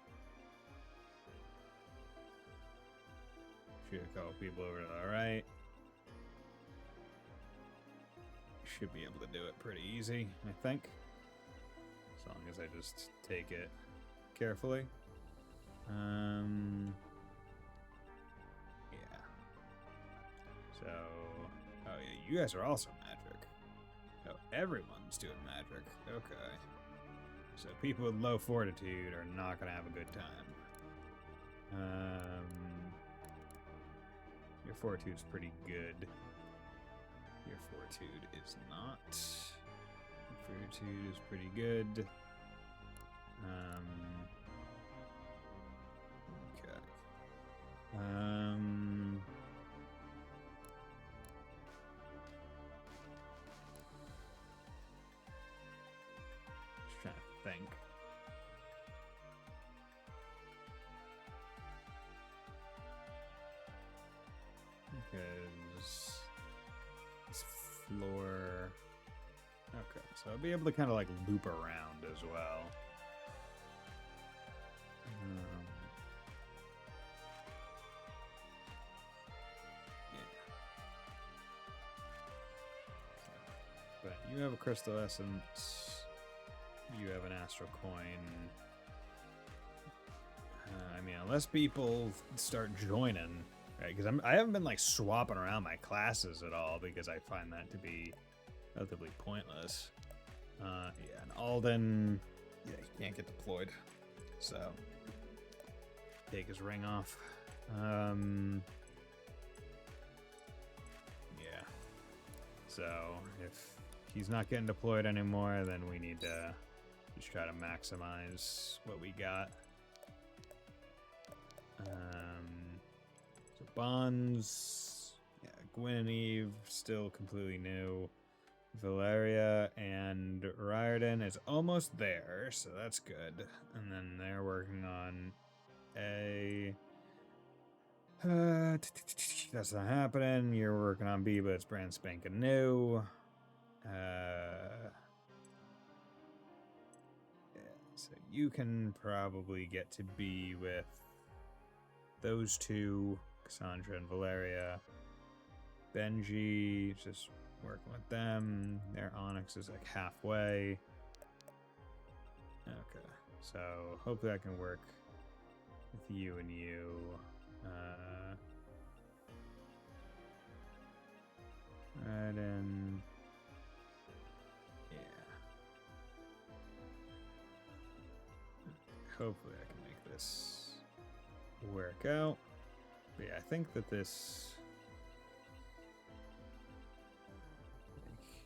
Shoot a couple people over to the right. Should be able to do it pretty easy, I think. As long as I just take it carefully. Yeah. So, oh yeah, you guys are also magic. Oh, everyone's doing magic. Okay. So people with low fortitude are not gonna have a good time. Your fortitude's pretty good. Your fortitude is not. Your fortitude is pretty good. think. Because this floor... Okay, so I'll be able to kind of like loop around as well. But you have a crystal essence. You have an astral coin. I mean, unless people start joining, right? Because I haven't been like swapping around my classes at all because I find that to be relatively pointless. Yeah, and Alden, yeah, he can't get deployed, so take his ring off. Yeah. So if he's not getting deployed anymore, then we need to just try to maximize what we got. So bonds, yeah, Gwyn and Eve still completely new. Valeria and Riordan is almost there, so that's good. And then they're working on A. That's not happening. You're working on B, but it's brand spanking new. Yeah, so you can probably get to B with those two, Cassandra and Valeria. Benji, just working with them. Their Onyx is like halfway. Okay, so hopefully I can work with you and you. Right in. Yeah. Hopefully I can make this work out. But yeah, I think that this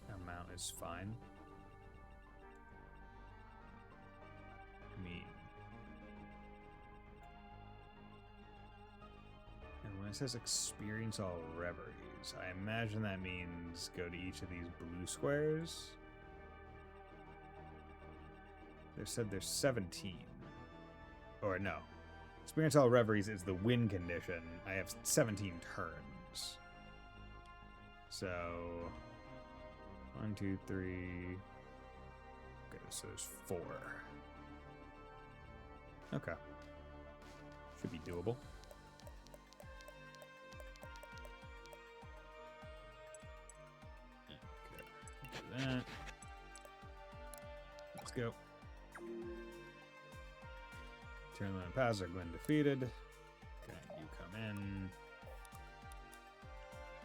amount is fine. I mean, and when it says experience all reveries, I imagine that means go to each of these blue squares. They said there's 17. Or no. Experience all reveries is the win condition. I have 17 turns. So 1, 2, 3. Okay, so there's 4. Okay. Should be doable. Okay, do that. Let's go. Turn limit pass are Gwyn defeated. Okay, you come in.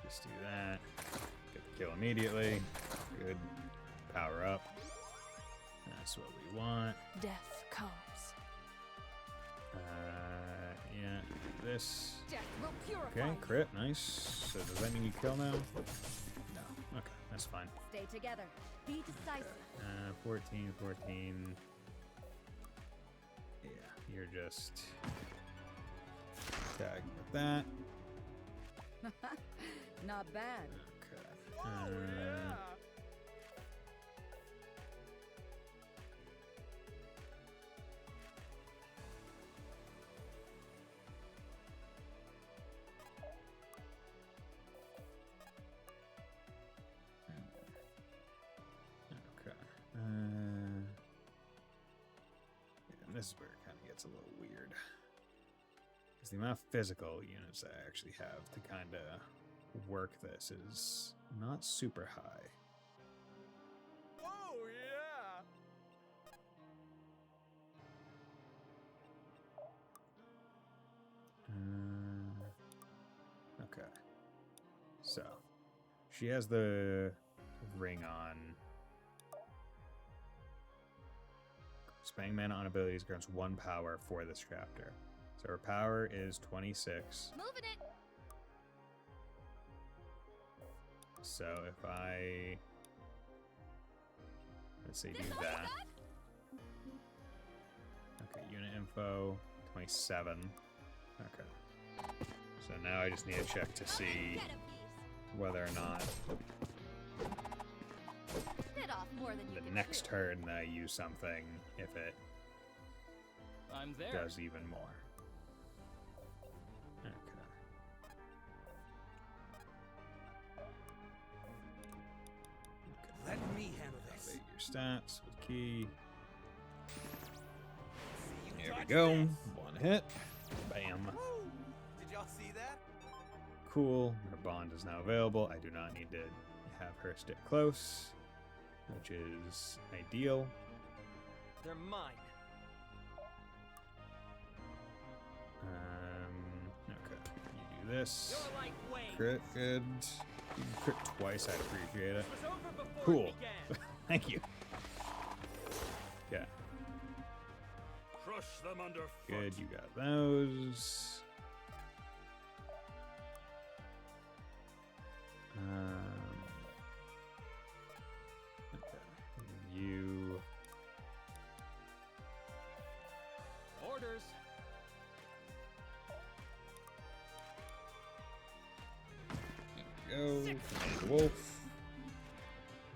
Just do that. Get the kill immediately. Good. Power up. That's what we want. Death comes. Yeah, this. Death will purify. Okay, crit, nice. So does that mean you kill now? No. Okay, that's fine. Stay together. Be decisive. 14, 14. Yeah, you're just tagging with that. Not bad. Okay. This is where it kind of gets a little weird. Because the amount of physical units I actually have to kind of work this is not super high. Oh, yeah! Okay. So, she has the ring on. Spending mana on abilities grants 1 power for this chapter. So her power is 26. Moving it. So if I, let's say, do that. Okay, unit info, 27. Okay. So now I just need to check to see whether or not. Bit off more than you the can next chew. turn that I use something, if it I'm there. does even more. Okay. Let me handle this. Update your stats with key. There we touch go. this. One hit. Bam. Woo! Did y'all see that? Cool. Her bond is now available. I do not need to have her stick close, which is ideal. They're mine. Okay. You do this. You're like Wayne. Crit, good. You can crit twice, I'd appreciate it. It was over before Cool. it began. Thank you. Okay. Crush them underfoot. Good, you got those. Okay. You. Orders. Go. Wolf.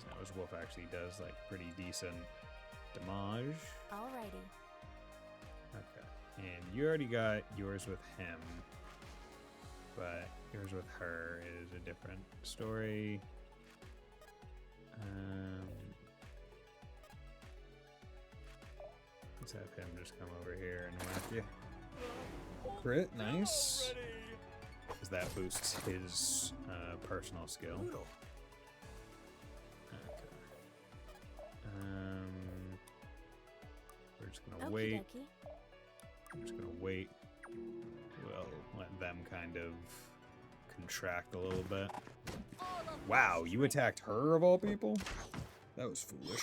Now this wolf actually does like pretty decent damage. Alrighty. Okay. And you already got yours with him, but yours with her is a different story. Let's have him just come over here and whack you. Crit, nice. Because that boosts his personal skill. Okay. We're just gonna wait. I'm just gonna wait. We'll let them kind of contract a little bit. Wow, you attacked her of all people? That was foolish.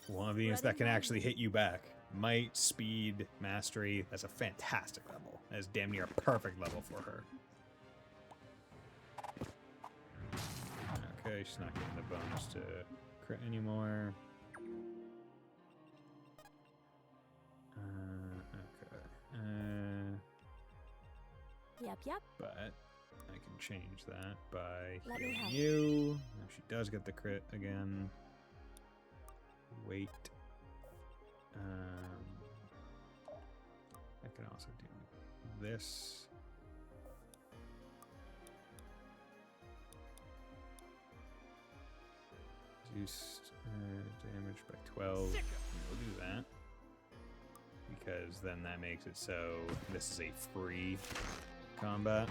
One of the units that can actually hit you back. Might, speed, mastery. That's a fantastic level. That's damn near a perfect level for her. Okay, she's not getting the bonus to crit anymore. Yep. But I can change that by Let me healing help. you. Now she does get the crit again. Wait. I can also do this. Reduced damage by 12. We'll do that. Because then that makes it so this is a free combat.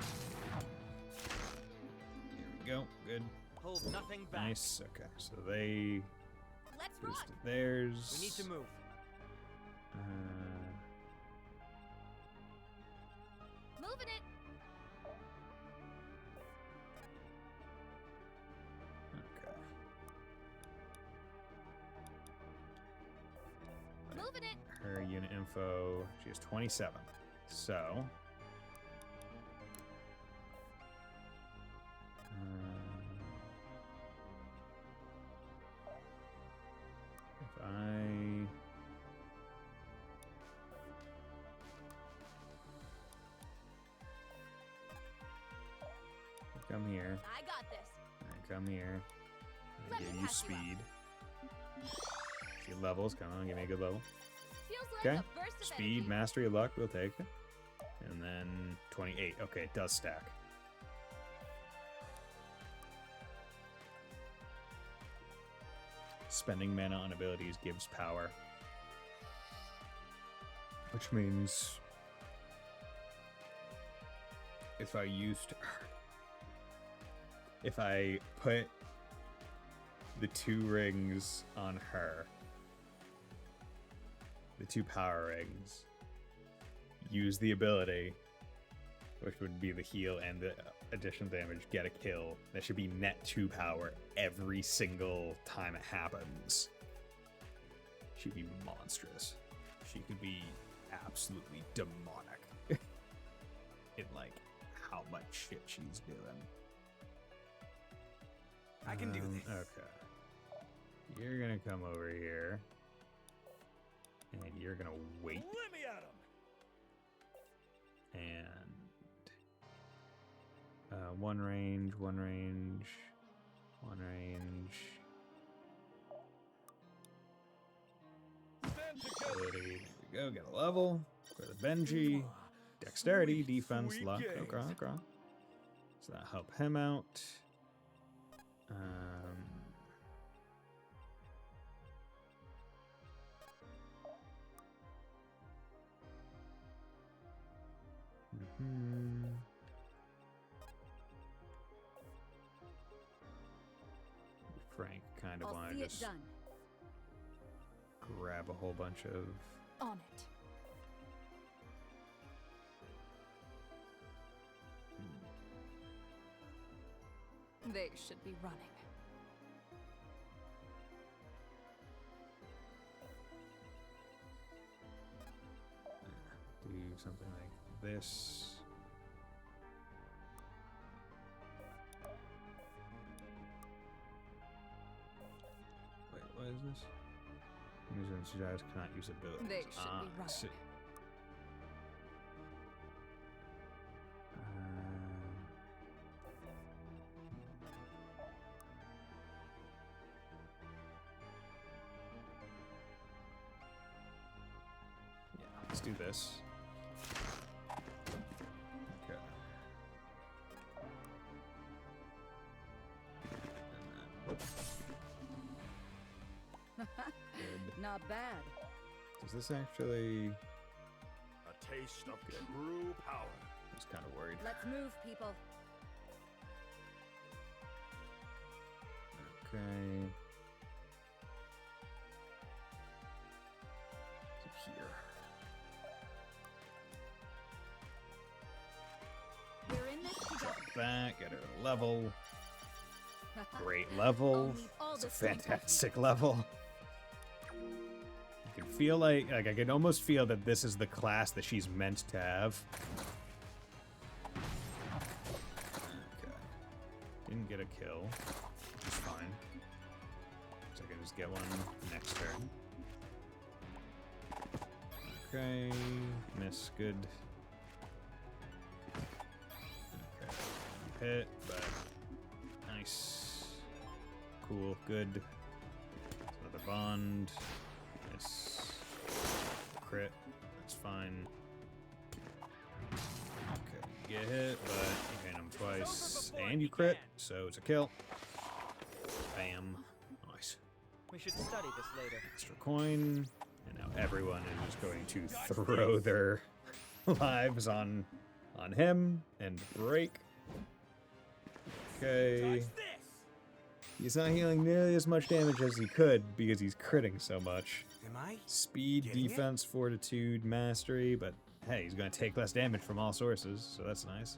Here we go. Good. Hold nothing back. Nice. Okay, so they Let's boosted theirs. We need to move. Moving it. Okay. Moving it. Her unit info, she has 27. So, if I come here, I got this. and come here, and Let give me you pass you speed. She levels, come on, give me a good level. Feels like Okay, a burst of speed, energy. mastery, luck, we'll take it. And then 28. Okay, it does stack. Spending mana on abilities gives power. Which means if I put the 2 rings on her, the 2 power rings, use the ability, which would be the heal and the additional damage, get a kill. That should be net 2 power every single time it happens. She'd be monstrous. She could be absolutely demonic in like how much shit she's doing. I can do this. Okay. You're gonna come over here. And you're gonna wait. Let me at And one range, one range, One range. Ability. There we go. Get a level. Go to Benji. Dexterity, defense, luck. Okay, okay. So that help him out. Frank kind of wanted to just grab a whole bunch of... On it. They should be running. Do something like this. Wait, what is this? Users and Jazz cannot use abilities. They should be running. See. Let's do this. Okay. Not bad. Does this actually... A taste of true power. I was kind of worried. Let's move, people. Okay. So here. We're in this together. Back, get her a level. Great level. It's a fantastic level. I can feel like I can almost feel that this is the class that she's meant to have. Okay. Didn't get a kill. It's fine. So I can just get one next turn. Okay. Miss, good. Okay. Hit, but nice. Cool, good. Another bond. Nice. Crit. That's fine. Okay, you get hit, but you hit him twice. And you crit, so it's a kill. Bam. Nice. We should study this later. Extra coin. And now everyone is just going to throw their lives on him and break. Okay. He's not healing nearly as much damage as he could because he's critting so much. Am I? Speed, defense, fortitude, mastery, but hey, he's going to take less damage from all sources, so that's nice.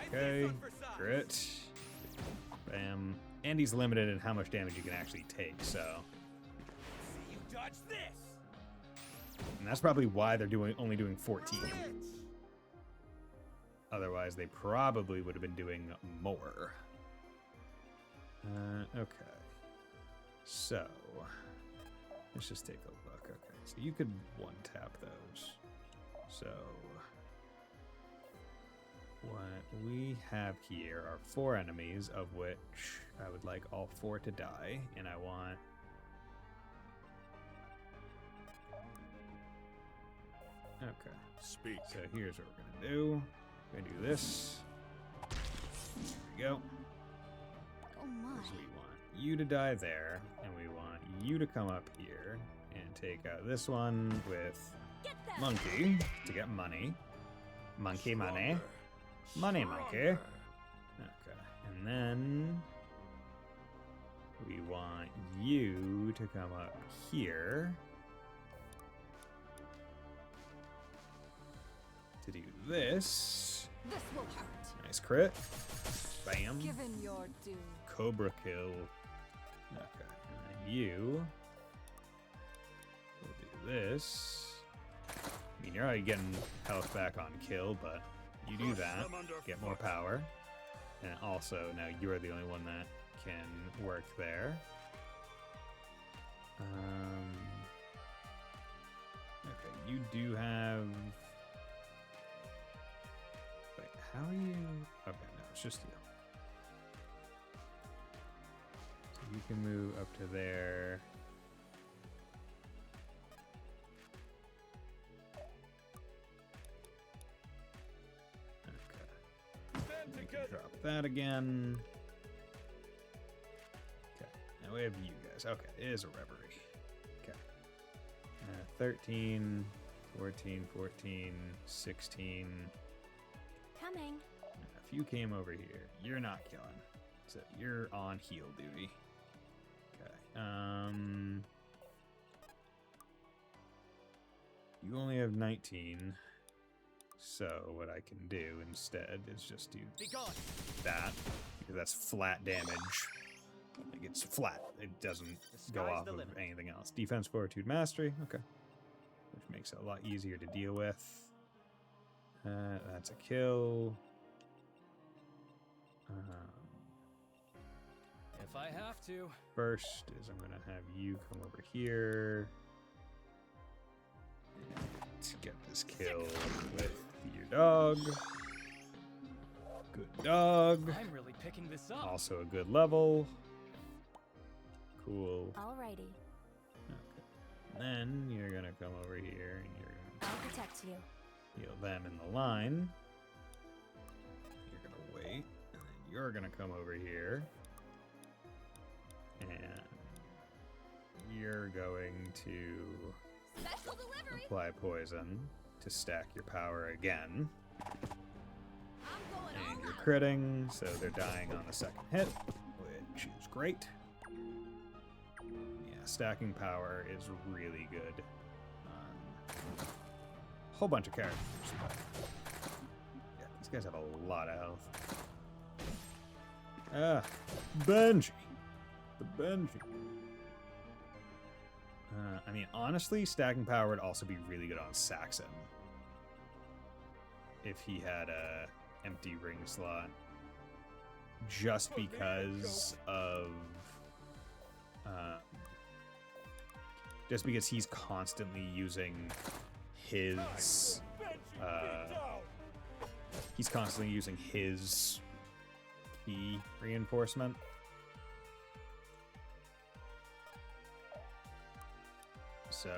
Okay, crit. Bam. And he's limited in how much damage he can actually take, so... You dodge this. And that's probably why they're only doing 14. Otherwise, they probably would have been doing more. Okay. So, let's just take a look. Okay, so you could one-tap those. So, what we have here are 4 enemies, of which I would like all 4 to die, and I want... Okay. Speak. So here's what we're gonna do. We're gonna do this. There we go. Oh my. We want you to die there, and we want you to come up here and take out this one with Monkey to get money. Monkey money. Money monkey. Okay. And then we want you to come up here to do this. This will hurt. Nice crit. Bam. Given your due. Cobra kill. Okay. And then you will do this. I mean, you're already getting health back on kill, but you do that. Get more power. And also, now you're the only one that can work there. Okay, you do have... Wait, how are you... Okay, no, it's just you. you can move up to there. Okay. We can drop that again. Okay. Now we have you guys. Okay, it is a reverie. Okay. 13, 14, 14, 16. Coming. If you came over here, you're not killing. So you're on heal duty. Okay. You only have 19. So what I can do instead is just do that, because that's flat damage. Like, it's flat. It doesn't go off of anything else. Defense, fortitude, mastery. Okay. Which makes it a lot easier to deal with. That's a kill. If I have to. First is I'm gonna have you come over here and get this kill with your dog. Good dog. I'm really picking this up. Also a good level. Cool. Alrighty. Okay. Then you're gonna come over here and you're gonna I'll protect you. heal them in the line. You're gonna wait, and then you're gonna come over here. And you're going to Special delivery. apply poison to stack your power again. And you're critting, so they're dying on the second hit, which is great. Yeah, stacking power is really good on a whole bunch of characters. But yeah, these guys have a lot of health. Ah, Benji. The Benji. I mean, honestly, stacking power would also be really good on Saxon. If he had a empty ring slot. Just because of... just because he's constantly using his... he's constantly using his key reinforcement. So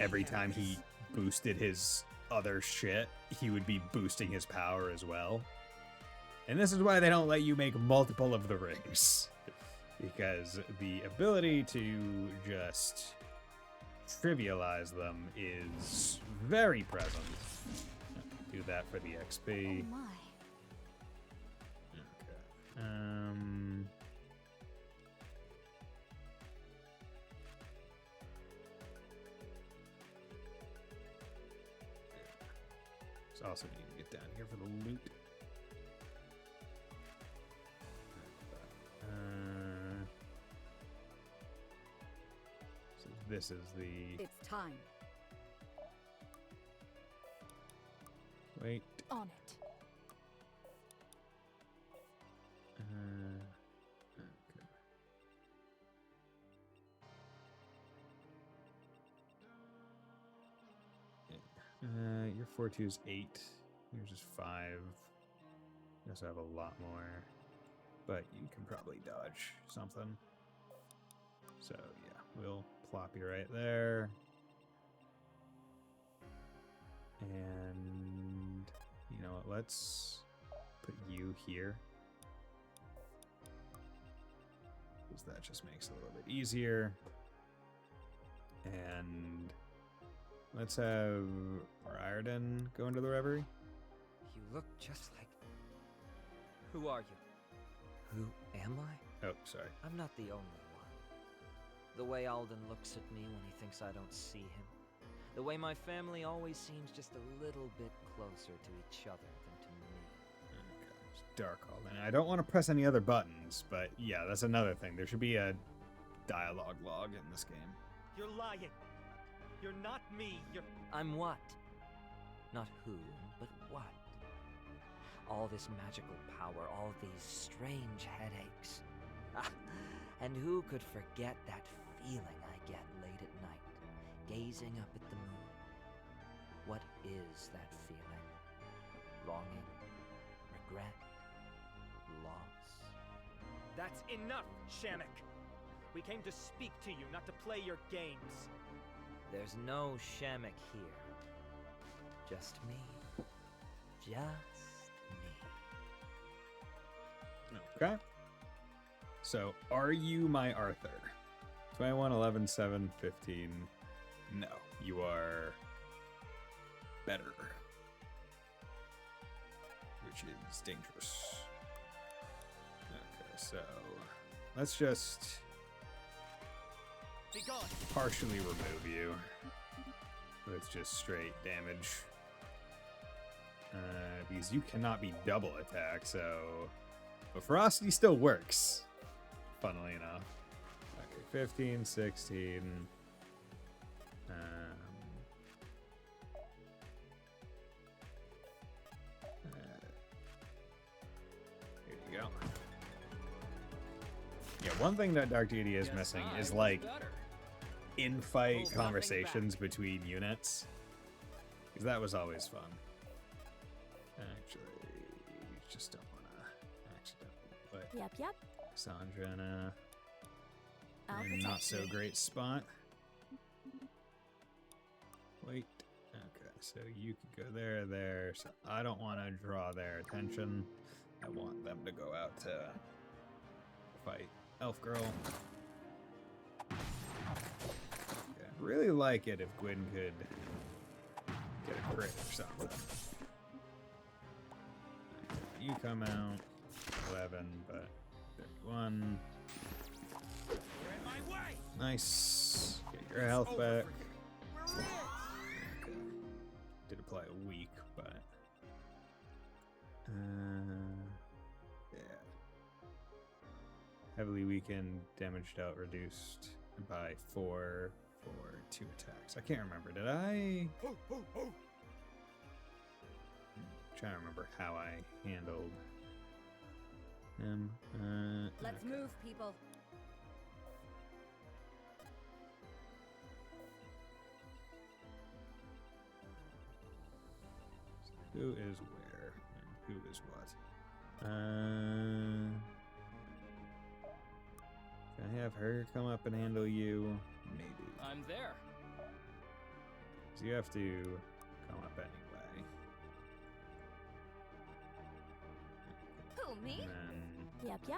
every time he boosted his other shit, he would be boosting his power as well. And this is why they don't let you make multiple of the rings. Because the ability to just trivialize them is very present. Do that for the XP. Oh my. Okay. Also need to get down here for the loot. So this is the... It's time. Wait. On it. Your fortitude is 8. Yours is 5. You also have a lot more. But you can probably dodge something. So, yeah, we'll plop you right there. And, you know what, let's put you here. Because that just makes it a little bit easier. And... let's have Riordan go into the reverie. You look just like... Who are you? Who am I? Oh, sorry. I'm not the only one. The way Alden looks at me when he thinks I don't see him. The way my family always seems just a little bit closer to each other than to me. Okay, it's dark Alden. I don't want to press any other buttons, but yeah, that's another thing. There should be a dialogue log in this game. You're lying. You're not me. I'm what? Not who, but what? All this magical power, all these strange headaches. Ah, and who could forget that feeling I get late at night, gazing up at the moon? What is that feeling? Longing? Regret? Loss? That's enough, Shamik. We came to speak to you, not to play your games. There's no Shamik here. Just me. Just me. Okay. So, are you my Arthur? 21, 11, 7, 15. No, you are better. Which is dangerous. Okay, so let's just partially remove you with just straight damage. Because you cannot be double attack, so... But Ferocity still works, funnily enough. Okay, 15, 16... here you go. Yeah, one thing that Dark Deity is missing is, like, in-fight conversations between units. Because that was always fun. Actually, just don't want to accidentally put Yep. Sandra in a I'll not so protect you. great spot. Wait. Okay, so you could go there. So I don't want to draw their attention. I want them to go out to fight Elf Girl. Okay. Really like it if Gwyn could get a crit or something. You come out 11, but 31. Nice. Get your health back. Okay. Did apply a weak, but yeah. Heavily weakened, damaged out, reduced by 4 for 2 attacks. I can't remember. Did I? Trying to remember how I handled him. Let's move, people. Who is where and who is what? Can I have her come up and handle you? Maybe. I'm there. So you have to come up anyway. Who, me? And then Yep. you're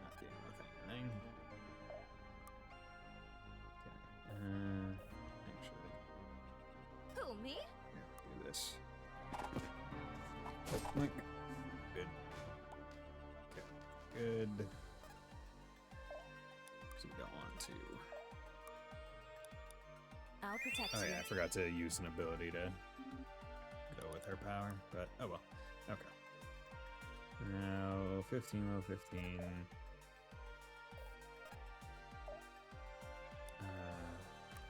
not dealing with anything. Okay. Actually, Who, me? here, do this. Like, good. Okay, good. So you don't want to. I'll protect Oh you. yeah, I forgot to use an ability to go with her power, but oh well. Okay. Now 15, low 15.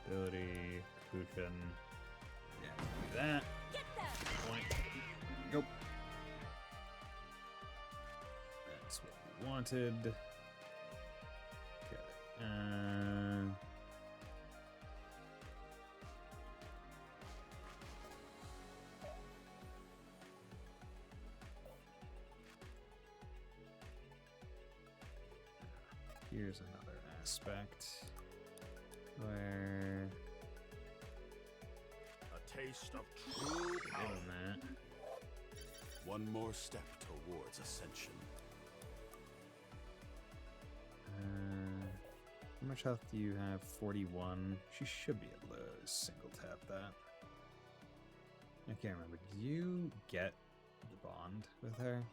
Ability, Kuchen. Yeah, do that. Get them! Point. Go. That's what we wanted. Okay. Here's another aspect where A taste of true power. doing that. One more step towards ascension. How much health do you have? 41. She should be able to single tap that. I can't remember. Did you get the bond with her?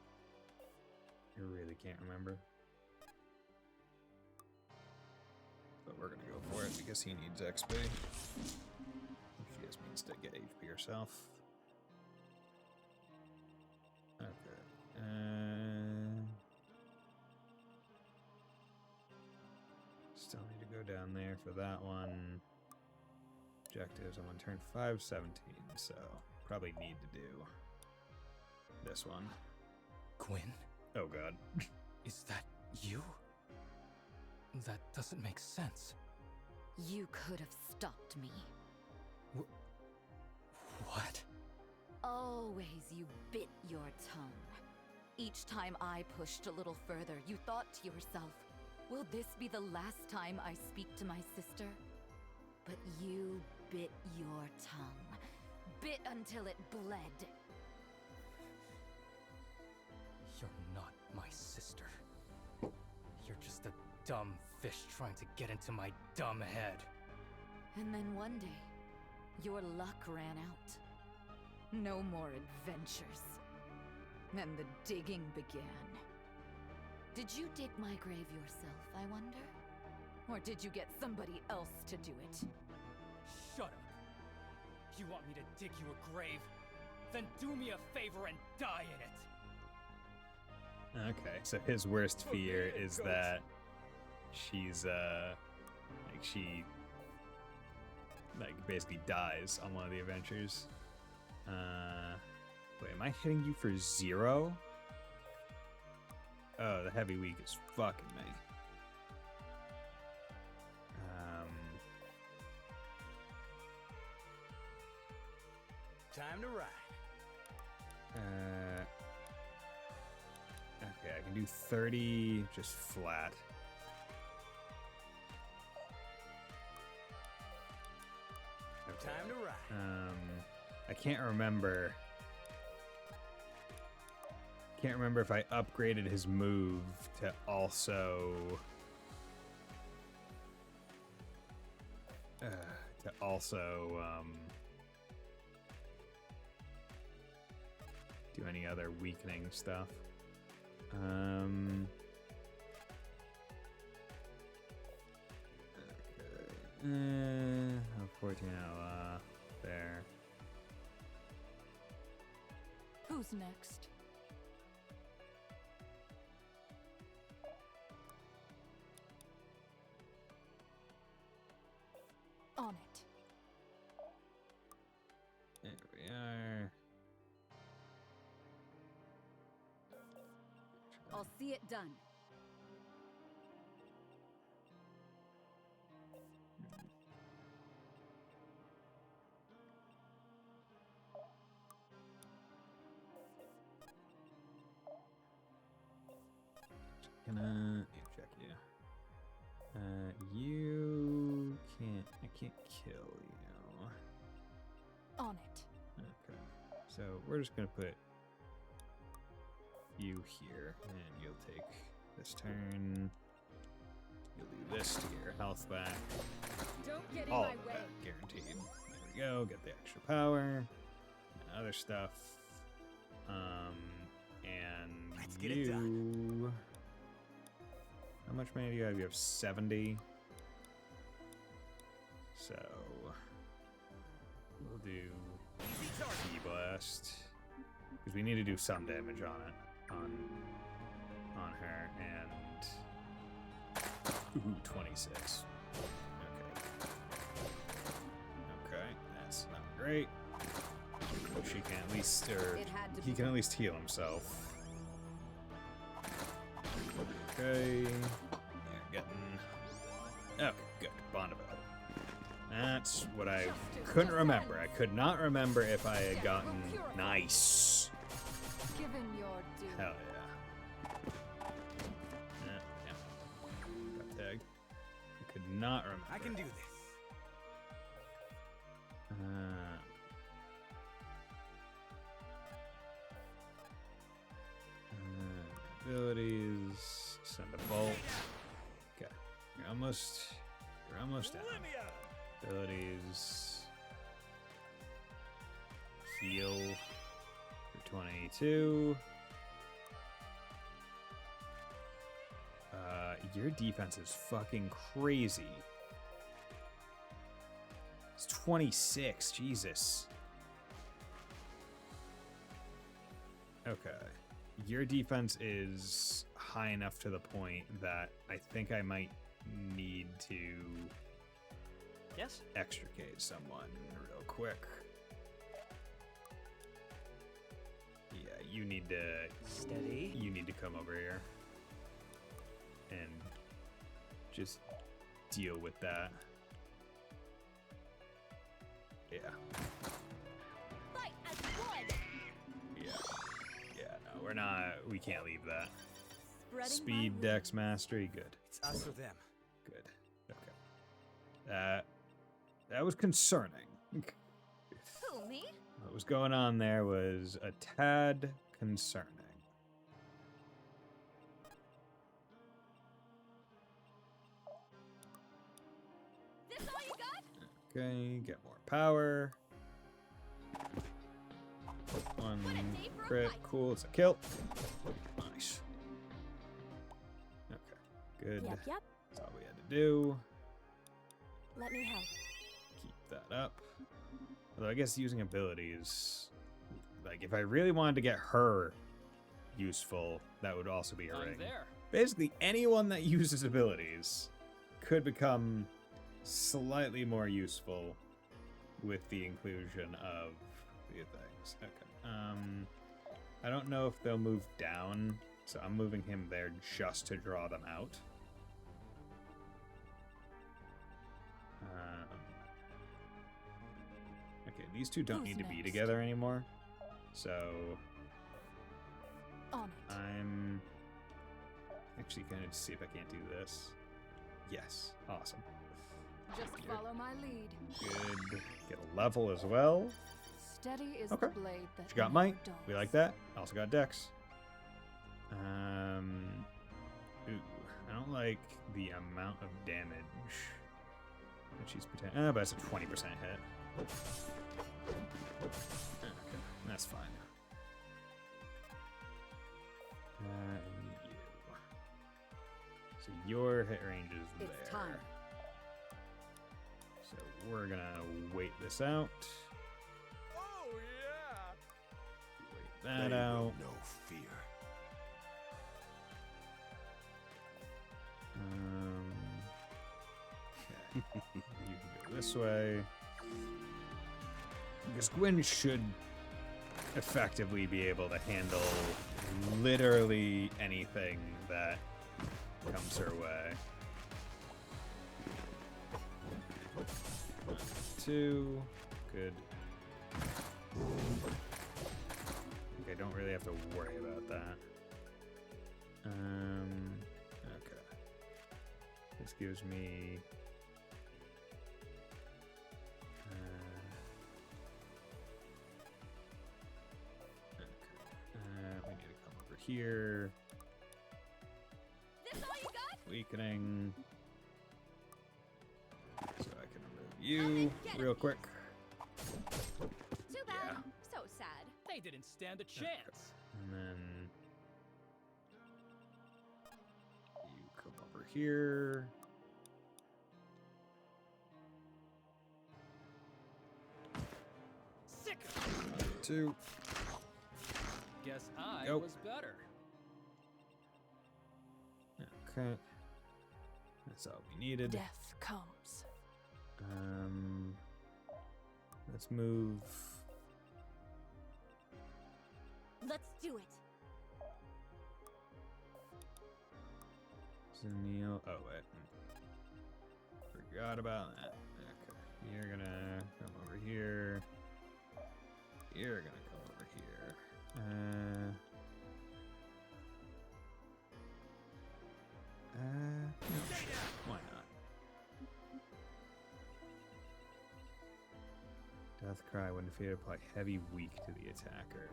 I really can't remember. But we're gonna go for it because he needs XP. She just needs to get HP herself. Okay. Still need to go down there for that one. Objectives. I'm on turn 517, so probably need to do this one. Gwyn? Oh god. Is that you? That doesn't make sense. You could have stopped me. What? Always you bit your tongue. each time I pushed a little further, you thought to yourself, will this be the last time I speak to my sister? But you bit your tongue. Bit until it bled. You're not my sister. You're just a dumb fish trying to get into my dumb head. And then one day, your luck ran out. No more adventures. And the digging began. Did you dig my grave yourself, I wonder? Or did you get somebody else to do it? Shut up. You want me to dig you a grave? Then do me a favor and die in it. Okay, so his worst fear is that she's like she basically dies on one of the adventures. Wait, am I hitting you for 0? Oh, the heavy weak is fucking me. Time to ride. Okay, I can do 30 just flat. Okay. Time to ride. I can't remember. Can't remember if I upgraded his move to also do any other weakening stuff. Okay. 14 there. Who's next? On it. There we are. I'll see it done. Gonna check you. You can't. I can't kill you. On it. Okay. So we're just gonna put you here, and you'll take this turn. You'll do this to get your health back. Don't get in All my of way. that guaranteed. There we go. Get the extra power and other stuff. And Let's get it done. How much mana do you have? You have 70. So we'll do E-Blast. Because we need to do some damage on it. On her. And ooh, 26. Okay, that's not great. She can at least, or he can at least heal himself. Okay, they're getting. Okay, good. Bond of Hope. That's what I couldn't remember. I could not remember if I had gotten nice. Given your due. Hell yeah. Yeah. Got tagged. I could not remember. I can do this. Abilities. Send a bolt. Okay. You're almost down. Abilities. Heal for 22. Your defense is fucking crazy. It's 26. Jesus. Okay. Your defense is high enough to the point that I think I might need to extricate someone real quick. Yeah, you need to Steady. You need to come over here and just deal with that. Yeah. Fight as one. Yeah. Yeah, no, we can't leave that. Spreading Speed, dex, mastery, good. It's us or them. Good. Okay. That was concerning. Who, me? What was going on there was a tad concerning. This all you got? Okay, get more power. One crit, cool, it's a kill. Nice. Okay, good. Yep. That's all we had to do. Let me help. Keep that up. Although I guess using abilities, like if I really wanted to get her useful, that would also be a ring. there. Basically, anyone that uses abilities could become slightly more useful with the inclusion of the things. Okay. I don't know if they'll move down, so I'm moving him there just to draw them out. Okay, these two don't need to be together anymore, so On it. I'm actually going to see if I can't do this. Yes, awesome. Just follow my lead. Good. Get a level as well. Steady is Okay. the blade that She got never might. dulls. We like that. Also got dex. Ooh, I don't like the amount of damage that she's but it's a 20% hit. Okay, that's fine. And you. So your hit range is there. It's time. So we're gonna wait this out. Oh yeah. Wait that They out. will know fear. Okay. You can go this way. Because Gwyn should effectively be able to handle literally anything that comes her way. 2. Good. Okay, don't really have to worry about that. Okay. This gives me... we need to come over here. This all you got? Weakening. So I can remove you real quick. Too bad. Yeah. So sad. They didn't stand a chance. And then you come over here. Sick. 2. Guess I Nope. was better. Okay. That's all we needed. Death comes. Let's move. Let's do it. Neil. Oh, wait. Forgot about that. Okay. You're gonna come over here. You're gonna come over here. No, why not? Death Cry, when defeated, apply heavy weak to the attacker.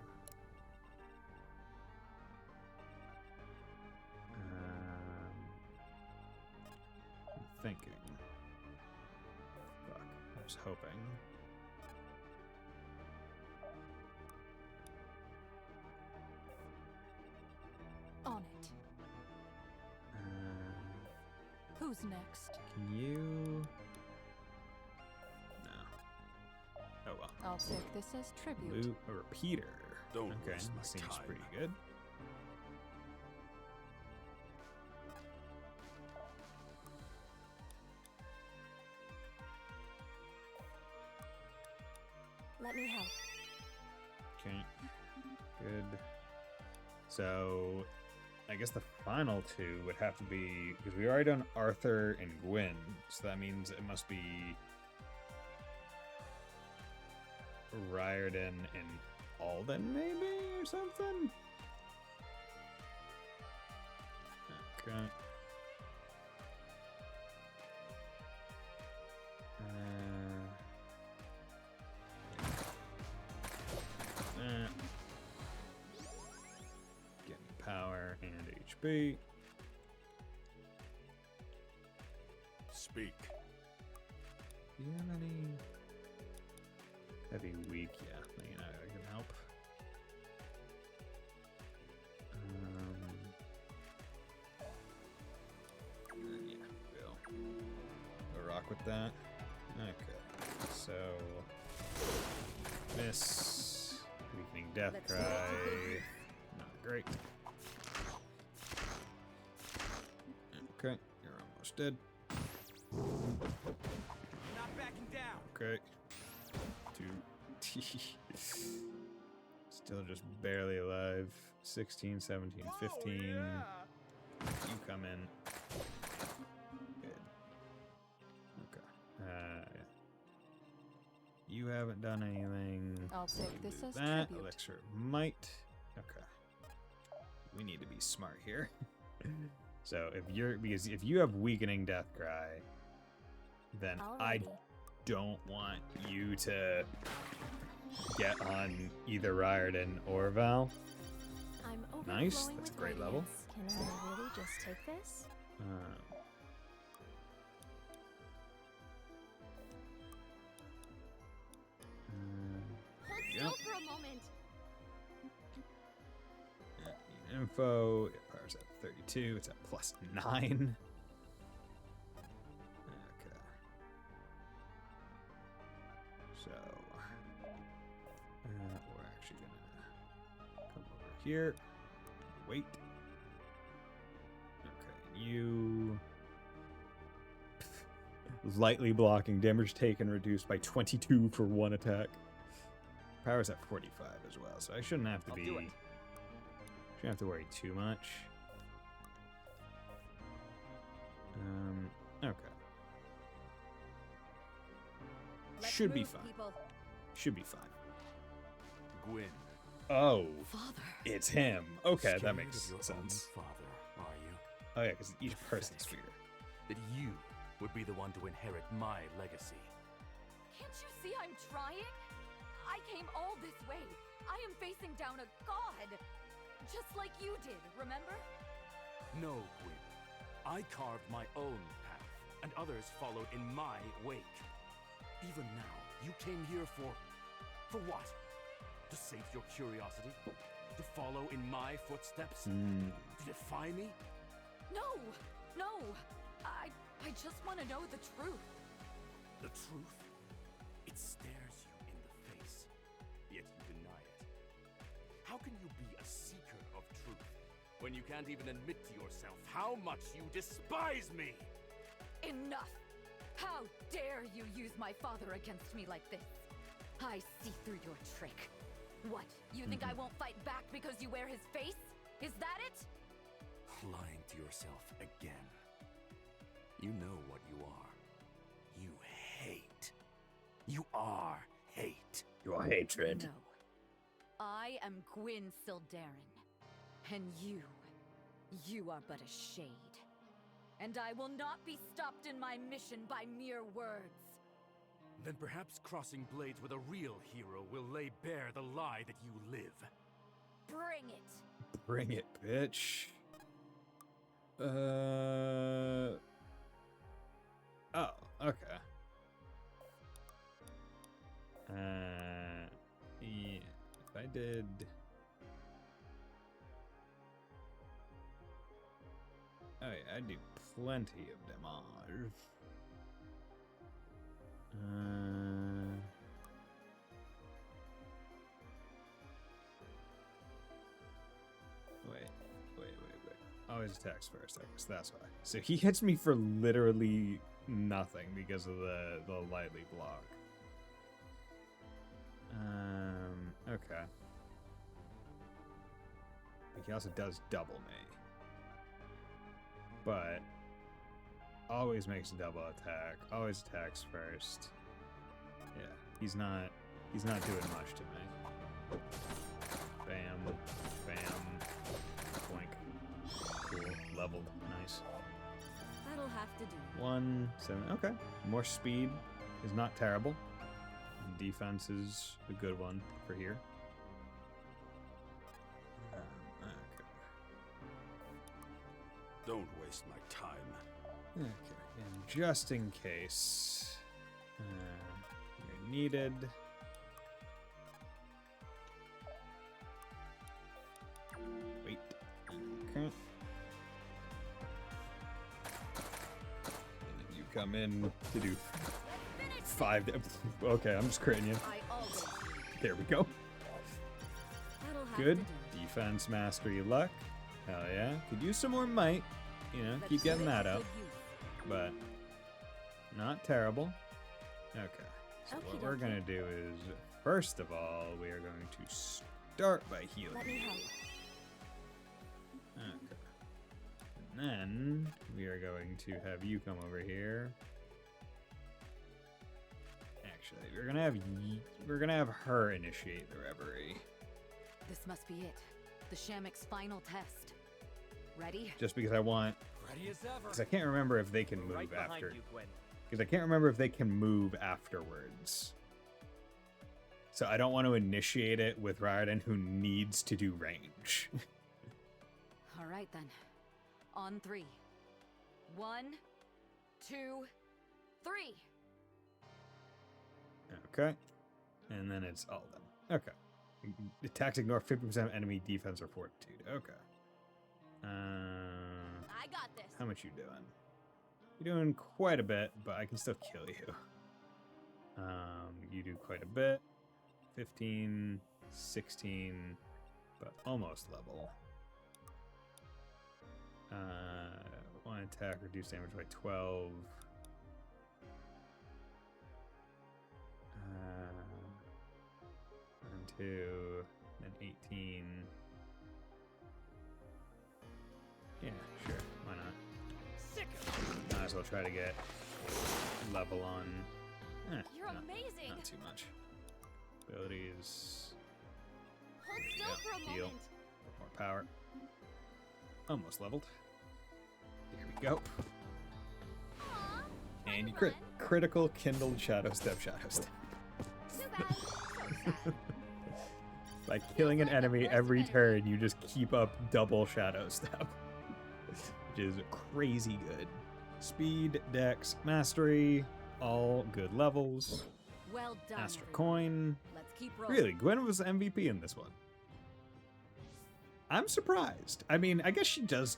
I'm thinking. Fuck, I was hoping. On it. Who's next? Can you? No. Oh well. I'll take this as tribute. Loot a repeater. Don't okay, waste my seems time. pretty good. Let me help. Okay. Good. So, I guess the final two would have to be because we already done Arthur and Gwyn, so that means it must be Riordan and Alden, maybe, or something. Okay. Getting power and HP. Speak. Do you have any heavy weak? Yeah, you know, I can help. Yeah, we'll rock with that. Okay, so miss, weakening death cry, not great. Okay, you're almost dead. Not backing down. Okay. 2. Still just barely alive. 16, 17, 15. You come in. Good. Okay. You haven't done anything. I'll take this as That tribute. elixir of might. Okay. We need to be smart here. So if you have weakening death cry, then I don't want you to get on either Riordan or Val. I'm Nice, overflowing that's a with great level. radiance. Can I really just take this? Hold Yep. still for a moment. Info, power's at 32, it's at +9. Okay. So, we're actually gonna come over here, wait. Okay, you... lightly blocking, damage taken reduced by 22 for 1 attack. Power's at 45 as well, so I shouldn't have to shouldn't have to worry too much. Okay. Should be fine. Should be fine. Gwyn. Oh, Father. It's him. Okay, Scared that makes of your sense. own father, are you? Oh yeah, because each person's fear. That you would be the one to inherit my legacy. Can't you see I'm trying? I came all this way. I am facing down a god. Just like you did, remember? No, Gwyn. I carved my own path, and others followed in my wake. Even now, you came here for what? To save your curiosity? To follow in my footsteps? To defy me? No, no. I just want to know the truth. The truth? It stares you in the face, yet you deny it. How can you be a seeker of truth when you can't even admit to yourself how much you despise me? Enough! How dare you use my father against me like this? I see through your trick. What, you think I won't fight back because you wear his face? Is that it? Lying to yourself again. You know what you are. You hate. You are hate. Your hatred. No. I am Gwyn Sildarin. And you are but a shade. And I will not be stopped in my mission by mere words. Then perhaps crossing blades with a real hero will lay bare the lie that you live. Bring it. Bring it, bitch. Oh, okay. Yeah, if I did... Oh yeah, I do plenty of damage. Wait. Always attacks first, I guess that's why. So he hits me for literally nothing because of the lightly block. Okay. But he also does double me. But always makes a double attack. Always attacks first. Yeah, he's not doing much to me. Bam, bam, boink. Cool, leveled. nice. That'll have to do. 1, 7. Okay. More speed is not terrible. And defense is a good one for here. Okay. Don't waste my time. Okay. And just in case you're needed. Wait. Okay. And then you come in to do 5. Okay, I'm just critting you. There we go. Good. Defense, mastery, luck. Hell yeah. Could use some more might. You know, keep getting that up. But not terrible. Okay. So what we're going to do is, first of all, we are going to start by healing. Let me help. Okay. And then we are going to have you come over here. Actually, we're gonna have her initiate the reverie. This must be it. The Shamik's final test. Ready? Just because I want. Ready as ever. Because I can't remember if they can move Right behind after. you, Gwyn. Because I can't remember if they can move afterwards. So I don't want to initiate it with Riordan, who needs to do range. All right then. On 3. 1, 2, 3. Okay. And then it's all done. Okay. Attacks ignore 50% of enemy defense or fortitude. Okay. I got this. How much you doing? You're doing quite a bit, but I can still kill you. You do quite a bit. 15, 16, but almost level. One attack, reduce damage by 12. And 2, and 18. Yeah, sure. Why not? Might as well try to get level on. You're amazing. Not too much. Abilities. Hold still for a Heal. moment. More power. Almost leveled. Here we go. And you critical kindled shadow step. Too bad. So sad. By killing an enemy every turn, you just keep up double shadow step. Which is crazy good. Speed, dex, mastery, all good levels. Well done. Master everyone. coin. Let's keep rolling. Really, Gwyn was the MVP in this one. I'm surprised. I mean, I guess she does.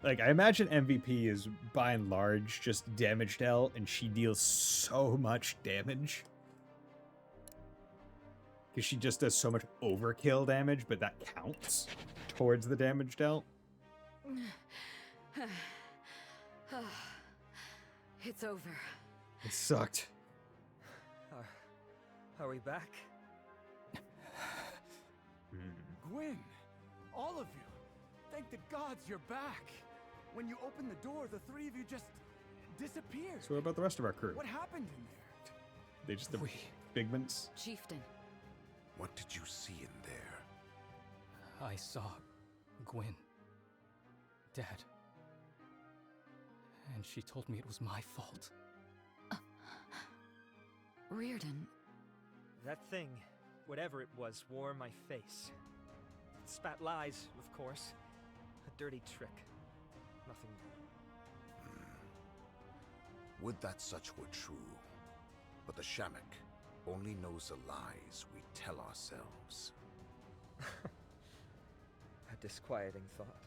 Like, I imagine MVP is by and large just damage dealt, and she deals so much damage. Because she just does so much overkill damage, but that counts towards the damage dealt. It's over. It sucked. Are we back? Gwyn, all of you, thank the gods you're back. When you opened the door, the 3 of you just disappeared. So what about the rest of our crew? What happened in there? They just the figments. Chieftain. What did you see in there? I saw Gwyn dead. And she told me it was my fault. Riordan. That thing, whatever it was, wore my face. It spat lies, of course. A dirty trick. Nothing. Would that such were true. But the Shamik only knows the lies we tell ourselves. A disquieting thought.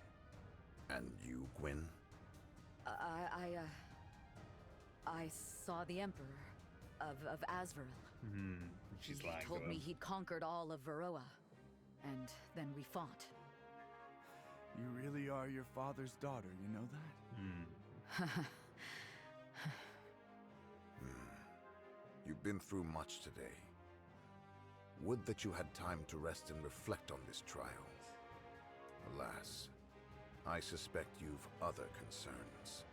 And you, Gwyn? I saw the Emperor of Azveril. She's He lying told to me him. he'd conquered all of Varroa. And then we fought. You really are your father's daughter, you know that? You've been through much today. Would that you had time to rest and reflect on this trial. Alas, I suspect you've other concerns.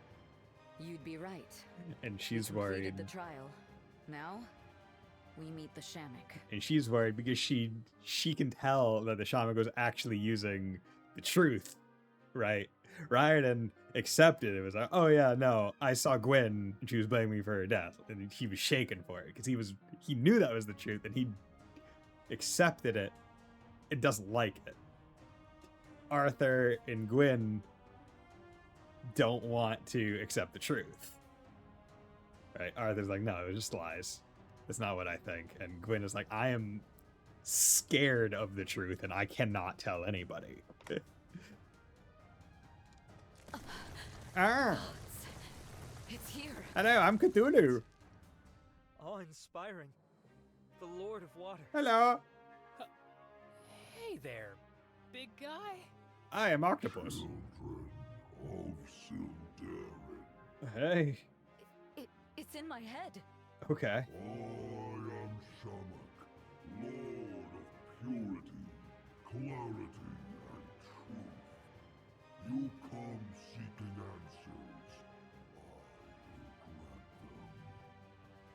You'd be right. And she's We completed worried. the trial. Now, we meet the Shamik. And she's worried because she can tell that the shaman was actually using the truth right? Raiden accepted it. Was like, oh yeah, no, I saw Gwyn and she was blaming me for her death, and he was shaken for it because he knew that was the truth, and he accepted it. It doesn't like it. Arthur and Gwyn don't want to accept the truth. Right? Arthur's like, no, it was just lies. That's not what I think. And Gwyn is like, I am scared of the truth and I cannot tell anybody. It's here. I know, I'm Cthulhu. Awe-inspiring. The Lord of Water. Hello. Hey there, big guy. I am Octopus. Children of Sildarin. Hey. It's in my head. Okay. I am Shamak, Lord of Purity, Clarity, and Truth. You come seeking answers.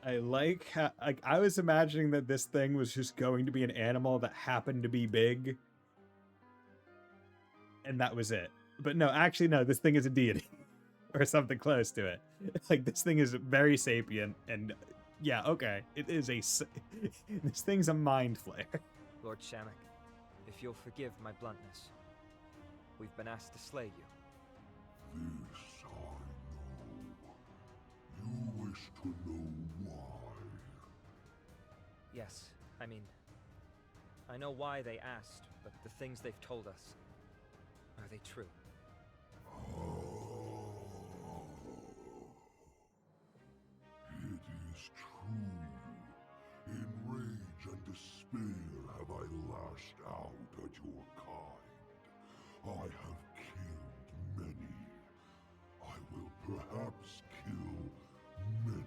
I like how, like, I was imagining that this thing was just going to be an animal that happened to be big. And that was it. But no, actually, no, this thing is a deity. Or something close to it. Like, this thing is very sapient, and yeah, okay, it is this thing's a mind flayer. Lord Shamak, if you'll forgive my bluntness, we've been asked to slay you. This I know. You wish to know why. Yes, I know why they asked, but the things they've told us, are they true? It is true. In rage and despair have I lashed out at your kind. I have killed many. I will perhaps kill many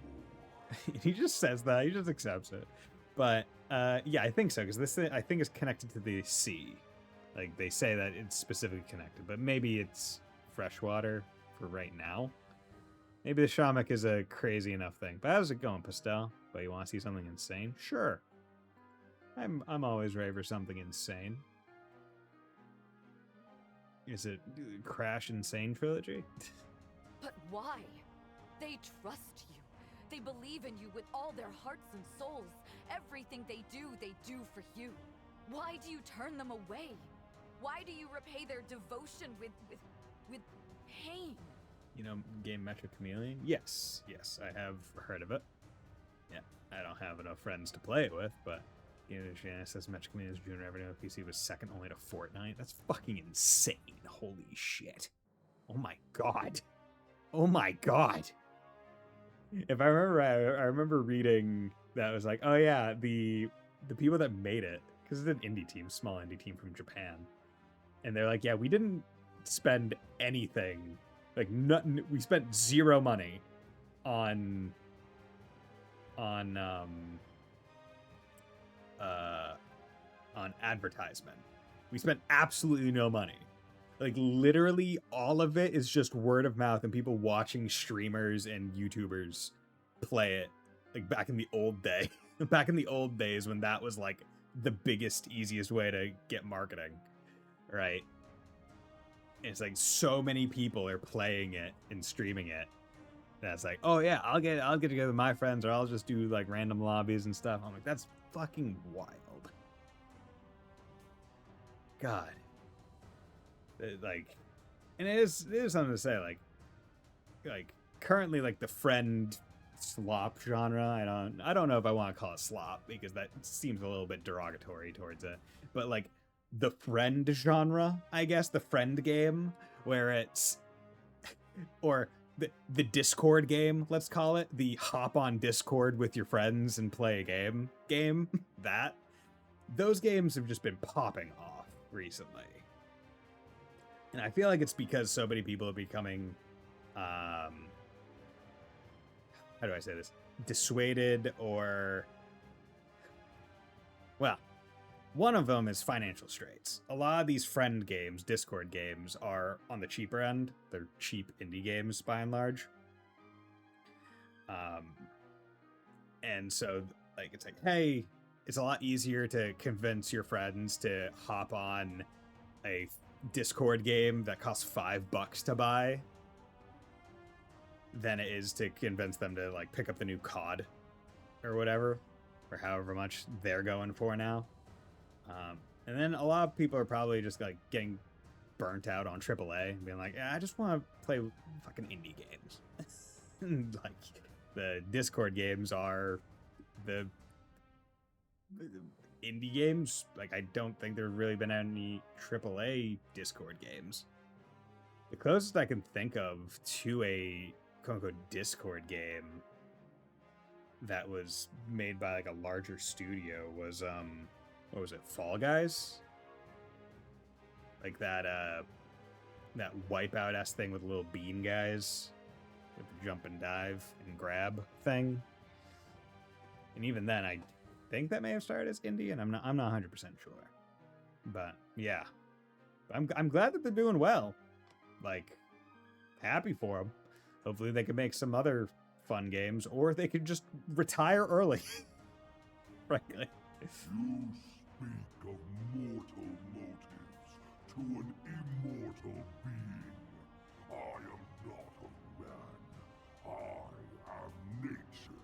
more. He just says that. He just accepts it. But yeah, I think so, because this thing, I think, is connected to the sea. Like, they say that it's specifically connected, but maybe it's freshwater for right now. Maybe the Shamak is a crazy enough thing. But how's it going, Pastel? But you want to see something insane? Sure. I'm always ready for something insane. Is it Crash Insane Trilogy? But why? They trust you. They believe in you with all their hearts and souls. Everything they do for you. Why do you turn them away? Why do you repay their devotion with pain? You know, game Metro Chameleon? Yes, I have heard of it. Yeah, I don't have enough friends to play it with, but says Metro Chameleon's June revenue on PC was second only to Fortnite. That's fucking insane. Holy shit. Oh my god. Oh my god. If I remember right, I remember reading that it was like, oh yeah, the people that made it, because it's an indie team, small indie team from Japan, and they're like, yeah, we didn't spend anything. Like, nothing. We spent zero money on advertisement. We spent absolutely no money. Like, literally all of it is just word of mouth and people watching streamers and YouTubers play it. Like, back in the old day. Back in the old days when that was like the biggest, easiest way to get marketing. Right? It's like so many people are playing it and streaming it. That's like, oh yeah, I'll get together with my friends, or I'll just do like random lobbies and stuff. I'm like, that's fucking wild. God. Like, and it is something to say, like currently, like, the friend slop genre, I don't know if I want to call it slop, because that seems a little bit derogatory towards it, but like the friend genre, I guess, the friend game, where it's, or the Discord game, let's call it, the hop on Discord with your friends and play a game, that, those games have just been popping off recently. And I feel like it's because so many people are becoming, how do I say this? Dissuaded, or, well, one of them is financial straits. A lot of these friend games, Discord games, are on the cheaper end. They're cheap indie games by and large. And so, like, it's like, hey, it's a lot easier to convince your friends to hop on a Discord game that costs $5 to buy than it is to convince them to like pick up the new COD or whatever, or however much they're going for now. And then a lot of people are probably just like getting burnt out on AAA and being like, yeah, I just want to play fucking indie games. Like the Discord games are the indie games. Like I don't think there have really been any AAA Discord games. The closest I can think of to a quote-unquote Discord game that was made by like a larger studio was what was it, Fall Guys? Like that that Wipeout-esque thing with little bean guys with the jump and dive and grab thing. And even then I think that may have started as indie, and I'm not 100% sure. But yeah. I'm glad that they're doing well. Like, happy for them. Hopefully they can make some other fun games, or they could just retire early. Frankly. You speak of mortal motives to an immortal being. I am not a man. I am nature.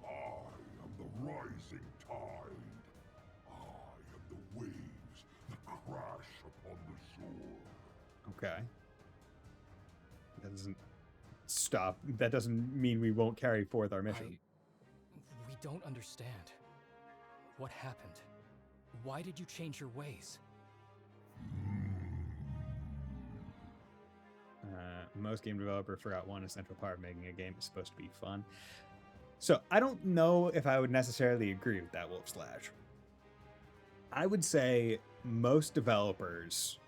I am the rising tide. I am the waves that crash upon the shore. Okay. That doesn't stop. That doesn't mean we won't carry forth our mission. We don't understand. What happened? Why did you change your ways? Most game developers forgot one essential part of making a game is supposed to be fun. So I don't know if I would necessarily agree with that, Wolf Slash. I would say most developers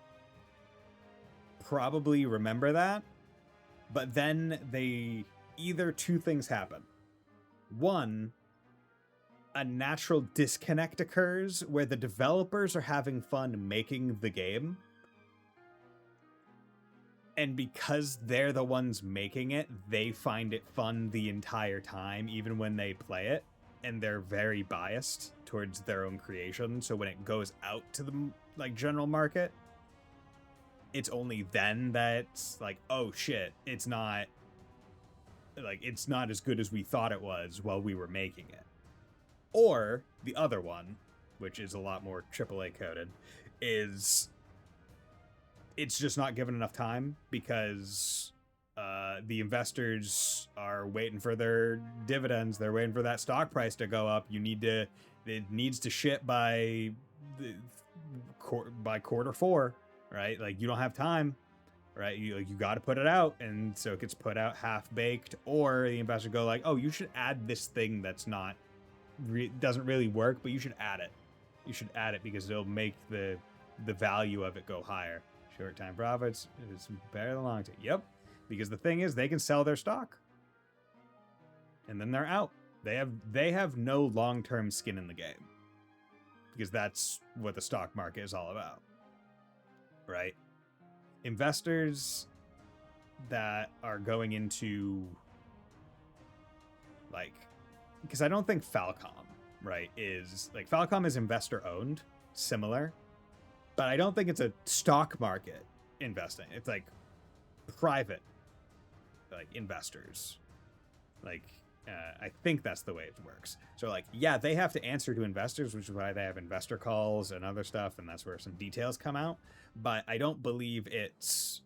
probably remember that, but then either two things happen. One, a natural disconnect occurs where the developers are having fun making the game, and because they're the ones making it, they find it fun the entire time, even when they play it, and they're very biased towards their own creation. So when it goes out to the like general market, it's only then that's like, oh shit, it's not as good as we thought it was while we were making it. Or the other one, which is a lot more AAA coded, is it's just not given enough time because the investors are waiting for their dividends. They're waiting for that stock price to go up. It needs to ship by quarter 4, right? Like you don't have time, right? You got to put it out, and so it gets put out half baked. Or the investors go like, oh, you should add this thing that's not doesn't really work, but you should add it. You should add it because it'll make the value of it go higher. Short time profits is better than long time. Yep. Because the thing is, they can sell their stock, and then they're out. They have no long-term skin in the game, because that's what the stock market is all about, right? Investors that are going into like, because I don't think Falcom, right, is like, Falcom is investor owned, similar, but I don't think it's a stock market investing. It's like private, like investors. Like, I think that's the way it works. So like, yeah, they have to answer to investors, which is why they have investor calls and other stuff, and that's where some details come out. But I don't believe it's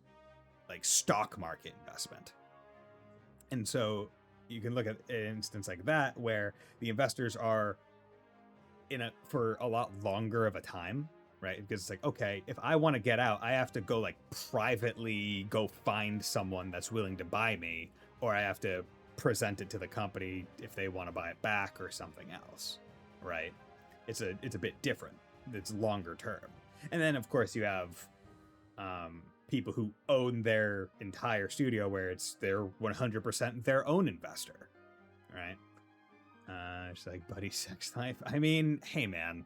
like stock market investment. And so you can look at an instance like that where the investors are for a lot longer of a time, right? Because it's like, okay, if I want to get out, I have to go like privately go find someone that's willing to buy me, or I have to present it to the company if they want to buy it back or something else, right? It's a bit different. It's longer term. And then of course you have people who own their entire studio where they're 100% their own investor, right? It's like buddy sex life. I mean, hey man,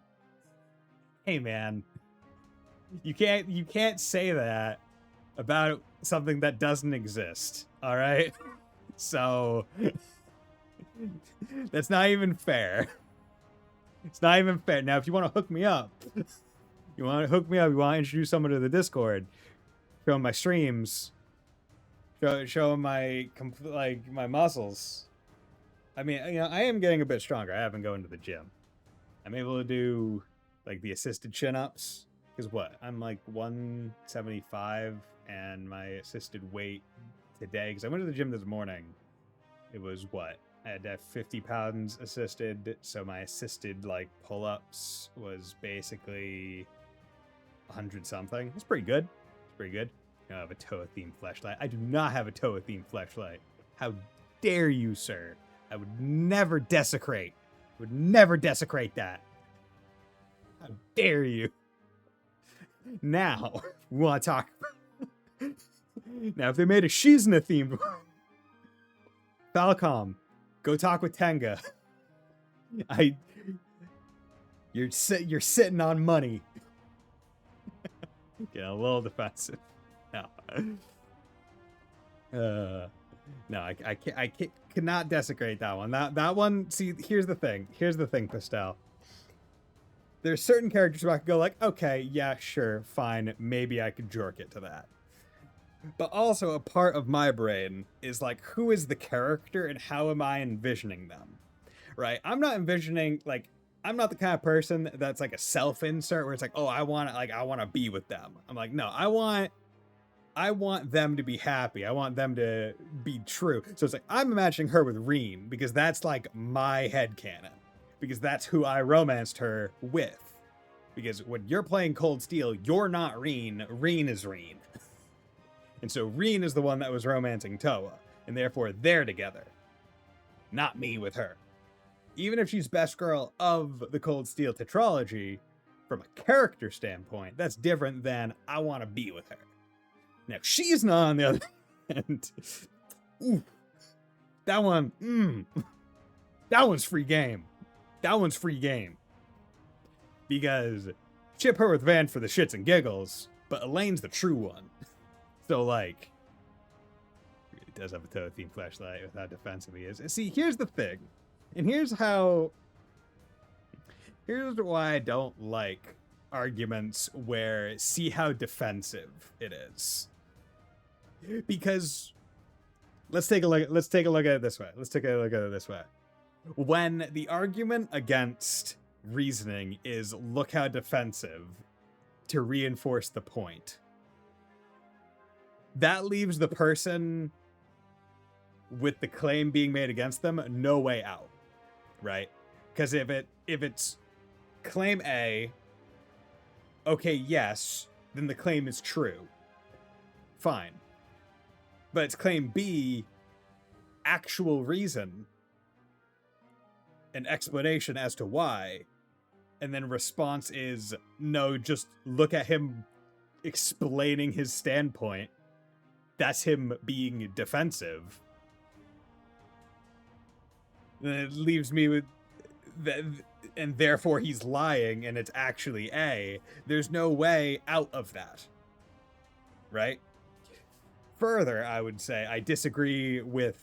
you can't say that about something that doesn't exist, all right? So that's not even fair. It's not even fair. Now, if you want to hook me up, You want to hook me up? You want to introduce someone to the Discord? Show them my streams. Show them my my muscles. I mean, you know, I am getting a bit stronger. I haven't gone to the gym. I'm able to do like the assisted chin-ups. Because what? I'm like 175, and my assisted weight today, because I went to the gym this morning, it was what? I had to have 50 pounds assisted, so my assisted like pull-ups was basically 100 something. It's pretty good. It's pretty good. I have a Toa-themed fleshlight. I do not have a Toa-themed fleshlight. How dare you, sir? I would never desecrate. Would never desecrate that. How dare you? Now, we want to talk. Now, if they made a Shizuna themed one, Falcom, go talk with Tenga. You're sitting on money. Getting a little defensive. No. No, I cannot desecrate that one. That one. See, here's the thing. Here's the thing, Pastel. There's certain characters where I could go like, okay, yeah, sure, fine, maybe I could jerk it to that. But also a part of my brain is like, who is the character and how am I envisioning them? Right? I'm not envisioning, like, I'm not the kind of person that's like a self-insert where it's like, oh, I want to be with them. I'm like, no, I want them to be happy. I want them to be true. So it's like, I'm imagining her with Reen because that's like my headcanon. Because that's who I romanced her with. Because when you're playing Cold Steel, you're not Reen. Reen is Reen. And so Reen is the one that was romancing Toa. And therefore they're together. Not me with her. Even if she's best girl of the Cold Steel tetralogy, from a character standpoint, that's different than I want to be with her. Now, she's not on the other end. Ooh, that one, that one's free game. That one's free game. Because ship her with Van for the shits and giggles, but Elaine's the true one. So, like, it does have a Toa-themed flashlight with how defensive he is. See, here's the thing. And here's why I don't like arguments where see how defensive it is. Because let's take a look at it this way. When the argument against reasoning is look how defensive to reinforce the point, that leaves the person with the claim being made against them no way out, right? Because if it's claim A, okay, yes, then the claim is true. Fine. But it's claim B, actual reason, an explanation as to why, and then response is, no, just look at him explaining his standpoint. That's him being defensive. Then it leaves me with that, and therefore he's lying, and it's actually A. There's no way out of that. Right? Further, I would say I disagree with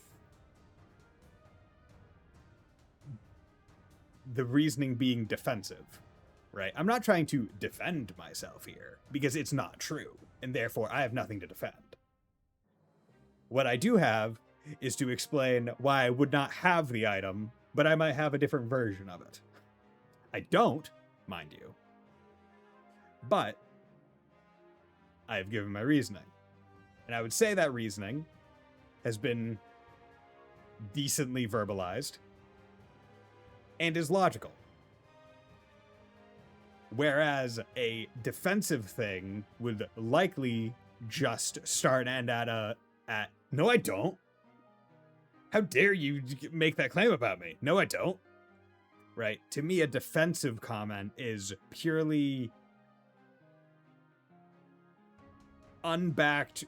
the reasoning being defensive, right? I'm not trying to defend myself here because it's not true, and therefore I have nothing to defend. What I do have is to explain why I would not have the item, but I might have a different version of it. I don't, mind you, but I have given my reasoning. And I would say that reasoning has been decently verbalized and is logical. Whereas a defensive thing would likely just start and end at no, I don't. How dare you make that claim about me? No, I don't. Right? To me, a defensive comment is purely unbacked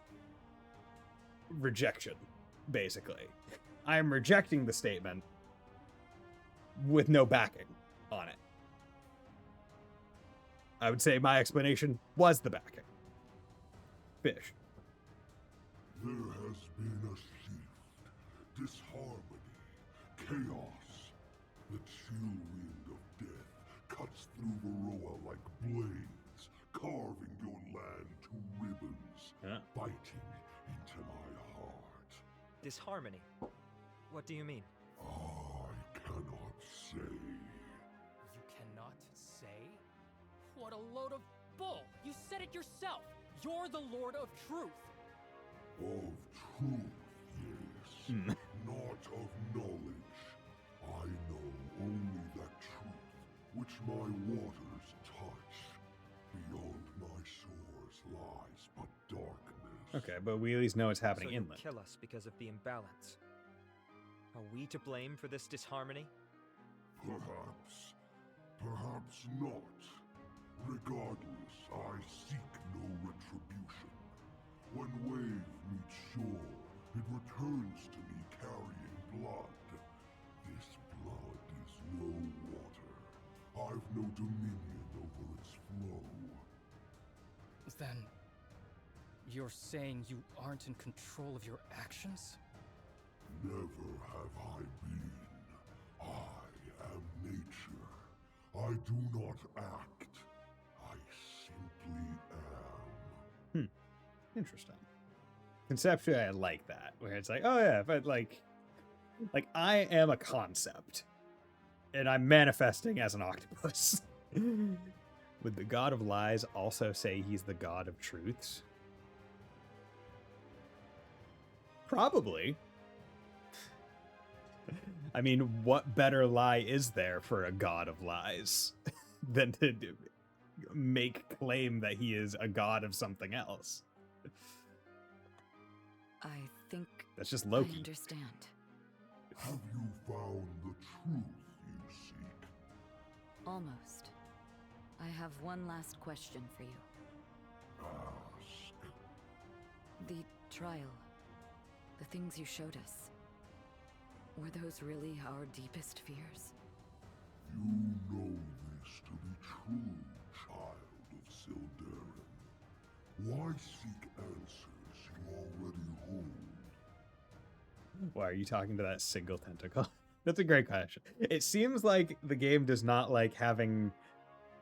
rejection, basically. I am rejecting the statement with no backing on it. I would say my explanation was the backing. Fish. There has been a shift, disharmony, chaos. The chill wind of death cuts through Varroa like blades, biting into my heart. Disharmony? What do you mean? I cannot say. You cannot say? What a load of bull! You said it yourself! You're the Lord of Truth! Of truth, yes. Not of knowledge. I know only that truth which my waters touch. Beyond my shores lies but darkness. Okay, but we at least know it's happening So you'll inland. kill us because of the imbalance. Are we to blame for this disharmony? Perhaps. Perhaps not. Regardless, I seek no retribution. When wave meets shore, it returns to me carrying blood. This blood is no water. I've no dominion over its flow. Then, you're saying you aren't in control of your actions? Never have I been. I am nature. I do not act. I simply am. Interesting. Conceptually, I like that, where it's like, oh yeah, but like I am a concept, and I'm manifesting as an octopus. Would the god of lies also say he's the god of truths? Probably. I mean, what better lie is there for a god of lies than to make claim that he is a god of something else? I think That's just Loki. I understand. Have you found the truth you seek? Almost. I have one last question for you. Ask. The trial, the things you showed us, were those really our deepest fears? You know this to be true, child of Sildarin. Why seek answers you already hold? Why are you talking to that single tentacle? That's a great question. It seems like the game does not like having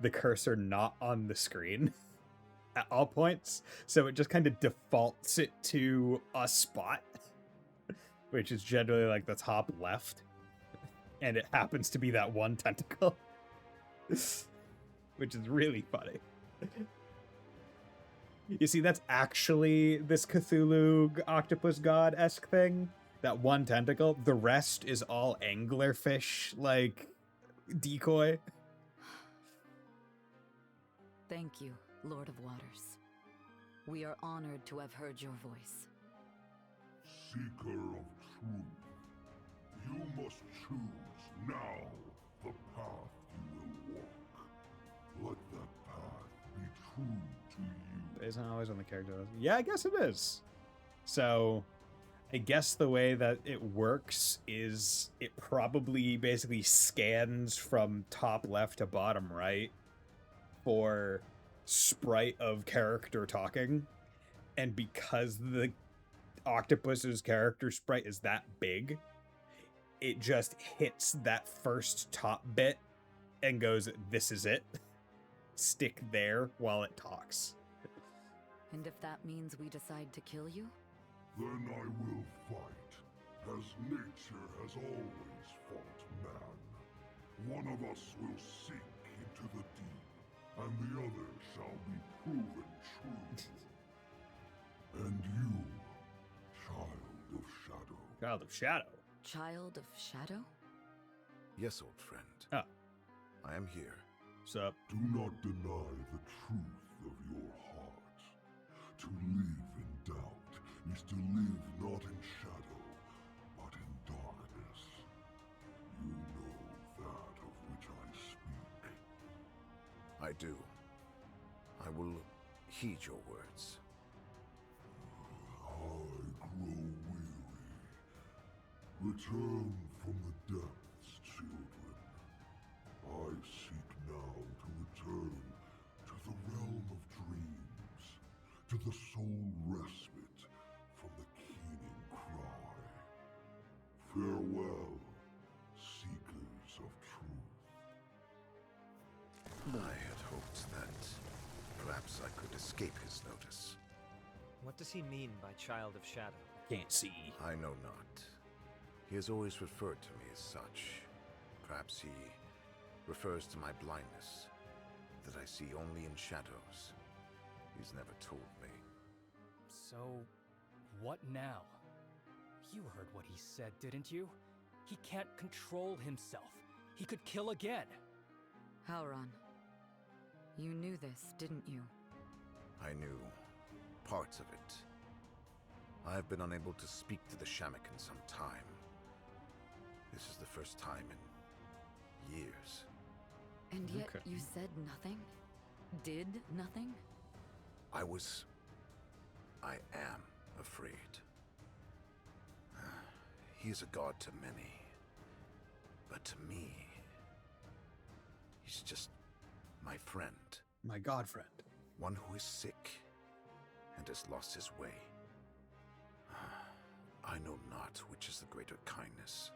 the cursor not on the screen at all points, so it just kind of defaults it to a spot, which is generally like the top left, and it happens to be that one tentacle, which is really funny. You see, that's actually this Cthulhu octopus god-esque thing. That one tentacle. The rest is all anglerfish, like, decoy. Thank you, Lord of Waters. We are honored to have heard your voice. Seeker of truth, you must choose now the path you will walk. Let that path be true to you. Isn't always on the character. Yeah, I guess it is. So, I guess the way that it works is it probably basically scans from top left to bottom right for sprite of character talking. And because the octopus's character sprite is that big, it just hits that first top bit and goes, this is it. Stick there while it talks. And if that means we decide to kill you? Then I will fight, as nature has always fought man. One of us will sink into the deep, and the other shall be proven true. And you, child of shadow. Child of shadow? Child of shadow? Yes, old friend. Ah. I am here. Sup? Do not deny the truth of your heart. To live in doubt is to live not in shadow, but in darkness. You know that of which I speak. I do. I will heed your words. I grow weary. Return from the depths, children. I seek now to return to the realm of dreams, to the soul respite from the keening cry. Farewell, seekers of truth. I had hoped that perhaps I could escape his notice. What does he mean by Child of Shadow? Can't see. I know not. He has always referred to me as such. Perhaps he refers to my blindness, that I see only in shadows. He's never told me. So, what now? You heard what he said, didn't you? He can't control himself. He could kill again. Halron, you knew this, didn't you? I knew parts of it. I have been unable to speak to the Shamik in some time. This is the first time in years. And yet you said nothing? Did nothing? I am afraid. He is a god to many. But to me, he's just my friend. My god friend. One who is sick and has lost his way. I know not which is the greater kindness.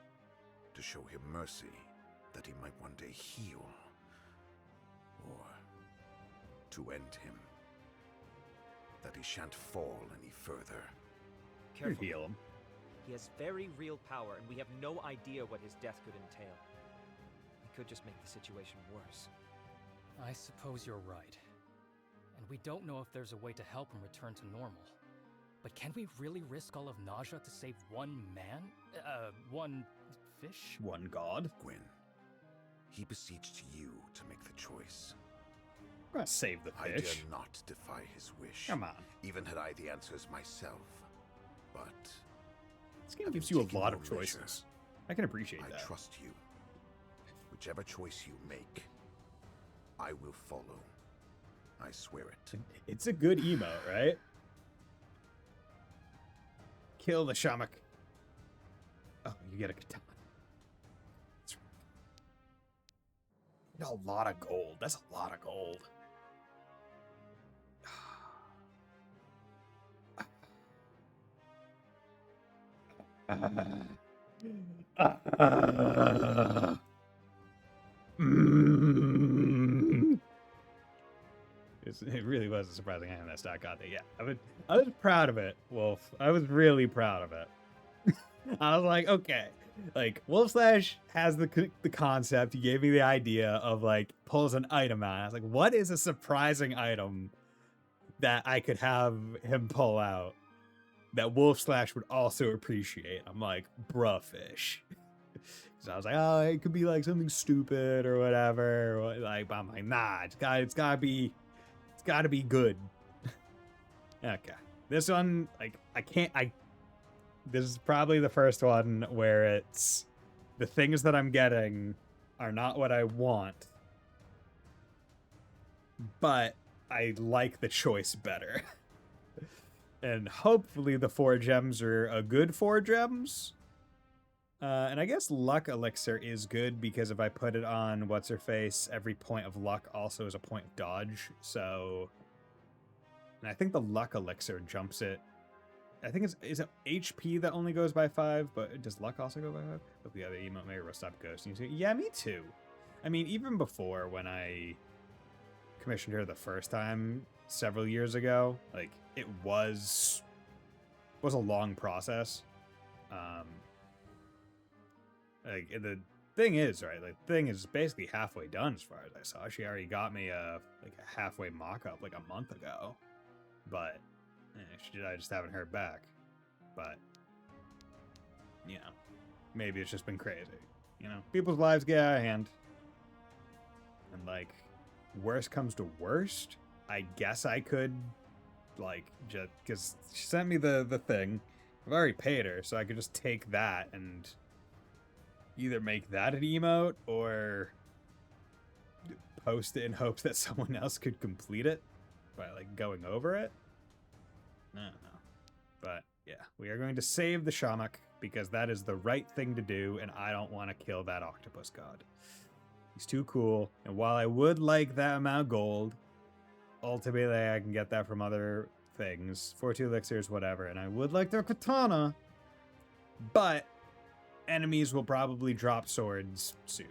To show him mercy, that he might one day heal. Or to end him, that he shan't fall any further. Careful. Heal him. He has very real power, and we have no idea what his death could entail. He could just make the situation worse. I suppose you're right. And we don't know if there's a way to help him return to normal. But can we really risk all of Naja to save one man? One fish? One god? Gwyn, he beseeched you to make the choice. I'm gonna save the I fish. dare not defy his wish. Come on. Even had I the answers myself. But This game gives you a lot of choices. I can appreciate that. I trust you. Whichever choice you make, I will follow. I swear it. It's a good emote, right? Kill the Shamik. Oh, you get a katana. That's right. A lot of gold. That's a lot of gold. It really was a surprising hand that stock got there. Yeah, I was proud of it, Wolf. I was really proud of it. I was like, okay, like Wolf Slash has the concept. He gave me the idea of like pulls an item out. I was like, what is a surprising item that I could have him pull out that Wolf Slash would also appreciate? I'm like, bruh, fish. So I was like, oh, it could be like something stupid or whatever. Or like, but I'm like, nah, it's gotta be good. Okay. This one, like, this is probably the first one where it's the things that I'm getting are not what I want, but I like the choice better. And hopefully the 4 gems are a good 4 gems. And I guess luck elixir is good because if I put it on what's her face, every point of luck also is a point of dodge. So, and I think the luck elixir jumps it. I think is it HP that only goes by 5, but does luck also go by 5? But the other emote may rust up ghosting. Yeah, me too. I mean, even before when I commissioned her the first time several years ago, like it was a long process. Like the thing is, right? Like the thing is basically halfway done as far as I saw. She already got me a halfway mock-up like a month ago, but I just haven't heard back. But you know, maybe it's just been crazy. You know, people's lives get out of hand, and like worst comes to worst, I guess I could like just because she sent me the thing. I've already paid her, so I could just take that and either make that an emote or post it in hopes that someone else could complete it by like going over it. I don't know. But yeah, we are going to save the Shamik because that is the right thing to do, and I don't want to kill that octopus god. He's too cool, and while I would like that amount of gold, ultimately I can get that from other things, 42 elixirs, whatever, and I would like their katana, but enemies will probably drop swords soon.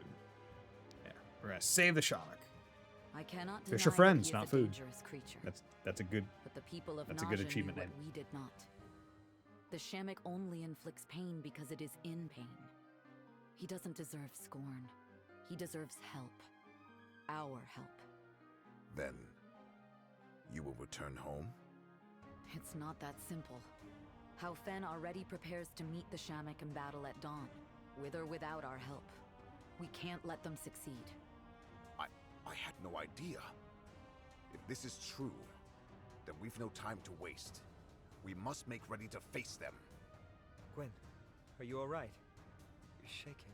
Yeah, we're gonna save the Shamik. I cannot Fish deny are friends, that he is not a food. dangerous creature. That's a good but the people of That's a Naja good knew achievement what name. we did not. The Shamik only inflicts pain because it is in pain. He doesn't deserve scorn. He deserves help. Our help. Then, you will return home? It's not that simple. How Fen already prepares to meet the Shamik in battle at dawn, with or without our help. We can't let them succeed. I had no idea. If this is true, then we've no time to waste. We must make ready to face them. Gwyn, are you alright? You're shaking.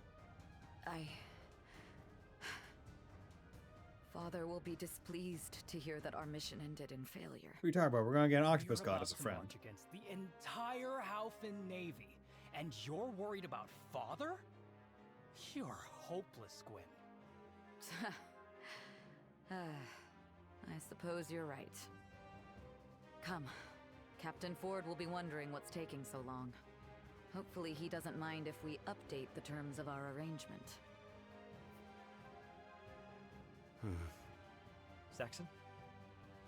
Father will be displeased to hear that our mission ended in failure. What are you talking about? We're gonna get an octopus You're god about as a to friend. march against the entire Halfin Navy, and you're worried about Father? You're hopeless, Gwyn. I suppose you're right. Come. Captain Ford will be wondering what's taking so long. Hopefully he doesn't mind if we update the terms of our arrangement. Saxon?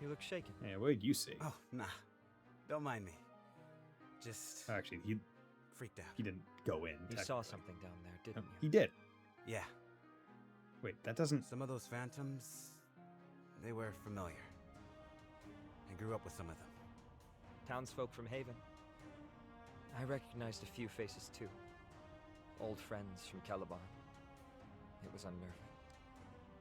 You look shaken. Yeah, what did you see? Oh, nah. Don't mind me. Just Actually, he freaked out. He didn't go in. You saw something down there, didn't you? He did. Yeah. Wait, that doesn't... Some of those phantoms, they were familiar. I grew up with some of them. Townsfolk from Haven. I recognized a few faces too. Old friends from Caliban. It was unnerving.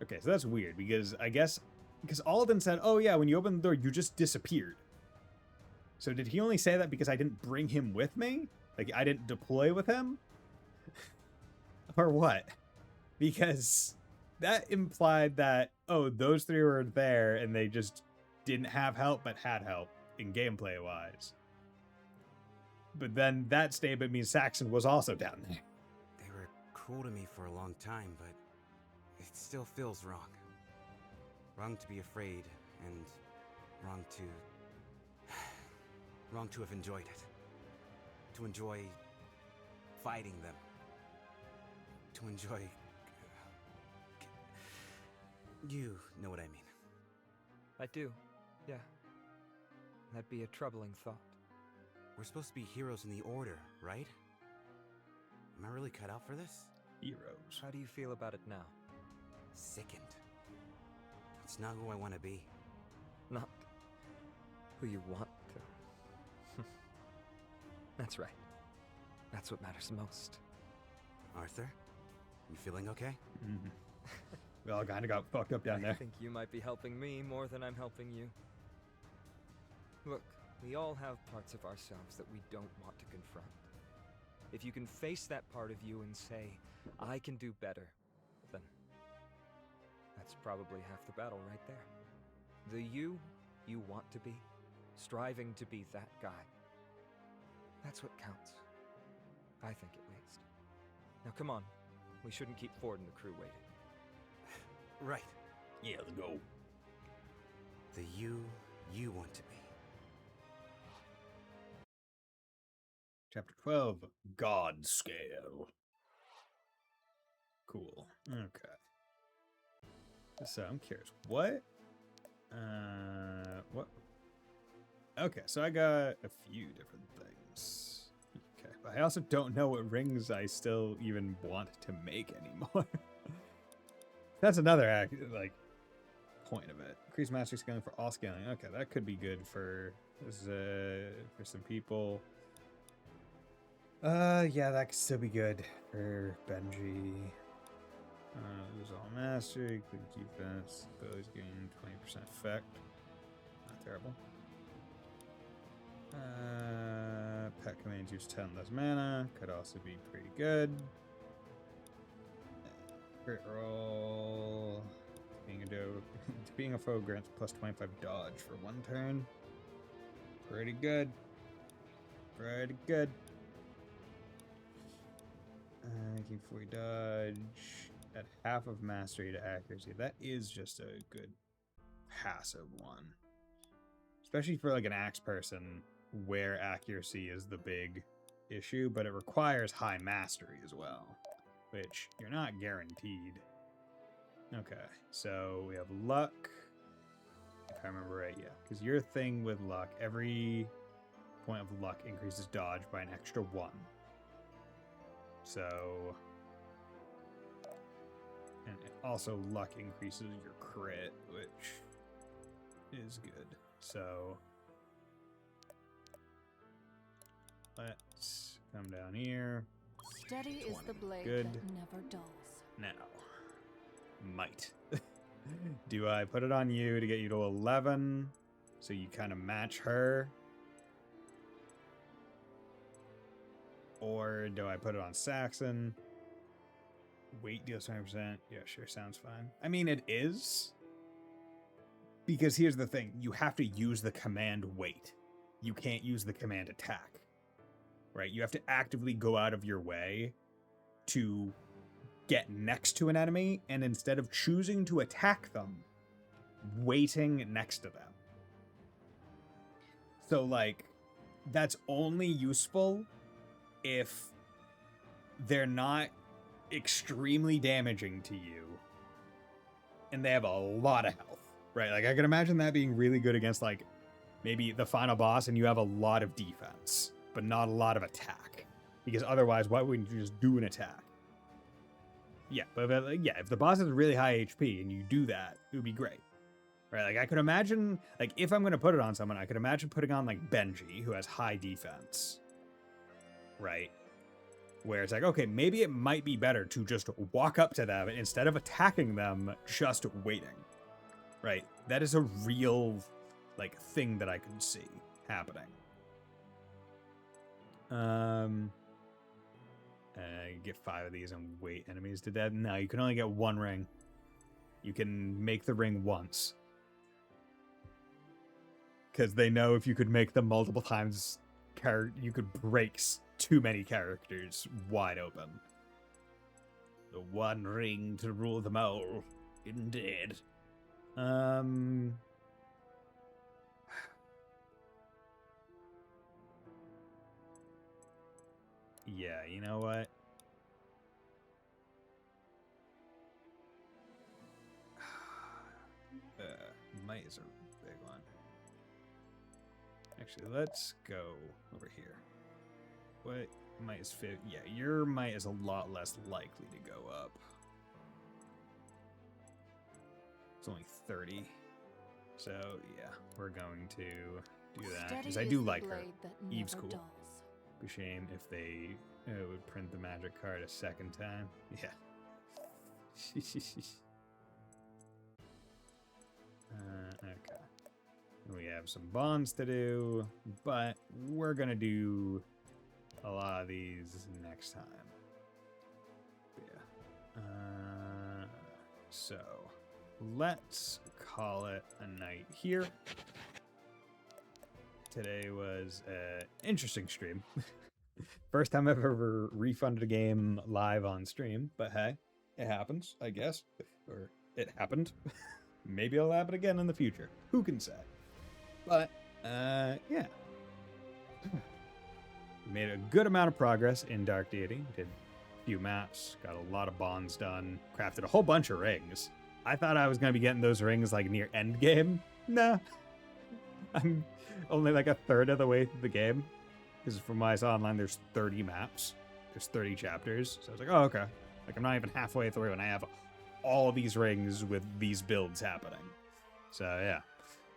Okay, so that's weird, because I guess... Because Alden said, oh yeah, when you opened the door, you just disappeared. So did he only say that because I didn't bring him with me? Like, I didn't deploy with him? Or what? Because that implied that, oh, those three were there, and they just didn't have help, but had help, in gameplay-wise. But then that statement means Saxon was also down there. They were cruel to me for a long time, but it still feels wrong. Wrong to be afraid, and wrong to have enjoyed it. To enjoy fighting them. To enjoy... You know what I mean. I do, yeah. That'd be a troubling thought. We're supposed to be heroes in the Order, right? Am I really cut out for this? Heroes. How do you feel about it now? Sickened. It's not who I want to be. Not who you want to. That's right. That's what matters most. Arthur, you feeling okay? Mm-hmm. We all kind of got fucked up down there. I think you might be helping me more than I'm helping you. Look, we all have parts of ourselves that we don't want to confront. If you can face that part of you and say, I can do better, then that's probably half the battle right there. The you want to be, striving to be that guy. That's what counts. I think, at least. Now come on, we shouldn't keep Ford and the crew waiting. Right. Yeah, let's go. The you want to be. Chapter 12, God Scale. Cool. Okay. So I'm curious, what? What? Okay, so I got a few different things. Okay, but I also don't know what rings I still even want to make anymore. That's another point of it. Increase mastery scaling for all scaling. Okay, that could be good for some people. Yeah, that could still be good for Benji. Lose all mastery, include defense, abilities gain 20% effect. Not terrible. Pet commands use 10 less mana, could also be pretty good. Crit roll. Being a foe grants plus 25 dodge for 1 turn. Pretty good. Pretty good. Making 40 dodge. At half of mastery to accuracy. That is just a good passive one. Especially for like an axe person where accuracy is the big issue, but it requires high mastery as well, which you're not guaranteed. Okay, so we have luck. I remember right, yeah. Because your thing with luck, every point of luck increases dodge by an extra 1. So... And also luck increases your crit, which is good. So... Let's come down here. Steady is the blade Good. that never dulls. Now, might. Do I put it on you to get you to 11? So you kind of match her? Or do I put it on Saxon? Weight deals 20%. Yeah, sure, sounds fine. I mean, it is. Because here's the thing. You have to use the command weight. You can't use the command attack. Right? You have to actively go out of your way to get next to an enemy, and instead of choosing to attack them, waiting next to them. So, like, that's only useful if they're not extremely damaging to you and they have a lot of health, right? Like, I can imagine that being really good against, like, maybe the final boss and you have a lot of defense, but not a lot of attack. Because otherwise, why wouldn't you just do an attack? Yeah, but yeah, if the boss has really high HP and you do that, it would be great. Right, like I could imagine, like if I'm going to put it on someone, I could imagine putting on like Benji, who has high defense. Right? Where it's like, okay, maybe it might be better to just walk up to them instead of attacking them, just waiting. Right? That is a real, like, thing that I could see happening. You get 5 of these and wait enemies to death. No, you can only get 1 ring. You can make the ring once. Because they know if you could make them multiple times, you could break too many characters wide open. The 1 ring to rule them all. Indeed. Yeah, you know what? Might is a big one. Actually, let's go over here. What might is fit? Yeah, your might is a lot less likely to go up. It's only 30. So, yeah, we're going to do that. Because I do like her. Eve's cool. Be a shame if they would print the magic card a second time. Yeah. Okay. We have some bonds to do, but we're gonna do a lot of these next time. Yeah. So let's call it a night here. Today was an interesting stream. First time I've ever refunded a game live on stream, but hey, it happens, I guess. Or it happened. Maybe it'll happen again in the future. Who can say? But, yeah. Made a good amount of progress in Dark Deity. Did a few maps, got a lot of bonds done, crafted a whole bunch of rings. I thought I was going to be getting those rings, like, near endgame. Nah. I'm only, like, a third of the way through the game. Because from what I saw online, there's 30 maps. There's 30 chapters. So I was like, oh, okay. Like, I'm not even halfway through, and I have all of these rings with these builds happening. So, yeah.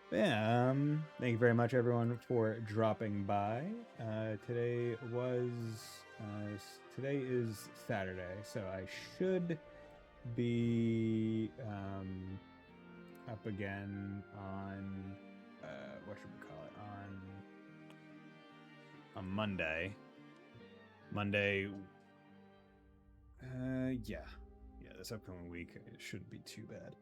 But yeah, thank you very much, everyone, for dropping by. Today is Saturday, so I should be up again on, what should we call it, on Monday. Yeah, this upcoming week, it shouldn't be too bad.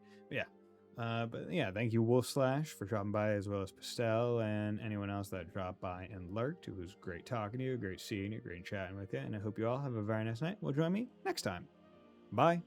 But yeah, thank you, Wolf Slash, for dropping by, as well as Pastel and anyone else that dropped by and lurked. It was great talking to you, great seeing you, great chatting with you, and I hope you all have a very nice night. Well, join me next time. Bye.